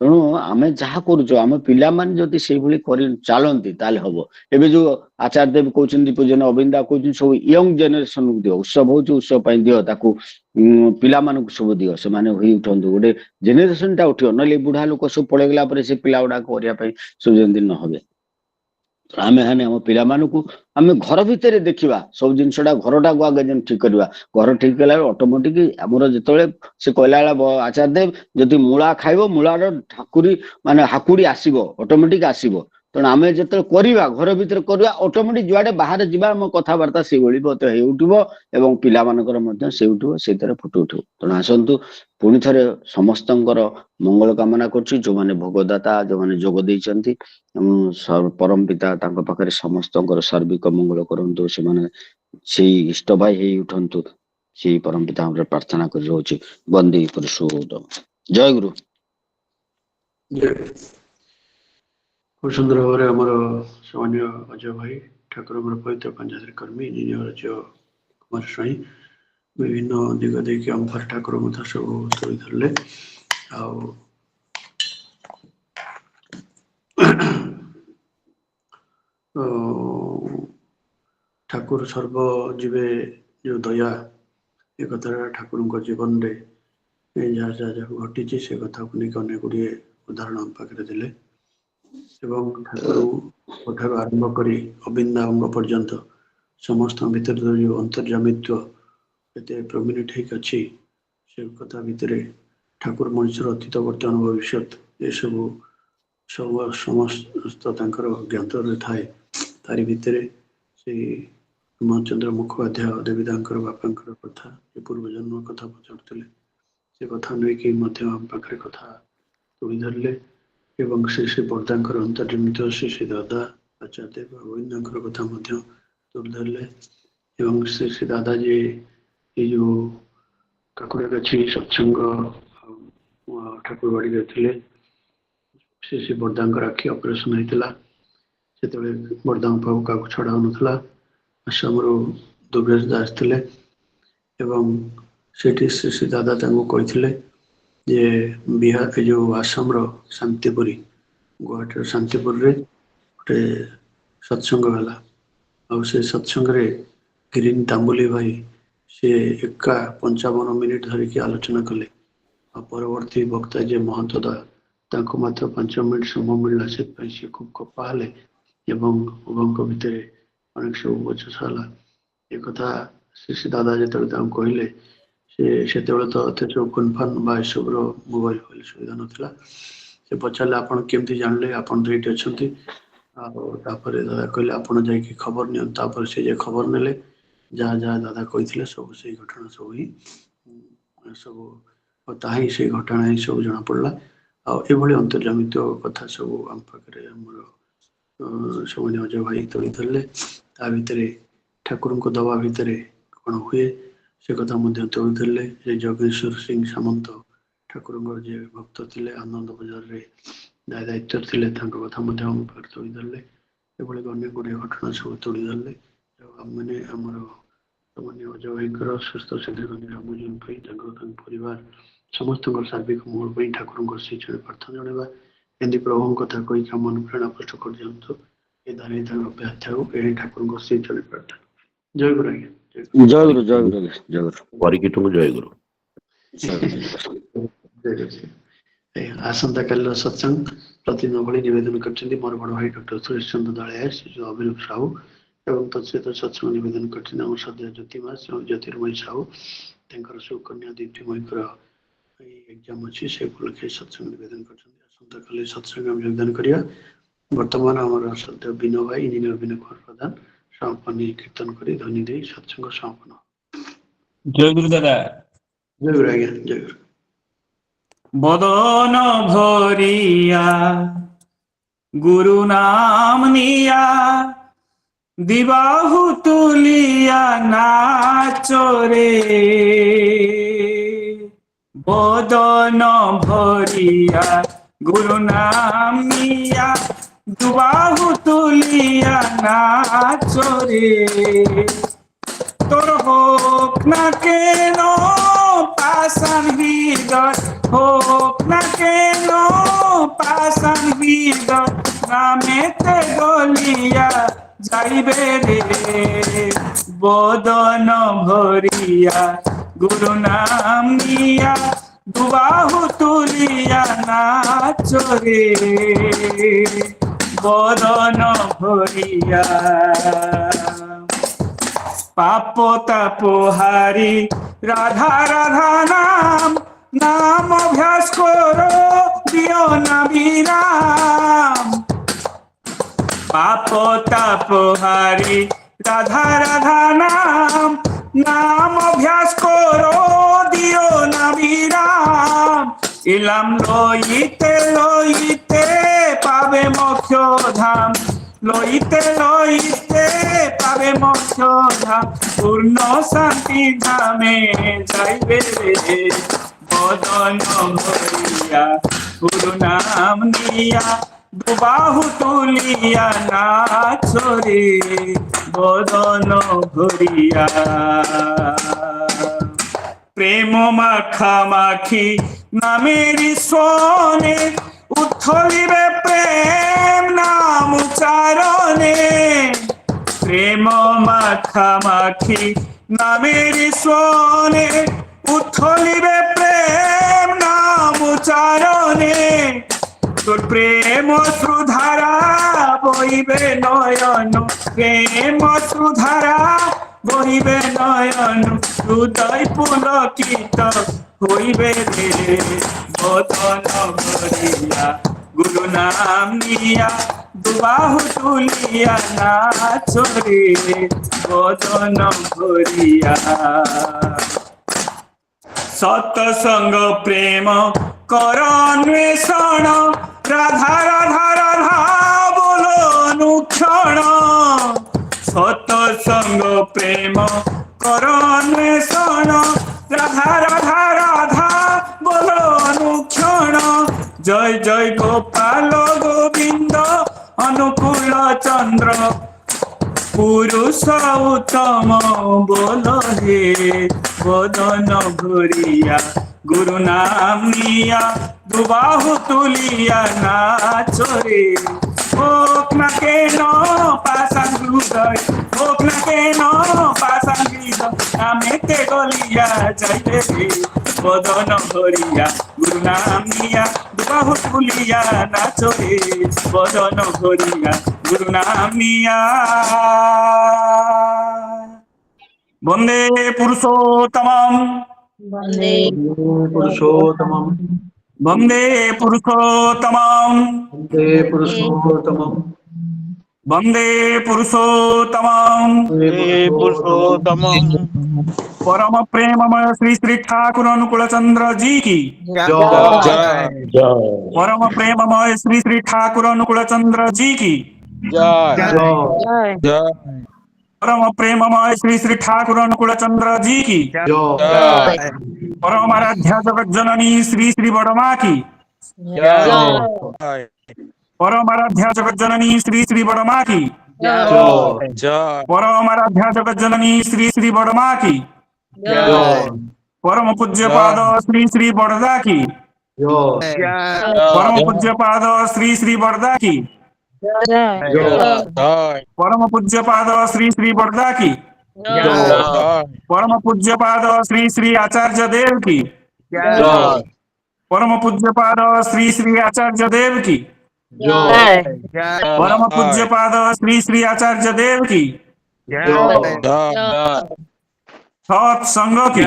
ତେଣୁ ଆମେ ଯାହା କରୁଛୁ, ଆମ ପିଲାମାନେ ଯଦି ସେଇଭଳି କରି ଚାଲନ୍ତି ତାହେଲେ ହବ। ଏବେ ଯୋଉ ଆଚାର୍ଯ୍ୟ ଦେବ କହୁଛନ୍ତି, ପୂଜନ ଅବିନ୍ଦା କହୁଛନ୍ତି, ସବୁ ୟଙ୍ଗ ଜେନେରେସନକୁ ଦିଅ, ଉତ୍ସବ ହଉଛି ଉତ୍ସବ ପାଇଁ ଦିଅ, ତାକୁ ପିଲାମାନଙ୍କୁ ସବୁ ଦିଅ, ସେମାନେ ହୋଇ ଉଠନ୍ତୁ, ଗୋଟେ ଜେନେରେସନ ଟା ଉଠିବ। ନହେଲେ ବୁଢା ଲୋକ ସବୁ ପଳେଇଗଲା ପରେ ସେ ପିଲା ଗୁଡାକ କରିବା ପାଇଁ ସବୁ ଯେମିତି ନହେବେ। ଆମେ ଆମ ପିଲାମାନଙ୍କୁ ଆମେ ଘର ଭିତରେ ଦେଖିବା, ସବୁ ଜିନିଷଟା ଘରଟାକୁ ଆଗେ ଯେମିତି ଠିକ କରିବା। ଘର ଠିକ କଲା ବେଳେ ଅଟୋମେଟିକ ଆମର ଯେତେବେଳେ ସେ କହିଲା ବେଳେ ଆଚାର୍ଯ୍ୟ ଦେବ, ଯଦି ମୂଳା ଖାଇବ, ମୂଳାର ଠାକୁରି ମାନେ ହାକୁଡି ଆସିବ, ଅଟୋମେଟିକ ଆସିବ। ତେଣୁ ଆମେ ଯେତେବେଳେ କରିବା, ଘର ଭିତରେ କରିବା, ଅଟୋମେଟିକ ଯୁଆଡେ ବାହାରେ ଯିବା, ଆମ କଥାବାର୍ତ୍ତା ସେଇଭଳି ମତେ ହେଇ ଉଠିବ, ଏବଂ ପିଲାମାନଙ୍କର ମଧ୍ୟ ସେ ଉଠିବ, ସେଇଥିରେ ଫୁଟି ଉଠିବ। ତେଣୁ ଆସନ୍ତୁ, ପୁଣି ଥରେ ସମସ୍ତଙ୍କର ମଙ୍ଗଳ କାମନା କରୁଛି। ଯୋଉମାନେ ଭୋଗଦାତା, ଯୋଉମାନେ ଯୋଗ ଦେଇଛନ୍ତି, ପରମ ପିତା ତାଙ୍କ ପାଖରେ ସମସ୍ତଙ୍କର ସାର୍ବିକ ମଙ୍ଗଳ କରନ୍ତୁ, ସେମାନେ ସେଇ ଇଷ୍ଟ ଭାଇ ହେଇ ଉଠନ୍ତୁ, ସେଇ ପରମ ପିତାଙ୍କର ପ୍ରାର୍ଥନା କରି ରହୁଛି। ବନ୍ଦେ ପୁରୁଷୋତ୍ତମ। ଜୟ ଗୁରୁ। ଖୁବ ସୁନ୍ଦର ଭାବରେ ଆମର ସମ୍ମାନୀୟ ଅଜୟ ଭାଇ, ଠାକୁରଙ୍କର ପବିତ୍ର ପଞ୍ଚାୟତ କର୍ମୀ, ଇଞ୍ଜିନିୟର ଅଜୟ କୁମାର ସ୍ୱାଇଁ, ବିଭିନ୍ନ ଦିଗ ଦେଇକି ଆମ ଘର ଠାକୁର ମଧ୍ୟ ସବୁ ତୁଳି ଧରିଲେ। ଆଉ ଠାକୁର ସର୍ବ ଯିବେ ଯୋଉ ଦୟା ଏ କଥାଟା ଠାକୁରଙ୍କ ଜୀବନରେ ଯାହା ଯାହା ଯାହା ଘଟିଛି ସେ କଥାକୁ ନେଇକି ଅନେକ ଗୁଡ଼ିଏ ଉଦାହରଣ ଆମ ପାଖରେ ଦେଲେ ଏବଂ ଠାକୁରଙ୍କଠାରୁ ଆରମ୍ଭ କରି ଅବିନ୍ଦାବଙ୍ଗ ପର୍ଯ୍ୟନ୍ତ ସମସ୍ତଙ୍କ ଭିତରେ ଯୋଉ ଅନ୍ତର୍ଜାମିତ୍ୱ ଏତେ ପ୍ରୋମିନେଟ୍ ହେଇକି ଅଛି ସେ କଥା ଭିତରେ ଠାକୁର ମଣିଷର ଅତୀତ ବର୍ତ୍ତମାନ ଭବିଷ୍ୟତ ଏସବୁ ସମସ୍ତ ତାଙ୍କର ଜ୍ଞାତରେ ଥାଏ। ତାରି ଭିତରେ ସେଇ ହେମଚନ୍ଦ୍ର ମୁଖୋପାଧ୍ୟାୟ ଦେବୀଦାଙ୍କର ବାପାଙ୍କର କଥା ଏ ପୂର୍ବଜନ୍ମ କଥା ପଚାରୁଥିଲେ ସେ କଥା ନେଇକି ମଧ୍ୟ ଆମ ପାଖରେ କଥା ତୁଳି ଧରିଲେ ଏବଂ ଶ୍ରୀ ବର୍ଦ୍ଧାଙ୍କର ଅନ୍ତର୍ଜମିତ ଶ୍ରୀ ଦାଦା ଆଚାର୍ଯ୍ୟ ଗୋବିନ୍ଦଙ୍କର କଥା ମଧ୍ୟ ତୁଳି ଧରିଲେ ଏବଂ ଶ୍ରୀ ଦାଦା ଯିଏ ଏଇ ଯୋଉ କାକୁଡ଼ାଗାଛି ସତ୍ସଙ୍ଗ ଠାକୁର ବାଡ଼ିରେ ଥିଲେ ଶ୍ରୀ ବର୍ଦ୍ଧାଙ୍କର ଆଖି ଅପରେସନ ହେଇଥିଲା ସେତେବେଳେ ବର୍ଦ୍ଧାଙ୍କ ପାଖକୁ କାହାକୁ ଛଡ଼ା ହେଉନଥିଲା ଆସାମରୁ ଦୁବେଶ ଦାସ ଥିଲେ ଏବଂ ସେଠି ଶ୍ରୀ ଦାଦା ତାଙ୍କୁ କହିଥିଲେ ଯେ ବିହାର ଏ ଯୋଉ ଆସାମର ଶାନ୍ତିପୁରୀ ଗୁଆହାଟୀର ଶାନ୍ତିପୁରରେ ଗୋଟେ ସତ୍ସଙ୍ଗ ହେଲା ଆଉ ସେ ସତ୍ସଙ୍ଗରେ ଗ୍ରୀନ ତାମ୍ବୁଲି ଭାଇ ସେ ଏକା 55 ମିନିଟ୍ ଧରିକି ଆଲୋଚନା କଲେ ଆଉ ପରବର୍ତ୍ତୀ ବକ୍ତା ଯିଏ ମହନ୍ତଦା ତାଙ୍କୁ ମାତ୍ର 5 ମିନିଟ୍ ସମୟ ମିଳିଲା ସେଥିପାଇଁ ସେ ଖୁବ୍ କପା ହେଲେ ଏବଂ ଉଭୟଙ୍କ ଭିତରେ ଅନେକ ସବୁ ବଚସା ହେଲା ଏ କଥା ଶ୍ରୀ ଦାଦା ଯେତେବେଳେ ତାଙ୍କୁ କହିଲେ ସେତେବେଳେ ତ ଏତେ ସବୁ ଫୋନ୍ ବା ଏସବୁର ମୋବାଇଲ ଫୋବାଇଲ ସୁବିଧା ନଥିଲା ସେ ପଚାରିଲେ ଆପଣ କେମିତି ଜାଣିଲେ ଆପଣ ତ ଏଇଠି ଅଛନ୍ତି ଆଉ ତାପରେ ଦାଦା କହିଲେ ଆପଣ ଯାଇକି ଖବର ନିଅନ୍ତୁ ତାପରେ ସେ ଯେ ଖବର ନେଲେ ଯାହା ଯାହା ଦାଦା କହିଥିଲେ ସବୁ ସେଇ ଘଟଣା ସବୁ ହିଁ ସବୁ ତାହା ହିଁ ସେଇ ଘଟଣା ହିଁ ସବୁ ଜଣାପଡ଼ିଲା ଆଉ ଏଭଳି ଅନ୍ତର୍ଜାମିତ କଥା ସବୁ ଆମ ପାଖରେ ଆମର ସେମାନେ ଅଜୟ ଭାଇ ତୋଳି ଧରିଲେ ତା ଭିତରେ ଠାକୁରଙ୍କ ଦବା ଭିତରେ କ'ଣ ହୁଏ ସେ କଥା ମଧ୍ୟ ତୋଳି ଧରିଲେ ଯେ ଯୋଗେଶ୍ୱର ସିଂ ସାମନ୍ତ ଠାକୁରଙ୍କର ଯିଏ ଭକ୍ତ ଥିଲେ ଆନନ୍ଦ ବଜାରରେ ଦାୟିତ୍ୱ ଥିଲେ ତାଙ୍କ କଥା ମଧ୍ୟ ଆମ ପାଖରେ ତୋଳି ଧରିଲେ ଏଭଳି ଅନେକ ଗୁଡ଼ିଏ ଘଟଣା ସବୁ ତୋଳି ଧରିଲେ ଆଉ ଆମମାନେ ଆମର ସେମାନେ ଅଜୟ ଭାଇଙ୍କର ସୁସ୍ଥ ଶରୀର ନିରାମ ଜୀବନ ପାଇଁ ତାଙ୍କ ପରିବାର ସମସ୍ତଙ୍କର ସାର୍ବିକ ମଙ୍ଗଳ ପାଇଁ ଠାକୁରଙ୍କର ସେଇ ଜଣେ ପ୍ରାର୍ଥନା ଜଣାଇବା ଏମିତି ପ୍ରଭୁଙ୍କ କଥା କହିକି ଆମ ଅନୁପ୍ରେରଣା ପୃଷ୍ଟ କରିଦିଅନ୍ତୁ ଏ ଧାରା ତାଙ୍କ ଅଭ୍ୟାସ ଥାଉ ଏହି ଠାକୁରଙ୍କ ସେଇ ଜଣେ ପ୍ରାର୍ଥନା ଜୟ ଗୁରୁ ଆଜ୍ଞା ଜୟ ଗୁରୁ ଜୟ ଗୁରୁ ଜୟ ଗୁରୁ ପରିକିଟକୁ ଜୟ ଗୁରୁ ଆସନ୍ତାକାଲିର ସତ୍ସଙ୍ଗ ପ୍ରତିଦିନ ଭଳି ନିବେଦନ କରିଛନ୍ତି ମୋର ବଡ଼ ଭାଇ ଡକ୍ଟର ସୁରେଶ ଚନ୍ଦ୍ର ଦଳାୟ ଶ୍ରୀ ଅଭିନବ ସାହୁ ଏବଂ ତତ୍ସହିତ ସତ୍ସଙ୍ଗ ନିବେଦନ କରିଛନ୍ତି ଆମ ସଦ୍ୟ ଜ୍ୟୋତିମା ଜ୍ୟୋତିର୍ମୟୀ ସାହୁ ତାଙ୍କର ସୁକନ୍ୟା ଦୀପ୍ତିମୟୀଙ୍କର ଏକ୍ଜାମ୍ ଅଛି ସେ ଉପଲକ୍ଷେ ସତ୍ସଙ୍ଗ ନିବେଦନ କରିଛନ୍ତି ଆସନ୍ତାକାଲି ସତ୍ସଙ୍ଗ ଆମେ ଯୋଗଦାନ କରିବା ବର୍ତ୍ତମାନ ଆମର ସଦ୍ୟ ବିନୋ ଭାଇ ଇଞ୍ଜିନିୟର ବିନୋ କୁମାର ପ୍ରଧାନ ସମାପନ କୀର୍ତ୍ତନ କରି ଧ୍ୱନି ଦେଇ ସତ୍ସଙ୍ଗ ସମାପନ ଜୟ ଗୁରୁ ଦାଦା ଜୟ ଗୁରୁ ଆଜ୍ଞା ଜୟ ଗୁରୁ বদন ভরিয়া গুরু নাম নিয়া দিবাহু তুলিয়া নাচরে বদন ভরিয়া গুরু নাম নিয়া দুবাহু তুলিয়া নাচরে তোর হোক না কেন পাষাণ হৃদয় হোক না কেন পাষাণ হৃদয় নামেতে গলিয়া যাইবে রে বদন ভরিয়া গুরু নাম নিয়া দুবাহু তুলিয়া নাচরে বদন ভরিয়া পাপ তাপ হারি রাধা রাধা নাম নাম অভ্যাস করো দিও না বিরাম পাপ তাপ হারি রাধা রাধা নাম নাম অভ্যাস করো দিও না বিরাম ইলাম লইতে লইতে পাবে মোক্ষ ধাম লইতে লইতে পাবে মোক্ষ ধাম পূর্ণ শান্তি ধামে যাইবে রে বদন ভরিয়া গুরু নাম নিয়া দুবাহু তুলিয়া নাচরে বদন ভরিয়া প্রেম মাখামাখি নামের সোনে উথলিবে প্রেম নাম উচ্চারণে, প্রেম মাখামাখি নামের স্বনে, উথলিবে প্রেম নাম উচ্চারণে, তোর প্রেম শ্রুধারা বহিবে নয়ন, প্রেম শ্রুধারা বহিবে নয়ন, হৃদয় পুলকিত হইবে রে, বদন ভরিয়া গুরু নাম নিয়া, দুবাহু তুলিয়া নাচ রে, বদন ভরিয়া। সৎসঙ্গ প্রেম কর অন্বেষণ, রাধা রাধা রাধা বলো অনুক্ষণ, সৎসঙ্গ প্রেম কর অন্বেষণ, রাধা রাধা রাধা বলো অনুক্ষণ, জয় জয় গোপাল গোবিন্দ অনুকূল চন্দ্র, পুরুষ উত্তম বল হে, বদন ভরিয়া গুরু নাম নিয়া, দুবাহু তুলিয়া নাচ রে, হোক না কেন পাষাণ হৃদয়, হোক না কেন পাষাণ হৃদয়, নামেতে গলিয়া যাইবে রে, বদন ভরিয়া গুরু নাম নিয়া, দুবাহু তুলিয়া নাচ রে, বদন ভরিয়া গুরু নাম নিয়া। বন্দে পুরুষোত্তমম, বন্দে পুরুষোত্তমম, বন্দে পুরুষোত্তমম, বন্দে পুরুষোত্তমম, বন্দে পুরুষোত্তমম। পুরুষোত্তমম। परम प्रेममय श्री श्री ठाकुर अनुकूल चंद्र जी की, जय परम प्रेममय श्री श्री ठाकुर अनुकूल चंद्र जी की, जय जय परम प्रेममय श्री श्री ठाकुर अनुकूल चंद्र जी की, परम आराध्या जगत जननी श्री श्री बड़मा की, जय परम आराध्या जगत जननी श्री श्री बड़मा की, जय परम आराध्या जगत जननी श्री श्री बड़मा की, परम पूज्य पाद श्री श्री बड़दा की, परम पूज्य पाद श्री श्री बड़दा की, परम पूज्य पाद श्री श्री बड़दा की, परम पूज्य पाद श्री श्री आचार्य देव की, परम पूज्य पाद श्री श्री आचार्य देव की, परम पूज्य पाद श्री श्री आचार्य देव की, सत्संग की,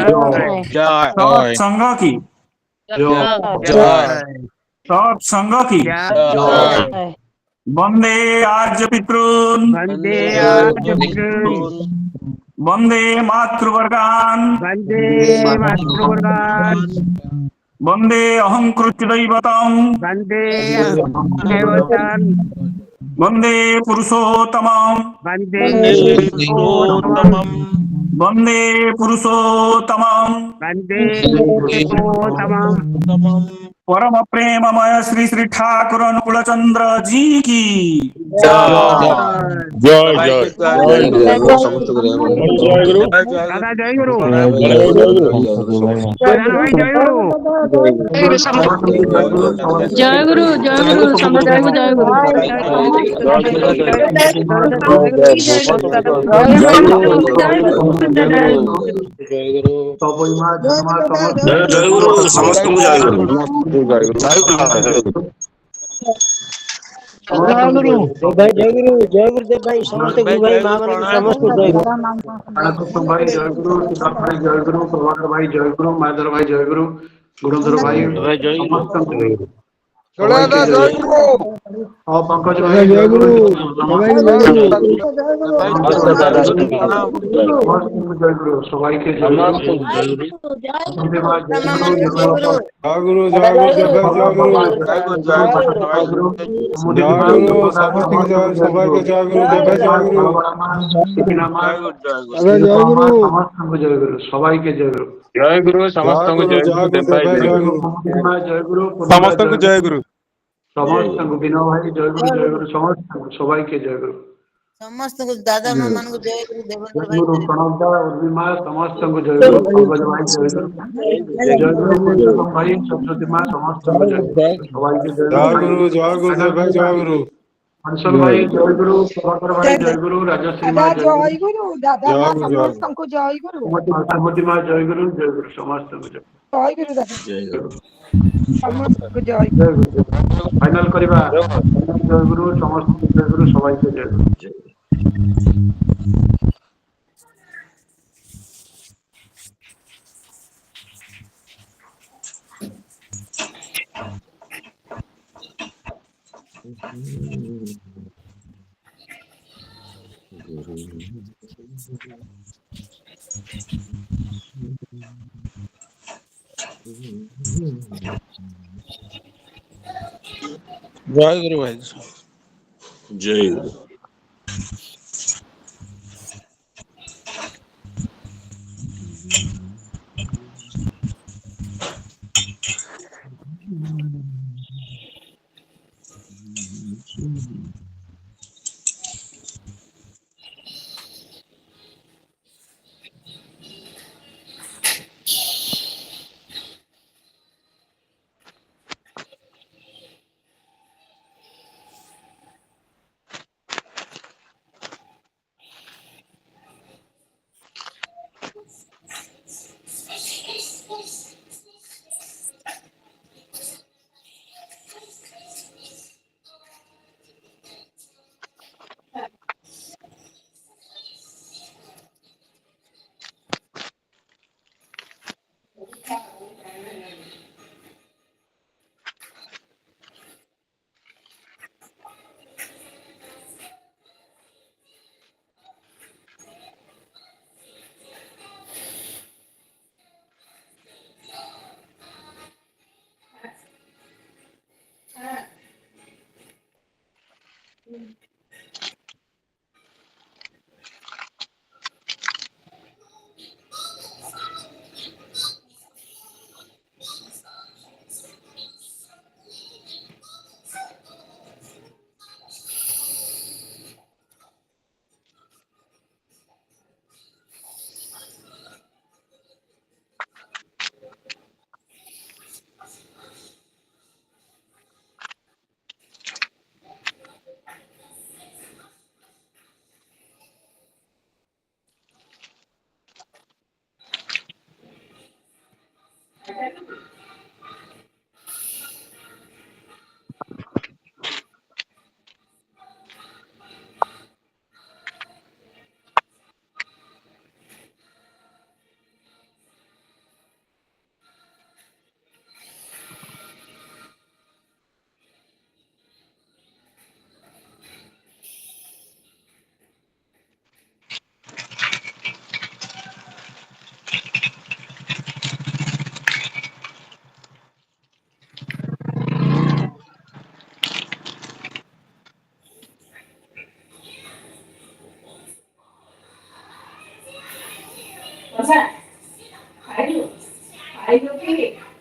सत्संग की, सत्संग की। वंदे आर्य पितॄन्, वंदे मातृवर्गान्, वंदे अहंकृत्य दैवतम्, वंदे पुरुषोत्तमम्, वंदे पुरुषोत्तमम्। परम प्रेममय श्री श्री ठाकुर अनुकूल चंद्र जी की, जय गुरु सब जय गुरु जय गुरु जय गुरु समस्त जय गुरु। जय गुरुदेव भाई समस्त गुरु भाई मां समस्त जय गुरु भाई जय गुरु, भाई जय गुरु, प्रभाकर भाई जय गुरु, माधर भाई जय गुरु, गुरुधर भाई जय गुरु, और पंकज भाई जय गुरु, जय गुरु सबाई के जय गुरु, सबाई के जय गुरु, जय गुरु समस्त जय गुरु, समस्त जय गुरु, समस्त विनय भाई जय गुरु, समस्त सबाई के जय गुरु, ସମସ୍ତଙ୍କୁ ଦାଦା ମା ମାନଙ୍କୁ ଜୟ ଗୁରୁ ଦେବେନ୍ଦ୍ର ଭାଇ ଜୟଗୁରୁ ପ୍ରଣବଦା ଉର୍ମିମା ସମସ୍ତଙ୍କୁ ଜୟଗୁରୁ ପଙ୍କଜ ଭାଇ ଜୟଗୁରୁ ଜୟଗୁରୁ ପୁରୁଷୋତ୍ତମ ଭାଇ ସରସ୍ୱତୀ ମା ସମସ୍ତଙ୍କୁ ଜୟଗୁରୁ ସବାଇକୁ ଜୟଗୁରୁ ଜୟଗୁରୁ ହଂସଲ ଭାଇ ଜୟଗୁରୁ ପ୍ରଭାକର ଭାଇ ଜୟଗୁରୁ ରାଜଶ୍ରୀ ମା ଜୟଗୁରୁ ଦାଦା ମା ଜୟଗୁରୁ ସମସ୍ତଙ୍କୁ ଜୟ ଗୁରୁ ସୁମତି ମା ଜୟଗୁରୁ ଜୟଗୁରୁ ସମସ୍ତଙ୍କୁ ଜୟ ଗୁରୁ ଦାଦା ସମସ୍ତଙ୍କୁ ଜୟ ଜୟଗୁରୁ ଫାଇନାଲ କରିବା ଜୟଗୁରୁ ସମସ୍ତଙ୍କୁ ଜୟଗୁରୁ ସବାଇକୁ ଜୟଗୁରୁ জয় গুরু ভাই জয় গুরু I do. I do.